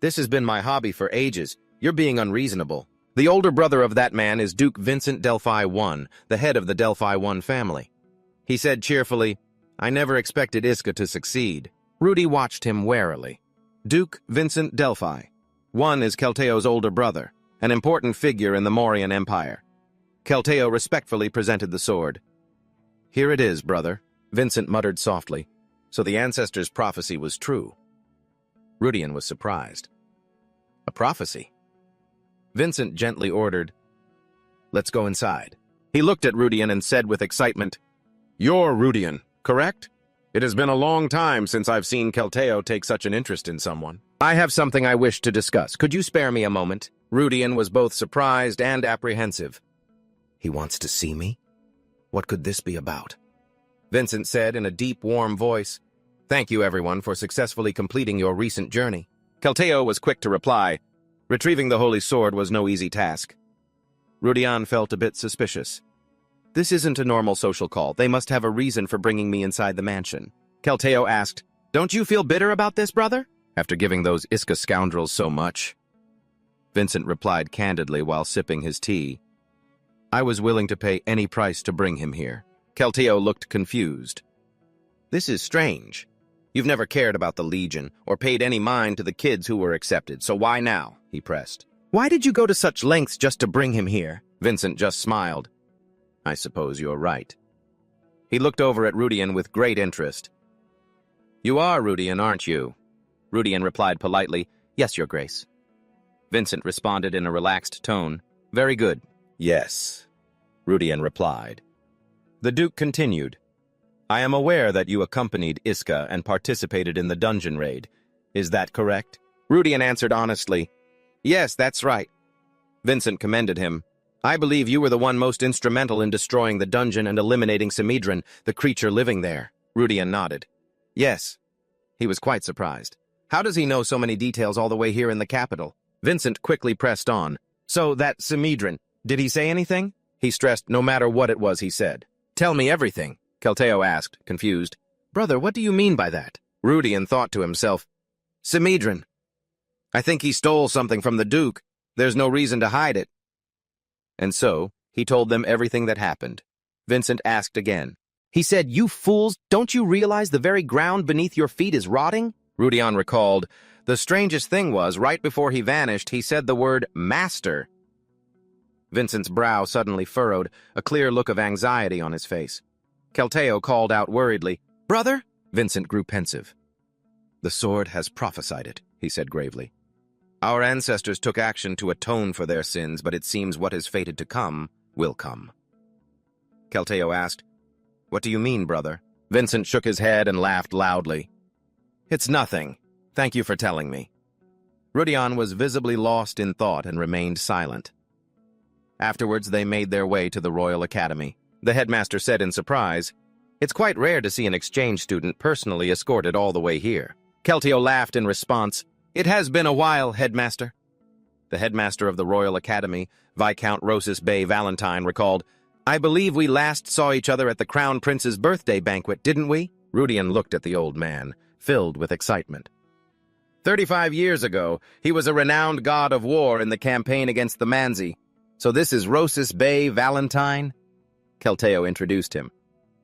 This has been my hobby for ages. You're being unreasonable. The older brother of that man is Duke Vincent Delphi I, the head of the Delphi I family. He said cheerfully, I never expected Iska to succeed. Rudy watched him warily. Duke Vincent Delphi. One is Kelteo's older brother, an important figure in the Mauryan Empire. Kelteo respectfully presented the sword. Here it is, brother, Vincent muttered softly. So the ancestor's prophecy was true. Rudian was surprised. A prophecy? Vincent gently ordered, Let's go inside. He looked at Rudian and said with excitement, You're Rudian, correct? It has been a long time since I've seen Kelteo take such an interest in someone. I have something I wish to discuss. Could you spare me a moment? Rudian was both surprised and apprehensive. He wants to see me? What could this be about? Vincent said in a deep, warm voice, Thank you, everyone, for successfully completing your recent journey. Kelteo was quick to reply. Retrieving the holy sword was no easy task. Rudian felt a bit suspicious. This isn't a normal social call. They must have a reason for bringing me inside the mansion. Kelteo asked, Don't you feel bitter about this, brother? After giving those Iska scoundrels so much. Vincent replied candidly while sipping his tea. I was willing to pay any price to bring him here. Kelteo looked confused. This is strange. You've never cared about the Legion or paid any mind to the kids who were accepted, so why now? He pressed. Why did you go to such lengths just to bring him here? Vincent just smiled. I suppose you're right. He looked over at Rudian with great interest. You are Rudian, aren't you? Rudian replied politely, Yes, Your Grace. Vincent responded in a relaxed tone. Very good. Yes, Rudian replied. The Duke continued. I am aware that you accompanied Iska and participated in the dungeon raid. Is that correct? Rudian answered honestly. Yes, that's right. Vincent commended him. I believe you were the one most instrumental in destroying the dungeon and eliminating Simedron, the creature living there. Rudian nodded. Yes. He was quite surprised. How does he know so many details all the way here in the capital? Vincent quickly pressed on. So that Simedron, did he say anything? He stressed no matter what it was he said. Tell me everything. Kelteo asked, confused. Brother, what do you mean by that? Rudian thought to himself. Simedron. I think he stole something from the Duke. There's no reason to hide it. And so, he told them everything that happened. Vincent asked again. He said, You fools, don't you realize the very ground beneath your feet is rotting? Rudian recalled. The strangest thing was, right before he vanished, he said the word master. Vincent's brow suddenly furrowed, a clear look of anxiety on his face. Kelteo called out worriedly, Brother? Vincent grew pensive. The sword has prophesied it, he said gravely. Our ancestors took action to atone for their sins, but it seems what is fated to come will come. Kelteo asked, What do you mean, brother? Vincent shook his head and laughed loudly. It's nothing. Thank you for telling me. Rudian was visibly lost in thought and remained silent. Afterwards, they made their way to the Royal Academy. The headmaster said in surprise, It's quite rare to see an exchange student personally escorted all the way here. Kelteo laughed in response. It has been a while, headmaster. The headmaster of the Royal Academy, Viscount Rosis Bay Valentine, recalled, I believe we last saw each other at the Crown Prince's birthday banquet, didn't we? Rudian looked at the old man, filled with excitement. 35 years ago, he was a renowned god of war in the campaign against the Manzi. So this is Rosis Bay Valentine? Kelteo introduced him.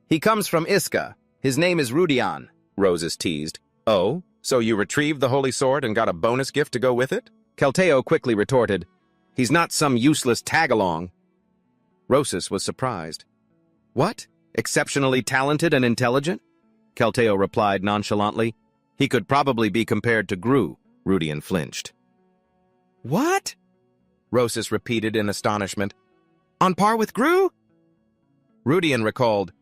He comes from Iska. His name is Rudian, Rosis teased. Oh? So you retrieved the holy sword and got a bonus gift to go with it? Kelteo quickly retorted, "He's not some useless tag-along." Rosus was surprised. "What? Exceptionally talented and intelligent?" Kelteo replied nonchalantly. "He could probably be compared to Gru." Rudian flinched. "What?" Rosus repeated in astonishment. "On par with Gru?" Rudian recalled,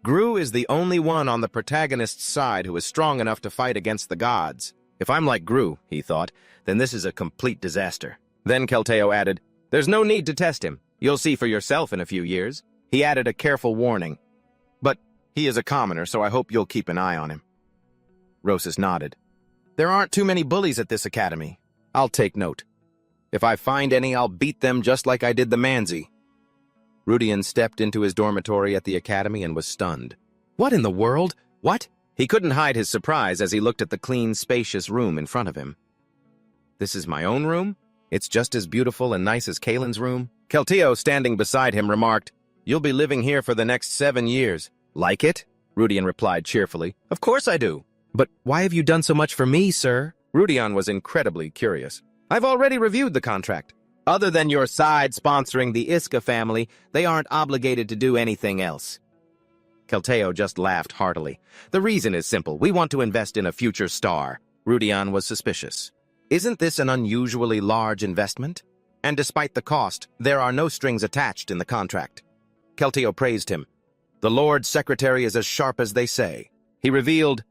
"Gru is the only one on the protagonist's side who is strong enough to fight against the gods. If I'm like Gru," he thought, "then this is a complete disaster." Then Kelteo added, "There's no need to test him. You'll see for yourself in a few years." He added a careful warning. "But he is a commoner, so I hope you'll keep an eye on him." Rosus nodded. "There aren't too many bullies at this academy. I'll take note. If I find any, I'll beat them just like I did the Manzi." Rudian stepped into his dormitory at the academy and was stunned. "What in the world? What?" He couldn't hide his surprise as he looked at the clean, spacious room in front of him. "This is my own room? It's just as beautiful and nice as Kalen's room?" Kelteo, standing beside him, remarked, "You'll be living here for the next 7 years. Like it?" Rudian replied cheerfully, "Of course I do." "But why have you done so much for me, sir?" Rudian was incredibly curious. "I've already reviewed the contract. Other than your side sponsoring the Iska family, they aren't obligated to do anything else." Kelteo just laughed heartily. "The reason is simple. We want to invest in a future star." Rudian was suspicious. "Isn't this an unusually large investment? And despite the cost, there are no strings attached in the contract." Kelteo praised him. "The Lord Secretary is as sharp as they say." He revealed,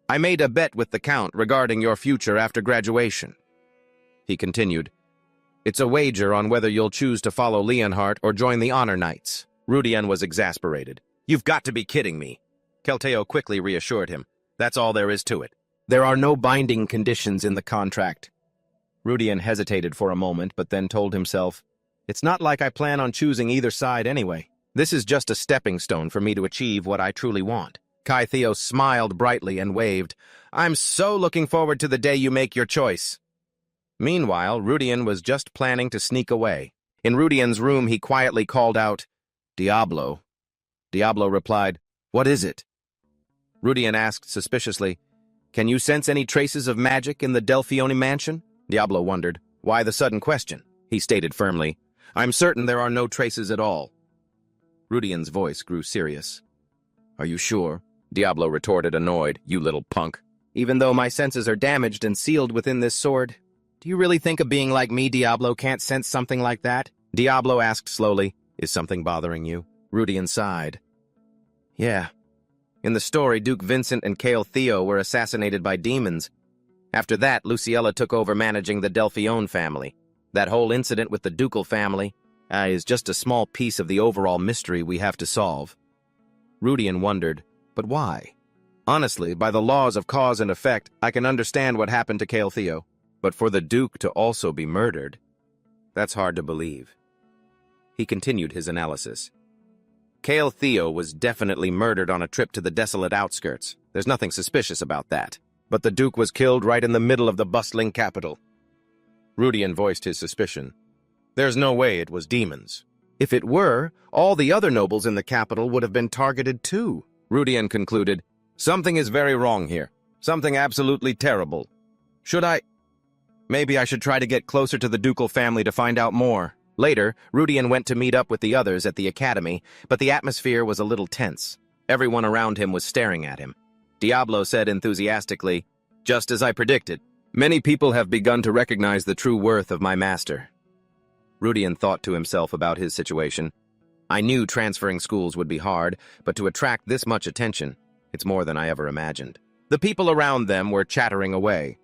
"I made a bet with the Count regarding your future after graduation." He continued, "It's a wager on whether you'll choose to follow Leonhardt or join the Honor Knights." Rudian was exasperated. "You've got to be kidding me." Kelteo quickly reassured him. "That's all there is to it. There are no binding conditions in the contract." Rudian hesitated for a moment, but then told himself, "It's not like I plan on choosing either side anyway. This is just a stepping stone for me to achieve what I truly want." Kai Theo smiled brightly and waved. "I'm so looking forward to the day you make your choice." Meanwhile, Rudian was just planning to sneak away. In Rudian's room, he quietly called out, "Diablo." Diablo replied, "What is it?" Rudian asked suspiciously, "Can you sense any traces of magic in the Delphione mansion?" Diablo wondered, "Why the sudden question?" He stated firmly, "I'm certain there are no traces at all." Rudian's voice grew serious. "Are you sure?" Diablo retorted, annoyed. "You little punk. Even though my senses are damaged and sealed within this sword, do you really think a being like me, Diablo, can't sense something like that?" Diablo asked slowly, "Is something bothering you?" Rudian sighed. "Yeah. In the story, Duke Vincent and Kale Theo were assassinated by demons. After that, Luciella took over managing the Delphione family. That whole incident with the ducal family is just a small piece of the overall mystery we have to solve." Rudian wondered, but why? Honestly, by the laws of cause and effect, I can understand what happened to Kale Theo. But for the Duke to also be murdered, that's hard to believe. He continued his analysis. Kale Theo was definitely murdered on a trip to the desolate outskirts. There's nothing suspicious about that. But the Duke was killed right in the middle of the bustling capital. Rudian voiced his suspicion. "There's no way it was demons. If it were, all the other nobles in the capital would have been targeted too." Rudian concluded, "Something is very wrong here. Something absolutely terrible. Maybe I should try to get closer to the ducal family to find out more." Later, Rudian went to meet up with the others at the academy, but the atmosphere was a little tense. Everyone around him was staring at him. Diablo said enthusiastically, "Just as I predicted. Many people have begun to recognize the true worth of my master." Rudian thought to himself about his situation. "I knew transferring schools would be hard, but to attract this much attention, it's more than I ever imagined." The people around them were chattering away.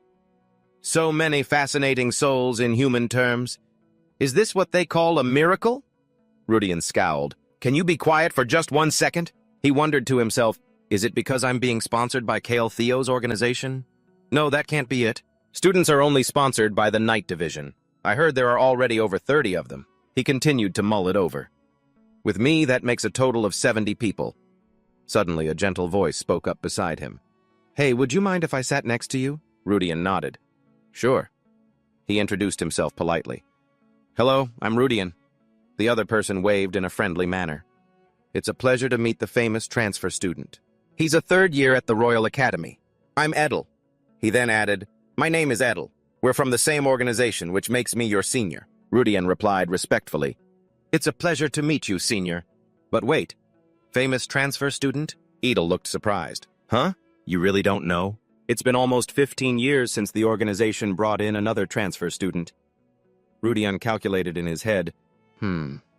"So many fascinating souls in human terms. Is this what they call a miracle?" Rudian scowled. "Can you be quiet for just 1 second? He wondered to himself, "Is it because I'm being sponsored by Kale Theo's organization? No, that can't be it. Students are only sponsored by the Night Division. I heard there are already over 30 of them." He continued to mull it over. "With me, that makes a total of 70 people." Suddenly, a gentle voice spoke up beside him. "Hey, would you mind if I sat next to you?" Rudian nodded. "Sure." He introduced himself politely. "Hello, I'm Rudian." The other person waved in a friendly manner. "It's a pleasure to meet the famous transfer student. He's a 3rd year at the Royal Academy. I'm Edel." He then added, "My name is Edel. We're from the same organization, which makes me your senior." Rudian replied respectfully, "It's a pleasure to meet you, senior. But wait, famous transfer student?" Edel looked surprised. "Huh? You really don't know? It's been almost 15 years since the organization brought in another transfer student." Rudian calculated in his head,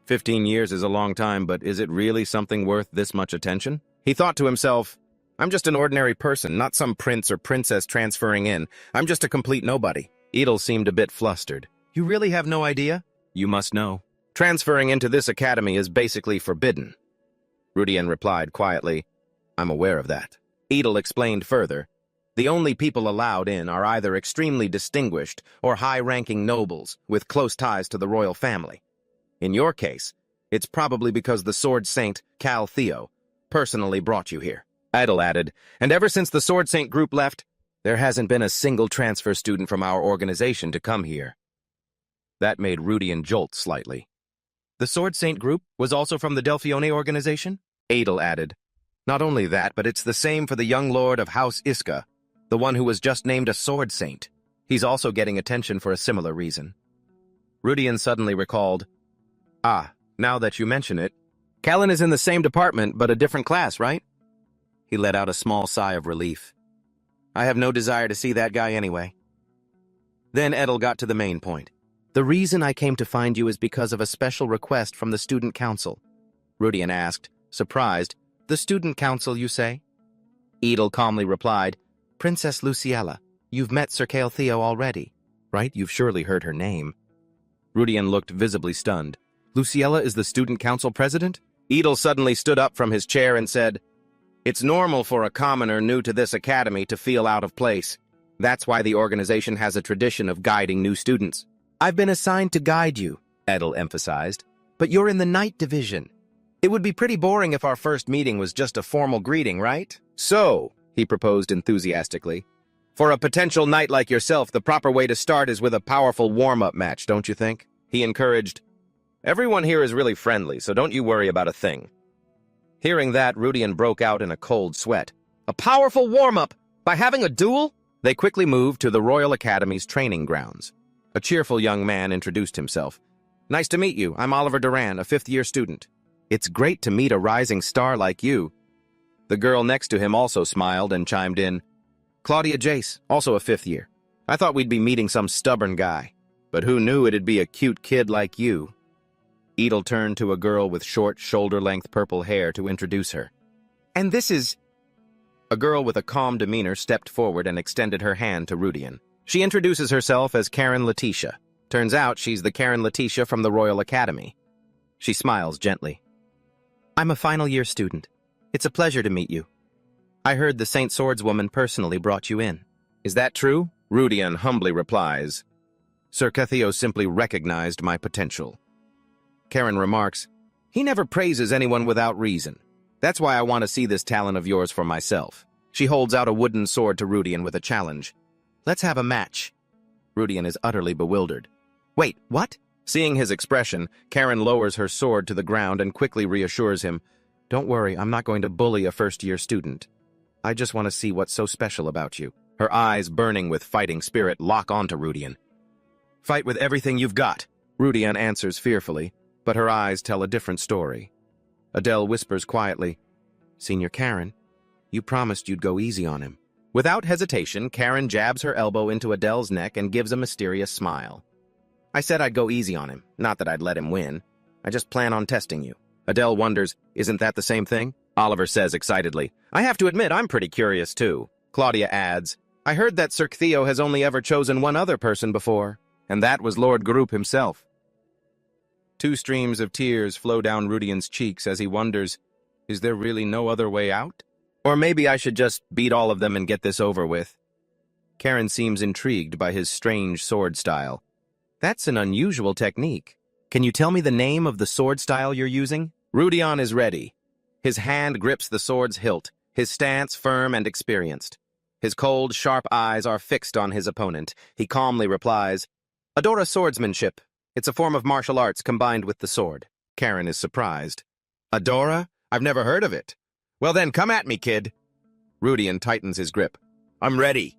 15 years is a long time, but is it really something worth this much attention? He thought to himself, I'm just an ordinary person, not some prince or princess transferring in. I'm just a complete nobody. Edel seemed a bit flustered. "You really have no idea?" "You must know. Transferring into this academy is basically forbidden." Rudian replied quietly, "I'm aware of that." Edel explained further, "The only people allowed in are either extremely distinguished or high-ranking nobles with close ties to the royal family. In your case, it's probably because the Sword Saint, Cal Theo, personally brought you here." Edel added, "And ever since the Sword Saint group left, there hasn't been a single transfer student from our organization to come here." That made Rudian jolt slightly. "The Sword Saint group was also from the Delphione organization?" Edel added, "Not only that, but it's the same for the young lord of House Iska, the one who was just named a Sword Saint. He's also getting attention for a similar reason." Rudian suddenly recalled, "Now that you mention it, Callan is in the same department but a different class, right?" He let out a small sigh of relief. "I have no desire to see that guy anyway." Then Edel got to the main point. "The reason I came to find you is because of a special request from the student council." Rudian asked, surprised, "The student council, you say?" Edel calmly replied, "Princess Luciella, you've met Sir Cal Theo already, right? You've surely heard her name." Rudian looked visibly stunned. "Luciella is the student council president?" Edel suddenly stood up from his chair and said, "It's normal for a commoner new to this academy to feel out of place. That's why the organization has a tradition of guiding new students." "I've been assigned to guide you," Edel emphasized, "but you're in the night division. It would be pretty boring if our first meeting was just a formal greeting, right?" "So," he proposed enthusiastically, "for a potential knight like yourself, the proper way to start is with a powerful warm-up match, don't you think?" He encouraged, "Everyone here is really friendly, so don't you worry about a thing." Hearing that, Rudian broke out in a cold sweat. "A powerful warm-up? By having a duel?" They quickly moved to the Royal Academy's training grounds. A cheerful young man introduced himself. "Nice to meet you. I'm Oliver Duran, a fifth-year student." "It's great to meet a rising star like you." The girl next to him also smiled and chimed in, "Claudia Jace, also a fifth year. I thought we'd be meeting some stubborn guy, but who knew it'd be a cute kid like you?" Edel turned to a girl with short, shoulder-length purple hair to introduce her. "And this is—" A girl with a calm demeanor stepped forward and extended her hand to Rudian. She introduces herself as Karen Letitia. Turns out she's the Karen Letitia from the Royal Academy. She smiles gently. "I'm a final-year student. It's a pleasure to meet you. I heard the Saint Swordswoman personally brought you in." "Is that true?" Rudian humbly replies. "Sir Cathio simply recognized my potential." Karen remarks, "He never praises anyone without reason. That's why I want to see this talent of yours for myself." She holds out a wooden sword to Rudian with a challenge. "Let's have a match." Rudian is utterly bewildered. "Wait, what?" Seeing his expression, Karen lowers her sword to the ground and quickly reassures him, "Don't worry, I'm not going to bully a first-year student. I just want to see what's so special about you." Her eyes, burning with fighting spirit, lock onto Rudian. "Fight with everything you've got," Rudian answers fearfully, but her eyes tell a different story. Adele whispers quietly, "Senior Karen, you promised you'd go easy on him." Without hesitation, Karen jabs her elbow into Adele's neck and gives a mysterious smile. "I said I'd go easy on him, not that I'd let him win. I just plan on testing you." Adele wonders, "Isn't that the same thing?" Oliver says excitedly, "I have to admit I'm pretty curious too." Claudia adds, "I heard that Sir Theo has only ever chosen one other person before, and that was Lord Garup himself." Two streams of tears flow down Rudian's cheeks as he wonders, is there really no other way out? Or maybe I should just beat all of them and get this over with. Karen seems intrigued by his strange sword style. "That's an unusual technique. Can you tell me the name of the sword style you're using?" Rudian is ready. His hand grips the sword's hilt, his stance firm and experienced. His cold, sharp eyes are fixed on his opponent. He calmly replies, "Adora swordsmanship. It's a form of martial arts combined with the sword." Karen is surprised. "Adora? I've never heard of it." "Well then, come at me, kid." Rudian tightens his grip. "I'm ready."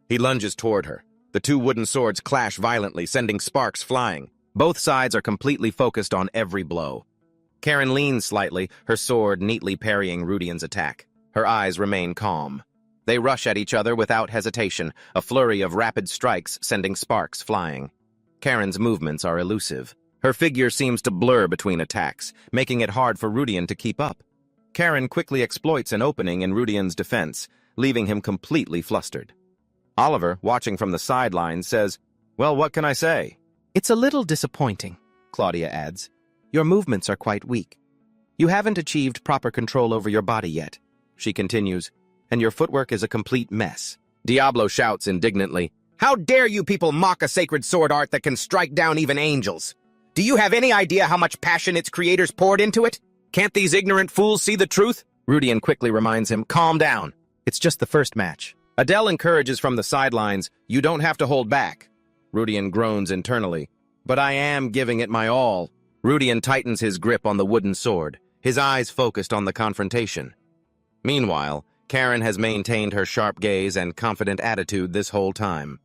He lunges toward her. The two wooden swords clash violently, sending sparks flying. Both sides are completely focused on every blow. Karen leans slightly, her sword neatly parrying Rudian's attack. Her eyes remain calm. They rush at each other without hesitation, a flurry of rapid strikes sending sparks flying. Karen's movements are elusive. Her figure seems to blur between attacks, making it hard for Rudian to keep up. Karen quickly exploits an opening in Rudian's defense, leaving him completely flustered. Oliver, watching from the sidelines, says, "Well, what can I say?" "It's a little disappointing," Claudia adds. "Your movements are quite weak. You haven't achieved proper control over your body yet," she continues, "and your footwork is a complete mess." Diablo shouts indignantly, "How dare you people mock a sacred sword art that can strike down even angels? Do you have any idea how much passion its creators poured into it? Can't these ignorant fools see the truth?" Rudian quickly reminds him, "Calm down. It's just the first match." Adele encourages from the sidelines, "You don't have to hold back." Rudian groans internally, "But I am giving it my all." Rudian tightens his grip on the wooden sword, his eyes focused on the confrontation. Meanwhile, Karen has maintained her sharp gaze and confident attitude this whole time.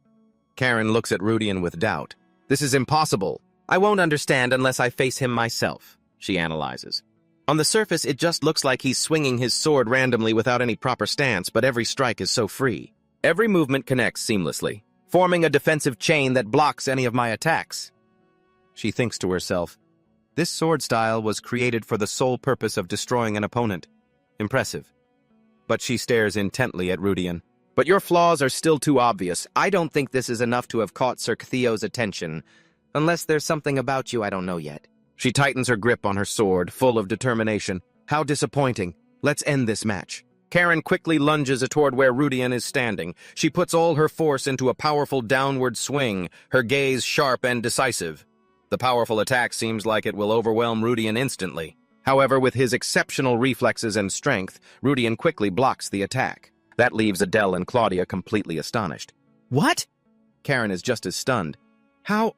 Karen looks at Rudian with doubt. "This is impossible. I won't understand unless I face him myself," she analyzes. On the surface, it just looks like he's swinging his sword randomly without any proper stance, but every strike is so free. Every movement connects seamlessly, forming a defensive chain that blocks any of my attacks. She thinks to herself, this sword style was created for the sole purpose of destroying an opponent. Impressive. But she stares intently at Rudian. "But your flaws are still too obvious. I don't think this is enough to have caught Sir Ctheo's attention. Unless there's something about you I don't know yet." She tightens her grip on her sword, full of determination. "How disappointing. Let's end this match." Karen quickly lunges toward where Rudian is standing. She puts all her force into a powerful downward swing, her gaze sharp and decisive. The powerful attack seems like it will overwhelm Rudian instantly. However, with his exceptional reflexes and strength, Rudian quickly blocks the attack. That leaves Adele and Claudia completely astonished. "What?" Karen is just as stunned. "How?"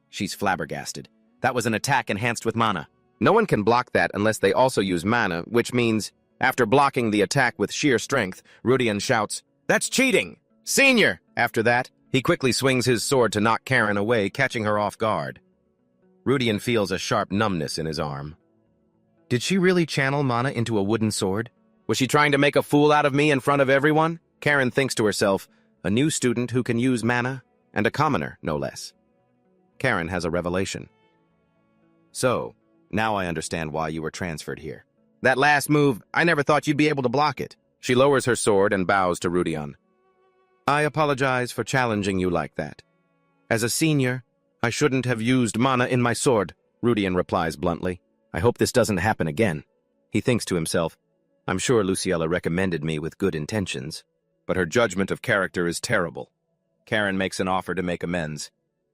She's flabbergasted. That was an attack enhanced with mana. No one can block that unless they also use mana, which means, after blocking the attack with sheer strength, Rudian shouts, "That's cheating! Senior!" After that, he quickly swings his sword to knock Karen away, catching her off guard. Rudian feels a sharp numbness in his arm. Did she really channel mana into a wooden sword? Was she trying to make a fool out of me in front of everyone? Karen thinks to herself, a new student who can use mana, and a commoner, no less. Karen has a revelation. "So, now I understand why you were transferred here. That last move, I never thought you'd be able to block it." She lowers her sword and bows to Rudian. "I apologize for challenging you like that. As a senior, I shouldn't have used mana in my sword," Rudian replies bluntly. "I hope this doesn't happen again." He thinks to himself, "I'm sure Luciella recommended me with good intentions, but her judgment of character is terrible." Karen makes an offer to make amends.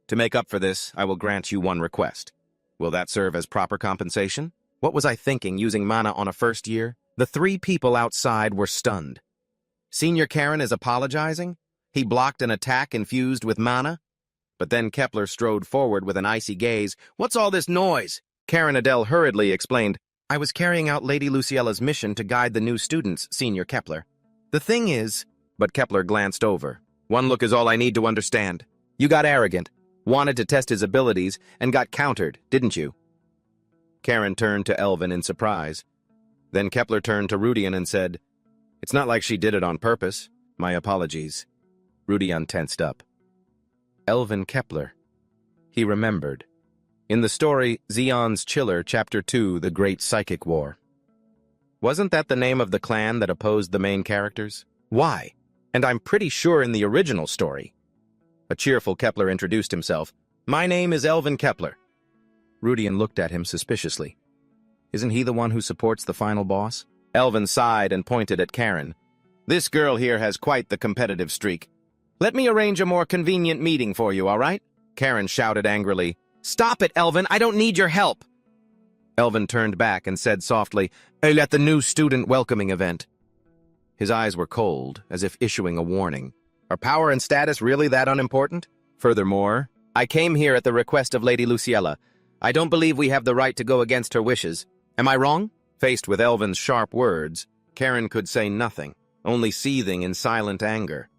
"To make up for this, I will grant you one request." Will that serve as proper compensation? What was I thinking, using mana on a first year? The three people outside were stunned. Senior Karen is apologizing? He blocked an attack infused with mana? But then Kepler strode forward with an icy gaze. "What's all this noise?" Karen Adele hurriedly explained, "I was carrying out Lady Luciella's mission to guide the new students, Senior Kepler. The thing is..." But Kepler glanced over. "One look is all I need to understand. You got arrogant, wanted to test his abilities, and got countered, didn't you?" Karen turned to Elvin in surprise. Then Kepler turned to Rudian and said, "It's not like she did it on purpose. My apologies." Rudian tensed up. Elvin Kepler. He remembered. In the story, Zeon's Chiller, Chapter 2, The Great Psychic War. Wasn't that the name of the clan that opposed the main characters? Why? And I'm pretty sure in the original story. A cheerful Kepler introduced himself. "My name is Elvin Kepler." Rudian looked at him suspiciously. Isn't he the one who supports the final boss? Elvin sighed and pointed at Karen. "This girl here has quite the competitive streak. Let me arrange a more convenient meeting for you, all right?" Karen shouted angrily, "Stop it, Elvin! I don't need your help!" Elvin turned back and said softly, "I'll at the new student welcoming event." His eyes were cold, as if issuing a warning. Are power and status really that unimportant? Furthermore, I came here at the request of Lady Luciella. I don't believe we have the right to go against her wishes. Am I wrong? Faced with Elvin's sharp words, Karen could say nothing, only seething in silent anger.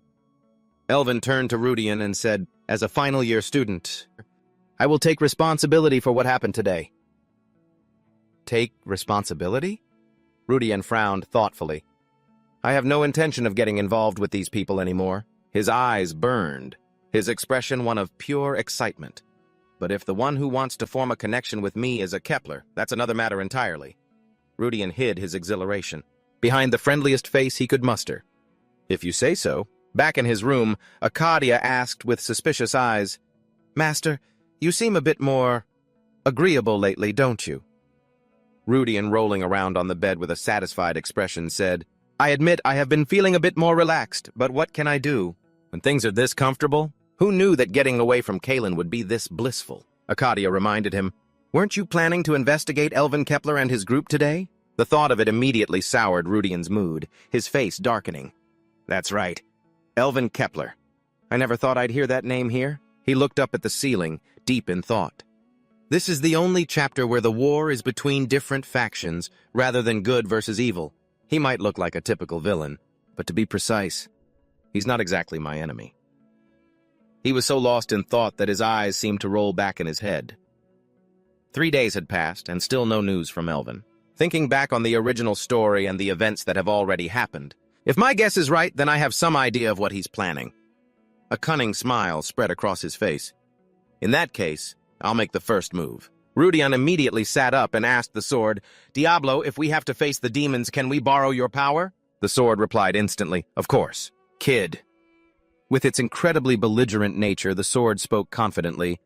Elvin turned to Rudian and said, "As a final-year student, I will take responsibility for what happened today." Take responsibility? Rudian frowned thoughtfully. "I have no intention of getting involved with these people anymore." His eyes burned, his expression one of pure excitement. "But if the one who wants to form a connection with me is a Kepler, that's another matter entirely." Rudian hid his exhilaration behind the friendliest face he could muster. "If you say so." Back in his room, Arcadia asked with suspicious eyes, "Master, you seem a bit more agreeable lately, don't you?" Rudian, rolling around on the bed with a satisfied expression, said, "I admit I have been feeling a bit more relaxed, but what can I do? When things are this comfortable, who knew that getting away from Kalen would be this blissful?" Arcadia reminded him, "Weren't you planning to investigate Elvin Kepler and his group today?" The thought of it immediately soured Rudian's mood, his face darkening. "That's right. Elvin Kepler. I never thought I'd hear that name here." He looked up at the ceiling, deep in thought. This is the only chapter where the war is between different factions, rather than good versus evil. He might look like a typical villain, but to be precise, he's not exactly my enemy. He was so lost in thought that his eyes seemed to roll back in his head. 3 days had passed, and still no news from Elvin. Thinking back on the original story and the events that have already happened, if my guess is right, then I have some idea of what he's planning. A cunning smile spread across his face. In that case, I'll make the first move. Rudian immediately sat up and asked the sword, "Diablo, if we have to face the demons, can we borrow your power?" The sword replied instantly, "Of course, kid." With its incredibly belligerent nature, the sword spoke confidently.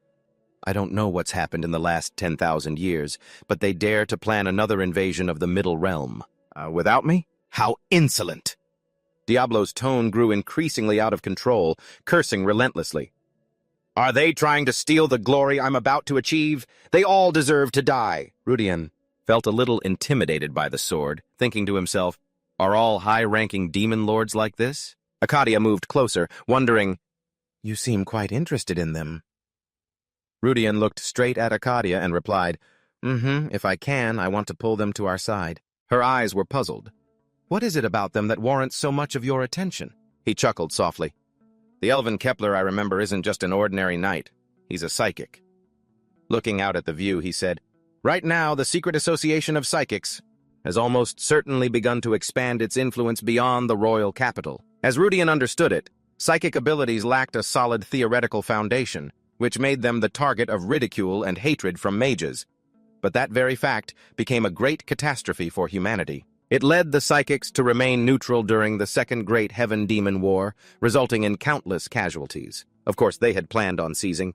"I don't know what's happened in the last 10,000 years, but they dare to plan another invasion of the Middle Realm. Without me? How insolent!" Diablo's tone grew increasingly out of control, cursing relentlessly. "Are they trying to steal the glory I'm about to achieve? They all deserve to die." Rudian felt a little intimidated by the sword, thinking to himself, "Are all high-ranking demon lords like this?" Arcadia moved closer, wondering, "You seem quite interested in them." Rudian looked straight at Arcadia and replied, If I can, I want to pull them to our side." Her eyes were puzzled. "What is it about them that warrants so much of your attention?" He chuckled softly. "The Elvin Kepler I remember isn't just an ordinary knight. He's a psychic." Looking out at the view, he said, "Right now, the Secret Association of Psychics has almost certainly begun to expand its influence beyond the royal capital." As Rudian understood it, psychic abilities lacked a solid theoretical foundation, which made them the target of ridicule and hatred from mages. But that very fact became a great catastrophe for humanity. It led the psychics to remain neutral during the Second Great Heaven-Demon War, resulting in countless casualties. Of course, they had planned on seizing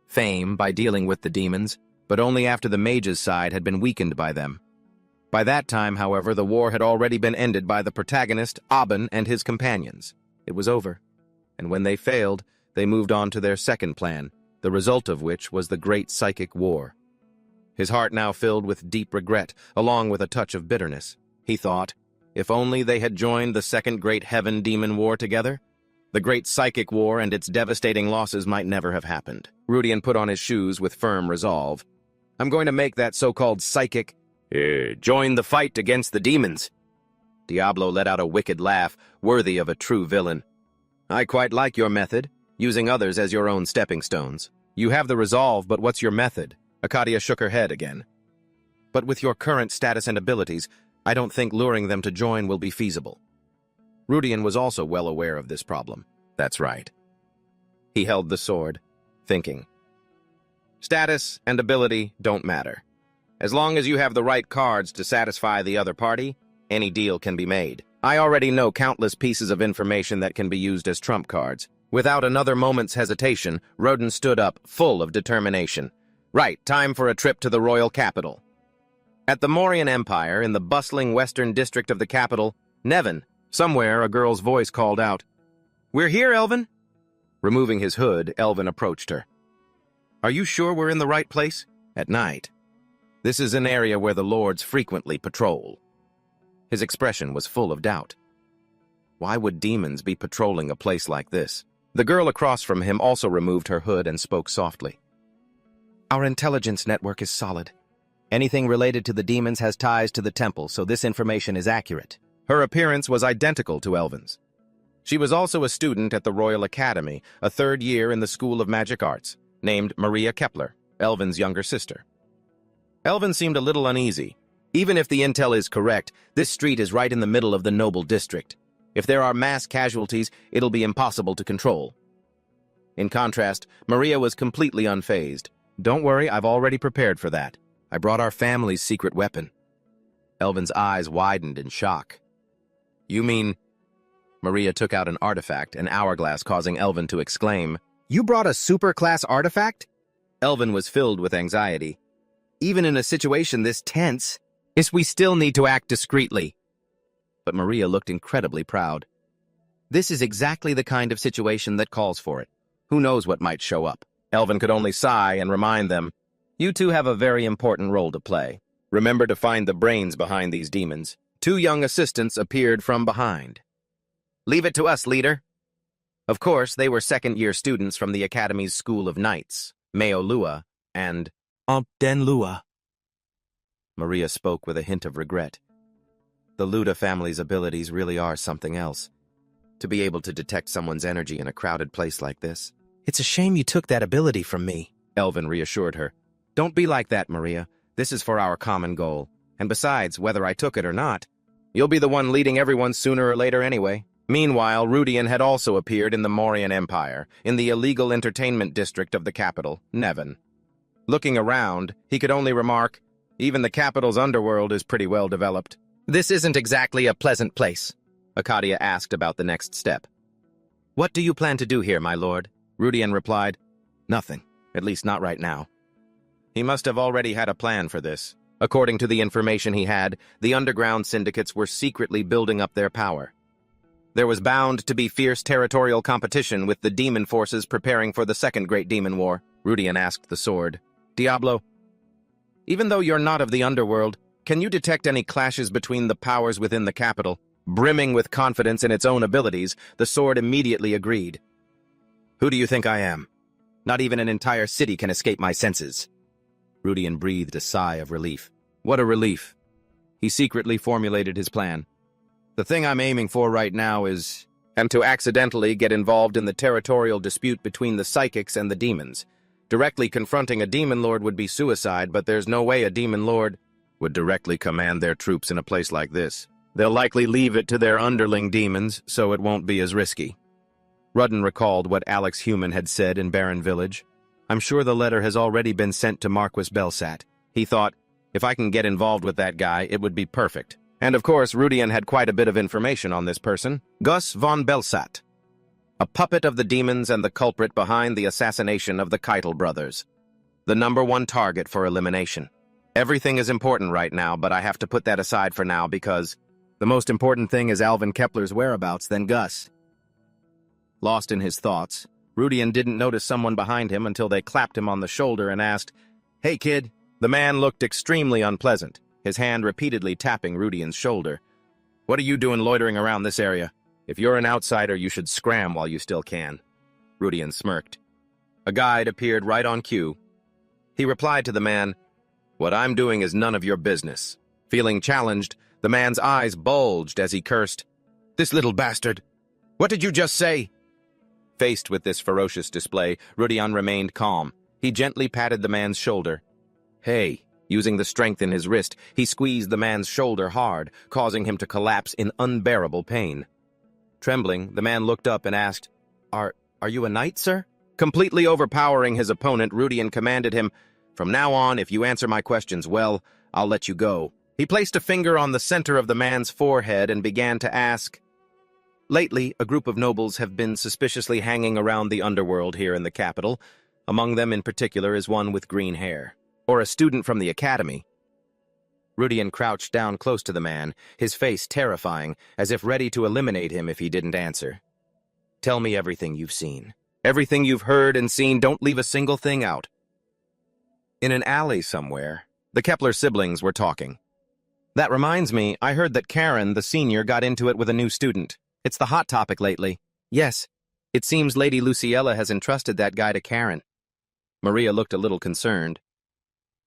fame by dealing with the demons, but only after the mages' side had been weakened by them. By that time, however, the war had already been ended by the protagonist, Aben, and his companions. It was over, and when they failed, they moved on to their second plan, the result of which was the Great Psychic War. His heart now filled with deep regret, along with a touch of bitterness. He thought, if only they had joined the Second Great Heaven-Demon War together, the Great Psychic War and its devastating losses might never have happened. Rudian put on his shoes with firm resolve. "I'm going to make that so-called psychic join the fight against the demons." Diablo let out a wicked laugh, worthy of a true villain. "I quite like your method, using others as your own stepping stones. You have the resolve, but what's your method?" Arcadia shook her head again. "But with your current status and abilities, I don't think luring them to join will be feasible." Rudian was also well aware of this problem. That's right. He held the sword, thinking. Status and ability don't matter. As long as you have the right cards to satisfy the other party, any deal can be made. I already know countless pieces of information that can be used as trump cards. Without another moment's hesitation, Roden stood up, full of determination. "Right, time for a trip to the royal capital." At the Mauryan Empire, in the bustling western district of the capital, Nevin, somewhere a girl's voice called out, "We're here, Elvin." Removing his hood, Elvin approached her. "Are you sure we're in the right place?" "At night. This is an area where the lords frequently patrol." His expression was full of doubt. Why would demons be patrolling a place like this? The girl across from him also removed her hood and spoke softly. "Our intelligence network is solid. Anything related to the demons has ties to the temple, so this information is accurate." Her appearance was identical to Elvin's. She was also a student at the Royal Academy, a third year in the School of Magic Arts, named Maria Kepler, Elvin's younger sister. Elvin seemed a little uneasy. Even if the intel is correct, this street is right in the middle of the noble district. If there are mass casualties, it'll be impossible to control. In contrast, Maria was completely unfazed. Don't worry, I've already prepared for that. I brought our family's secret weapon. Elvin's eyes widened in shock. You mean... Maria took out an artifact, an hourglass, causing Elvin to exclaim, "You brought a super-class artifact?" Elvin was filled with anxiety. Even in a situation this tense, we still need to act discreetly. But Maria looked incredibly proud. This is exactly the kind of situation that calls for it. Who knows what might show up? Elvin could only sigh and remind them, "You two have a very important role to play. Remember to find the brains behind these demons." Two young assistants appeared from behind. "Leave it to us, leader." Of course, they were second-year students from the Academy's School of Knights, Meo Lua and Den Lua. Maria spoke with a hint of regret. The Luda family's abilities really are something else. To be able to detect someone's energy in a crowded place like this. It's a shame you took that ability from me, Elvin reassured her. Don't be like that, Maria. This is for our common goal. And besides, whether I took it or not, you'll be the one leading everyone sooner or later anyway. Meanwhile, Rudian had also appeared in the Mauryan Empire, in the illegal entertainment district of the capital, Nevin. Looking around, he could only remark, even the capital's underworld is pretty well developed. This isn't exactly a pleasant place, Arcadia asked about the next step. What do you plan to do here, my lord? Rudian replied, Nothing, at least not right now. He must have already had a plan for this. According to the information he had, the underground syndicates were secretly building up their power. There was bound to be fierce territorial competition with the demon forces preparing for the Second Great Demon War, Rudian asked the sword. Diablo, even though you're not of the underworld, can you detect any clashes between the powers within the capital? Brimming with confidence in its own abilities, the sword immediately agreed. Who do you think I am? Not even an entire city can escape my senses. Rudian breathed a sigh of relief. What a relief. He secretly formulated his plan. The thing I'm aiming for right now is to accidentally get involved in the territorial dispute between the psychics and the demons. Directly confronting a demon lord would be suicide, but there's no way a demon lord would directly command their troops in a place like this. They'll likely leave it to their underling demons, so it won't be as risky. Rudden recalled what Alex Human had said in Barren Village. I'm sure the letter has already been sent to Marquis Belsat. He thought, if I can get involved with that guy, it would be perfect. And of course, Rudian had quite a bit of information on this person. Gus von Belsat, a puppet of the demons and the culprit behind the assassination of the Keitel brothers. The #1 target for elimination. Everything is important right now, but I have to put that aside for now because the most important thing is Alvin Kepler's whereabouts, then Gus. Lost in his thoughts, Rudian didn't notice someone behind him until they clapped him on the shoulder and asked, Hey, kid. The man looked extremely unpleasant, his hand repeatedly tapping Rudian's shoulder. What are you doing loitering around this area? If you're an outsider, you should scram while you still can. Rudian smirked. A guide appeared right on cue. He replied to the man, What I'm doing is none of your business. Feeling challenged, the man's eyes bulged as he cursed, This little bastard! What did you just say? Faced with this ferocious display, Rudian remained calm. He gently patted the man's shoulder. Hey, using the strength in his wrist, he squeezed the man's shoulder hard, causing him to collapse in unbearable pain. Trembling, the man looked up and asked, Are you a knight, sir? Completely overpowering his opponent, Rudian commanded him, From now on, if you answer my questions well, I'll let you go. He placed a finger on the center of the man's forehead and began to ask, Lately, a group of nobles have been suspiciously hanging around the underworld here in the capital. Among them in particular is one with green hair. Or a student from the academy. Rudian crouched down close to the man, his face terrifying, as if ready to eliminate him if he didn't answer. Tell me everything you've seen. Everything you've heard and seen, don't leave a single thing out. In an alley somewhere, the Kepler siblings were talking. That reminds me, I heard that Karen, the senior, got into it with a new student. It's the hot topic lately. Yes, it seems Lady Luciella has entrusted that guy to Karen. Maria looked a little concerned.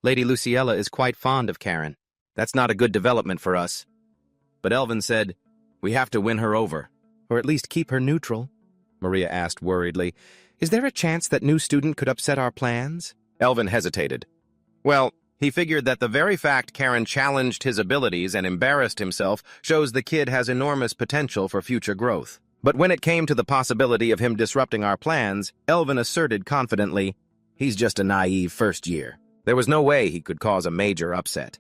Lady Luciella is quite fond of Karen. That's not a good development for us. But Elvin said, We have to win her over, Or at least keep her neutral? Maria asked worriedly. Is there a chance that new student could upset our plans? Elvin hesitated. Well, he figured that the very fact Karen challenged his abilities and embarrassed himself shows the kid has enormous potential for future growth. But when it came to the possibility of him disrupting our plans, Elvin asserted confidently, he's just a naive first year. There was no way he could cause a major upset.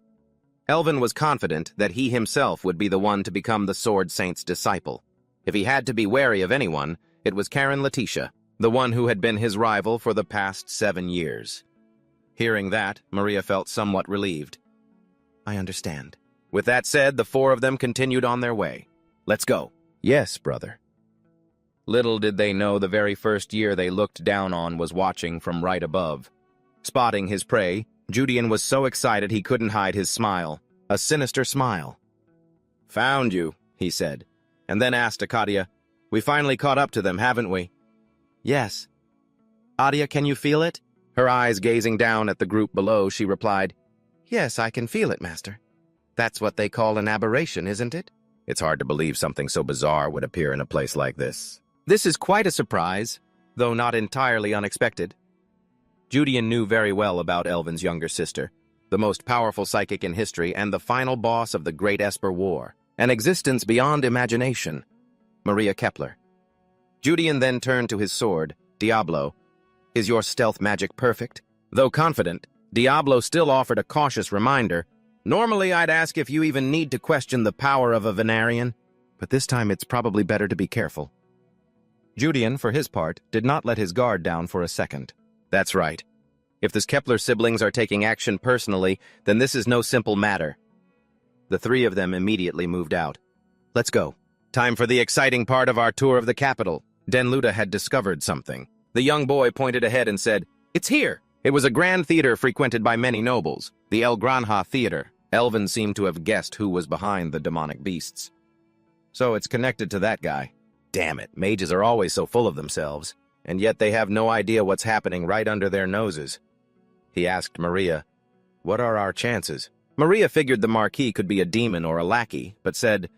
Elvin was confident that he himself would be the one to become the Sword Saint's disciple. If he had to be wary of anyone, it was Karen Letitia, the one who had been his rival for the past 7 years. Hearing that, Maria felt somewhat relieved. I understand. With that said, the 4 of them continued on their way. Let's go. Yes, brother. Little did they know the very first year they looked down on was watching from right above. Spotting his prey, Judean was so excited he couldn't hide his smile, a sinister smile. Found you, he said, and then asked Akadia, we finally caught up to them, haven't we? Yes. Adia, can you feel it? Her eyes gazing down at the group below, she replied, Yes, I can feel it, Master. That's what they call an aberration, isn't it? It's hard to believe something so bizarre would appear in a place like this. This is quite a surprise, though not entirely unexpected. Judean knew very well about Elvin's younger sister, the most powerful psychic in history and the final boss of the Great Esper War, an existence beyond imagination, Maria Kepler. Judean then turned to his sword, Diablo. Is your stealth magic perfect? Though confident, Diablo still offered a cautious reminder. Normally, I'd ask if you even need to question the power of a Venarian, but this time it's probably better to be careful. Judean, for his part, did not let his guard down for a second. That's right. If the Kepler siblings are taking action personally, then this is no simple matter. The 3 of them immediately moved out. Let's go. Time for the exciting part of our tour of the capital. Denluda had discovered something. The young boy pointed ahead and said, It's here! It was a grand theater frequented by many nobles, the El Granja Theater. Elvin seemed to have guessed who was behind the demonic beasts. So it's connected to that guy. Damn it, mages are always so full of themselves, and yet they have no idea what's happening right under their noses. He asked Maria, What are our chances? Maria figured the Marquis could be a demon or a lackey, but said,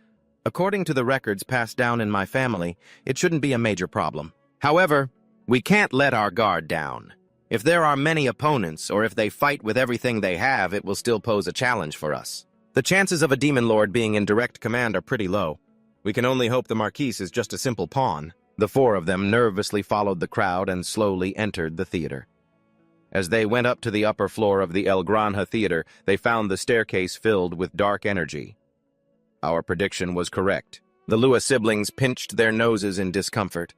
According to the records passed down in my family, it shouldn't be a major problem. However, we can't let our guard down. If there are many opponents, or if they fight with everything they have, it will still pose a challenge for us. The chances of a demon lord being in direct command are pretty low. We can only hope the Marquis is just a simple pawn. The 4 of them nervously followed the crowd and slowly entered the theater. As they went up to the upper floor of the El Granja Theater, they found the staircase filled with dark energy. Our prediction was correct. The Lua siblings pinched their noses in discomfort.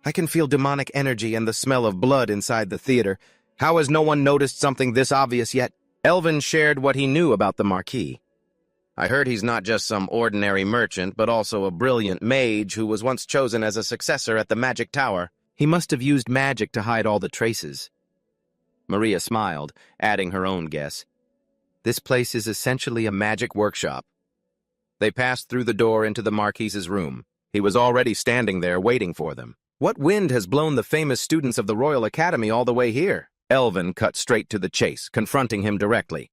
I can feel demonic energy and the smell of blood inside the theater. How has no one noticed something this obvious yet? Elvin shared what he knew about the Marquis. I heard he's not just some ordinary merchant, but also a brilliant mage who was once chosen as a successor at the Magic Tower. He must have used magic to hide all the traces. Maria smiled, adding her own guess. This place is essentially a magic workshop. They passed through the door into the Marquis's room. He was already standing there waiting for them. What wind has blown the famous students of the Royal Academy all the way here? Elvin cut straight to the chase, confronting him directly.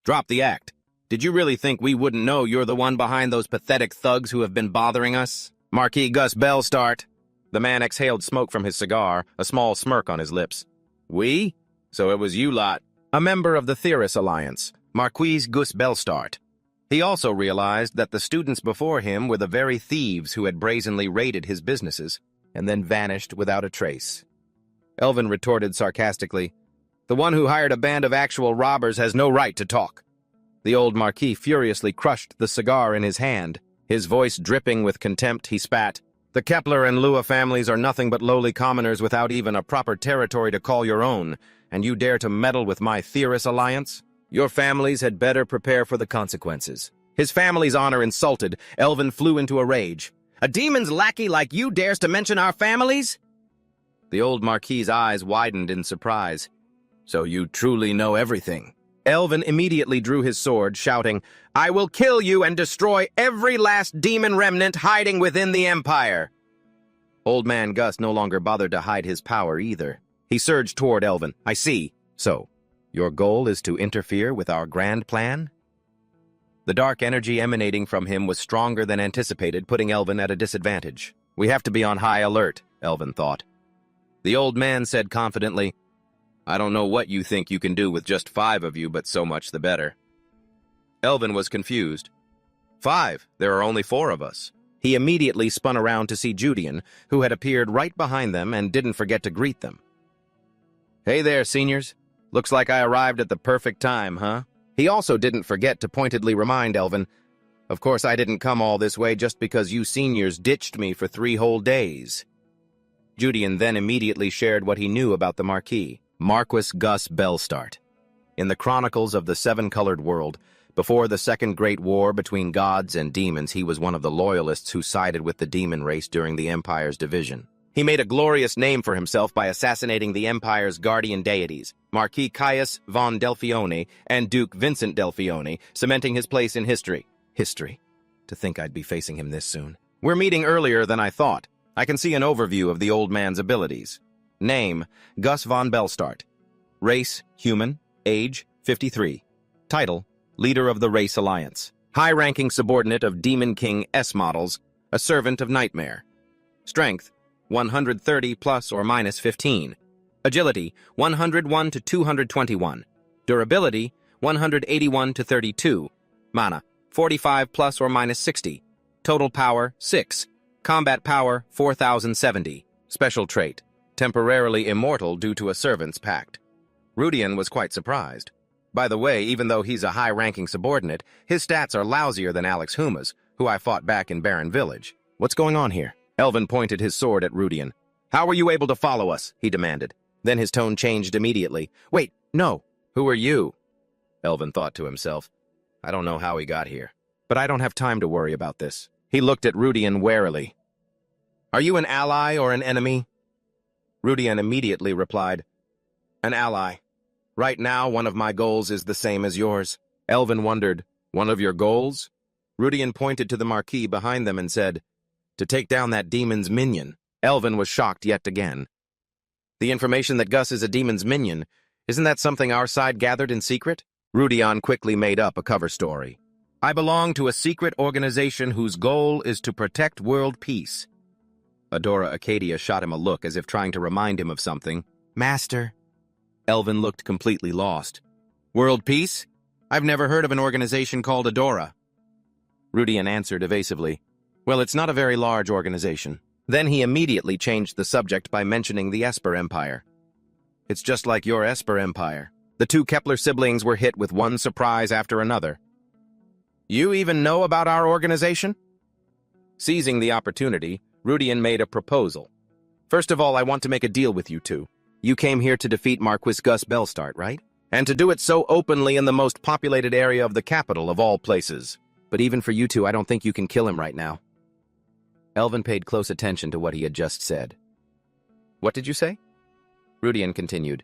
Drop the act. Did you really think we wouldn't know you're the one behind those pathetic thugs who have been bothering us? Marquis Gus Belstart. The man exhaled smoke from his cigar, a small smirk on his lips. We? So it was you lot. A member of the Theris Alliance, Marquis Gus Belstart. He also realized that the students before him were the very thieves who had brazenly raided his businesses, and then vanished without a trace. Elvin retorted sarcastically, The one who hired a band of actual robbers has no right to talk. The old Marquis furiously crushed the cigar in his hand. His voice dripping with contempt, he spat, The Kepler and Lua families are nothing but lowly commoners without even a proper territory to call your own, and you dare to meddle with my Theris alliance? Your families had better prepare for the consequences. His family's honor insulted, Elvin flew into a rage. A demon's lackey like you dares to mention our families? The old Marquis's eyes widened in surprise. So you truly know everything. Elvin immediately drew his sword, shouting, I will kill you and destroy every last demon remnant hiding within the Empire. Old man Gus no longer bothered to hide his power either. He surged toward Elvin. I see. So, your goal is to interfere with our grand plan? The dark energy emanating from him was stronger than anticipated, putting Elvin at a disadvantage. We have to be on high alert, Elvin thought. The old man said confidently, I don't know what you think you can do with just 5 of you, but so much the better. Elvin was confused. 5? There are only 4 of us. He immediately spun around to see Judean, who had appeared right behind them and didn't forget to greet them. Hey there, seniors. Looks like I arrived at the perfect time, huh? He also didn't forget to pointedly remind Elvin, of course I didn't come all this way just because you seniors ditched me for 3 whole days. Judean then immediately shared what he knew about the Marquis, Marquis Gus Bellstart. In the chronicles of the Seven-Colored World, before the Second Great War between gods and demons, he was one of the loyalists who sided with the demon race during the Empire's division. He made a glorious name for himself by assassinating the Empire's guardian deities, Marquis Caius von Delfione and Duke Vincent Delfione, cementing his place in history. History? To think I'd be facing him this soon. We're meeting earlier than I thought. I can see an overview of the old man's abilities. Name, Gus von Bellstart. Race, human. Age, 53. Title, Leader of the Race Alliance. High-ranking subordinate of Demon King S models, a servant of Nightmare. Strength, 130 plus or minus 15. Agility, 101 to 221. Durability, 181 to 32. Mana, 45 plus or minus 60. Total power, 6. Combat power, 4070. Special trait, temporarily immortal due to a servant's pact. Rudian was quite surprised. By the way, even though he's a high-ranking subordinate, his stats are lousier than Alex Huma's, who I fought back in Barren Village. What's going on here? Elvin pointed his sword at Rudian. How were you able to follow us? He demanded. Then his tone changed immediately. Wait, no. Who are you? Elvin thought to himself. I don't know how he got here, but I don't have time to worry about this. He looked at Rudian warily. Are you an ally or an enemy? Rudian immediately replied, An ally. Right now, one of my goals is the same as yours. Elvin wondered, one of your goals? Rudian pointed to the Marquis behind them and said, to take down that demon's minion. Elvin was shocked yet again. The information that Gus is a demon's minion, isn't that something our side gathered in secret? Rudian quickly made up a cover story. I belong to a secret organization whose goal is to protect world peace. Adora Acadia shot him a look as if trying to remind him of something. Master. Elvin looked completely lost. World peace? I've never heard of an organization called Adora. Rudian answered evasively. Well, it's not a very large organization. Then he immediately changed the subject by mentioning the Esper Empire. It's just like your Esper Empire. The 2 Kepler siblings were hit with one surprise after another. You even know about our organization? Seizing the opportunity, Rudian made a proposal. First of all, I want to make a deal with you 2. You came here to defeat Marquis Gus Bellstart, right? And to do it so openly in the most populated area of the capital of all places. But even for you 2, I don't think you can kill him right now. Elvin paid close attention to what he had just said. What did you say? Rudian continued.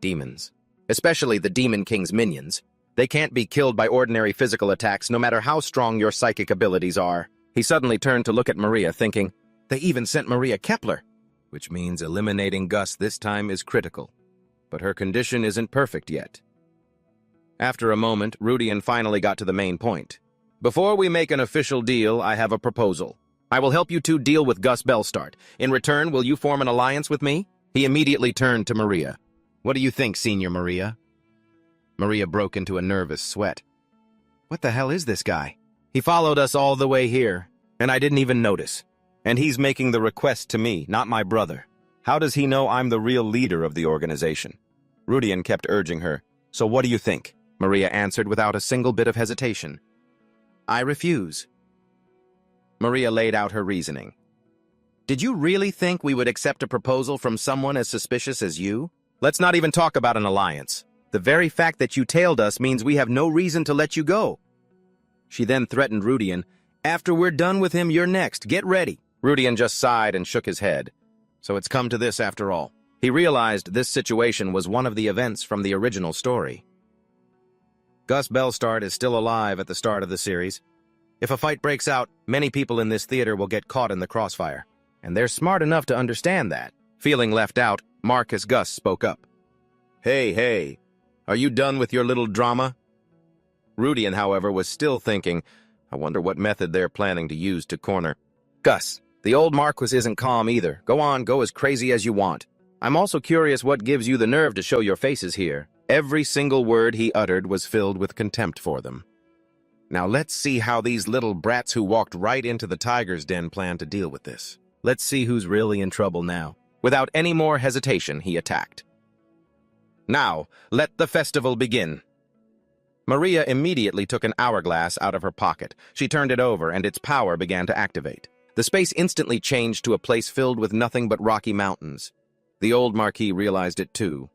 Demons. Especially the Demon King's minions. They can't be killed by ordinary physical attacks, no matter how strong your psychic abilities are. He suddenly turned to look at Maria, thinking, they even sent Maria Kepler. Which means eliminating Gus this time is critical. But her condition isn't perfect yet. After a moment, Rudian finally got to the main point. Before we make an official deal, I have a proposal. I will help you 2 deal with Gus Bellstart. In return, will you form an alliance with me? He immediately turned to Maria. What do you think, Senior Maria? Maria broke into a nervous sweat. What the hell is this guy? He followed us all the way here, and I didn't even notice. And he's making the request to me, not my brother. How does he know I'm the real leader of the organization? Rudian kept urging her. So what do you think? Maria answered without a single bit of hesitation. I refuse. Maria laid out her reasoning. Did you really think we would accept a proposal from someone as suspicious as you? Let's not even talk about an alliance. The very fact that you tailed us means we have no reason to let you go. She then threatened Rudian, after we're done with him, you're next. Get ready. Rudian just sighed and shook his head. So it's come to this after all. He realized this situation was one of the events from the original story. Gus Bellstart is still alive at the start of the series. If a fight breaks out, many people in this theater will get caught in the crossfire. And they're smart enough to understand that. Feeling left out, Marcus Gus spoke up. Hey, are you done with your little drama? Rudian, however, was still thinking, I wonder what method they're planning to use to corner. Gus, the old Marquis isn't calm either. Go on, go as crazy as you want. I'm also curious what gives you the nerve to show your faces here. Every single word he uttered was filled with contempt for them. Now let's see how these little brats who walked right into the tiger's den plan to deal with this. Let's see who's really in trouble now. Without any more hesitation, he attacked. Now, let the festival begin. Maria immediately took an hourglass out of her pocket. She turned it over, and its power began to activate. The space instantly changed to a place filled with nothing but rocky mountains. The old Marquis realized it too.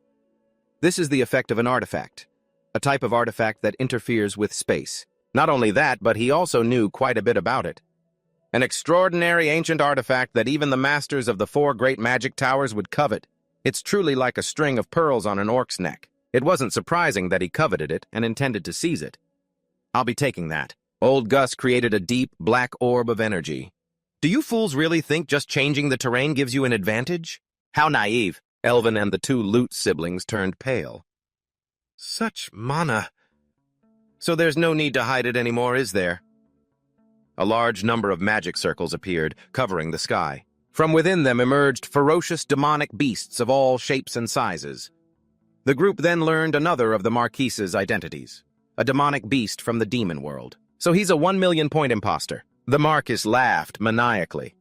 This is the effect of an artifact, a type of artifact that interferes with space. Not only that, but he also knew quite a bit about it. An extraordinary ancient artifact that even the masters of the 4 great magic towers would covet. It's truly like a string of pearls on an orc's neck. It wasn't surprising that he coveted it and intended to seize it. I'll be taking that. Old Gus created a deep, black orb of energy. Do you fools really think just changing the terrain gives you an advantage? How naive. Elvin and the 2 Lute siblings turned pale. Such mana. So there's no need to hide it anymore, is there? A large number of magic circles appeared, covering the sky. From within them emerged ferocious demonic beasts of all shapes and sizes. The group then learned another of the Marquise's identities, a demonic beast from the demon world. So he's a 1 million point imposter. The Marquis laughed maniacally.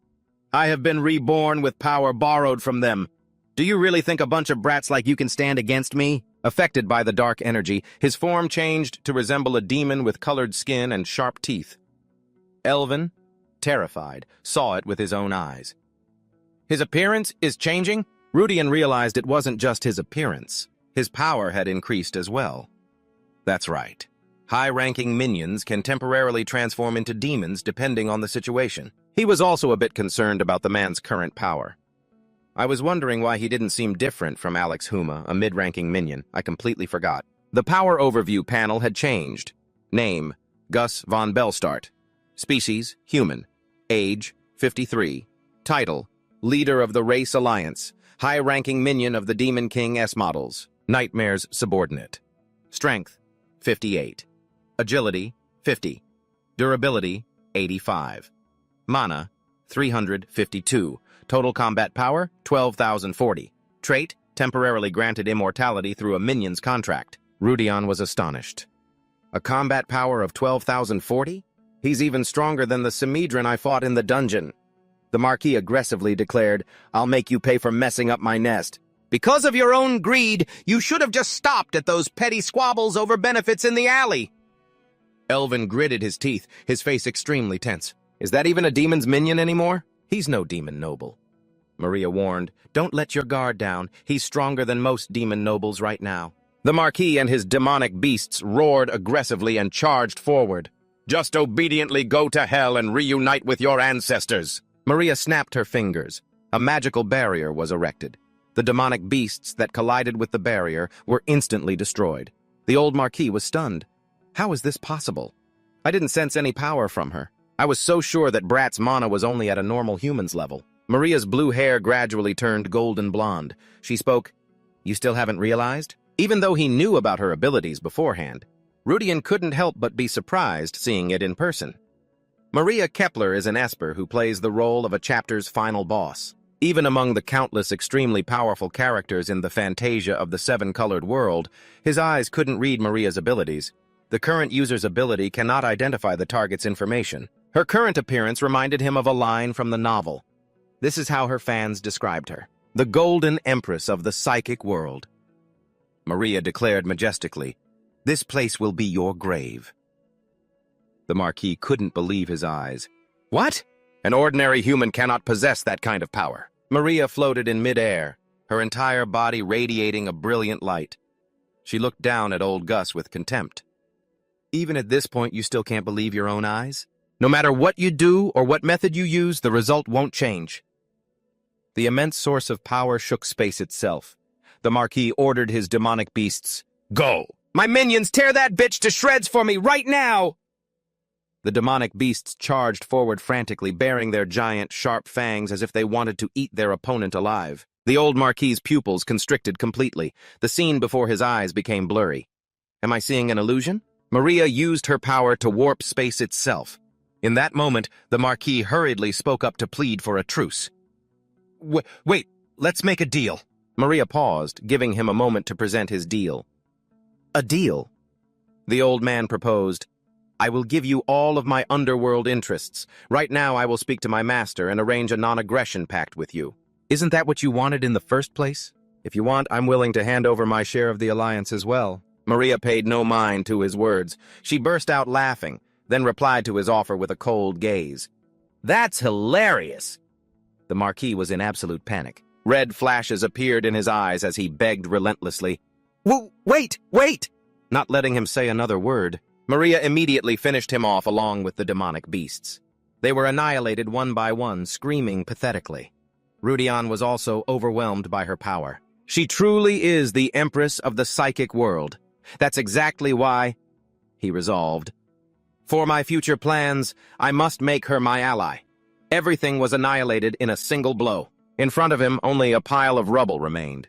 I have been reborn with power borrowed from them. Do you really think a bunch of brats like you can stand against me? Affected by the dark energy, his form changed to resemble a demon with colored skin and sharp teeth. Elvin, terrified, saw it with his own eyes. His appearance is changing? Rudian realized it wasn't just his appearance. His power had increased as well. That's right. High-ranking minions can temporarily transform into demons depending on the situation. He was also a bit concerned about the man's current power. I was wondering why he didn't seem different from Alex Huma, a mid-ranking minion. I completely forgot. The power overview panel had changed. Name, Gus von Bellstart. Species, human. Age, 53. Title, Leader of the Race Alliance. High-ranking minion of the Demon King S models. Nightmare's subordinate. Strength, 58. Agility, 50. Durability, 85. Mana, 352. Total combat power, 12,040. Trait, temporarily granted immortality through a minion's contract. Rudian was astonished. A combat power of 12,040? He's even stronger than the Semidron I fought in the dungeon. The Marquis aggressively declared, I'll make you pay for messing up my nest. Because of your own greed, you should have just stopped at those petty squabbles over benefits in the alley. Elvin gritted his teeth, his face extremely tense. Is that even a demon's minion anymore? He's no demon noble. Maria warned, don't let your guard down. He's stronger than most demon nobles right now. The Marquis and his demonic beasts roared aggressively and charged forward. Just obediently go to hell and reunite with your ancestors. Maria snapped her fingers. A magical barrier was erected. The demonic beasts that collided with the barrier were instantly destroyed. The old Marquis was stunned. How is this possible? I didn't sense any power from her. I was so sure that Brat's mana was only at a normal human's level. Maria's blue hair gradually turned golden blonde. She spoke, You still haven't realized? Even though he knew about her abilities beforehand, Rudian couldn't help but be surprised seeing it in person. Maria Kepler is an Esper who plays the role of a chapter's final boss. Even among the countless extremely powerful characters in the Fantasia of the Seven-Colored World, his eyes couldn't read Maria's abilities. The current user's ability cannot identify the target's information. Her current appearance reminded him of a line from the novel. This is how her fans described her. The Golden Empress of the Psychic World. Maria declared majestically, This place will be your grave. The Marquis couldn't believe his eyes. What? An ordinary human cannot possess that kind of power. Maria floated in midair, her entire body radiating a brilliant light. She looked down at old Gus with contempt. Even at this point, you still can't believe your own eyes? No matter what you do or what method you use, the result won't change. The immense source of power shook space itself. The Marquis ordered his demonic beasts, Go! My minions, tear that bitch to shreds for me right now! The demonic beasts charged forward frantically, baring their giant, sharp fangs as if they wanted to eat their opponent alive. The old Marquis's pupils constricted completely. The scene before his eyes became blurry. Am I seeing an illusion? Maria used her power to warp space itself. In that moment, the Marquis hurriedly spoke up to plead for a truce. Wait, let's make a deal. Maria paused, giving him a moment to present his deal. A deal? The old man proposed. I will give you all of my underworld interests. Right now I will speak to my master and arrange a non-aggression pact with you. Isn't that what you wanted in the first place? If you want, I'm willing to hand over my share of the alliance as well. Maria paid no mind to his words. She burst out laughing, then replied to his offer with a cold gaze. That's hilarious! The Marquis was in absolute panic. Red flashes appeared in his eyes as he begged relentlessly. Wait! Not letting him say another word, Maria immediately finished him off along with the demonic beasts. They were annihilated one by one, screaming pathetically. Rudian was also overwhelmed by her power. She truly is the Empress of the psychic world. That's exactly why, he resolved. For my future plans, I must make her my ally. Everything was annihilated in a single blow. In front of him, only a pile of rubble remained.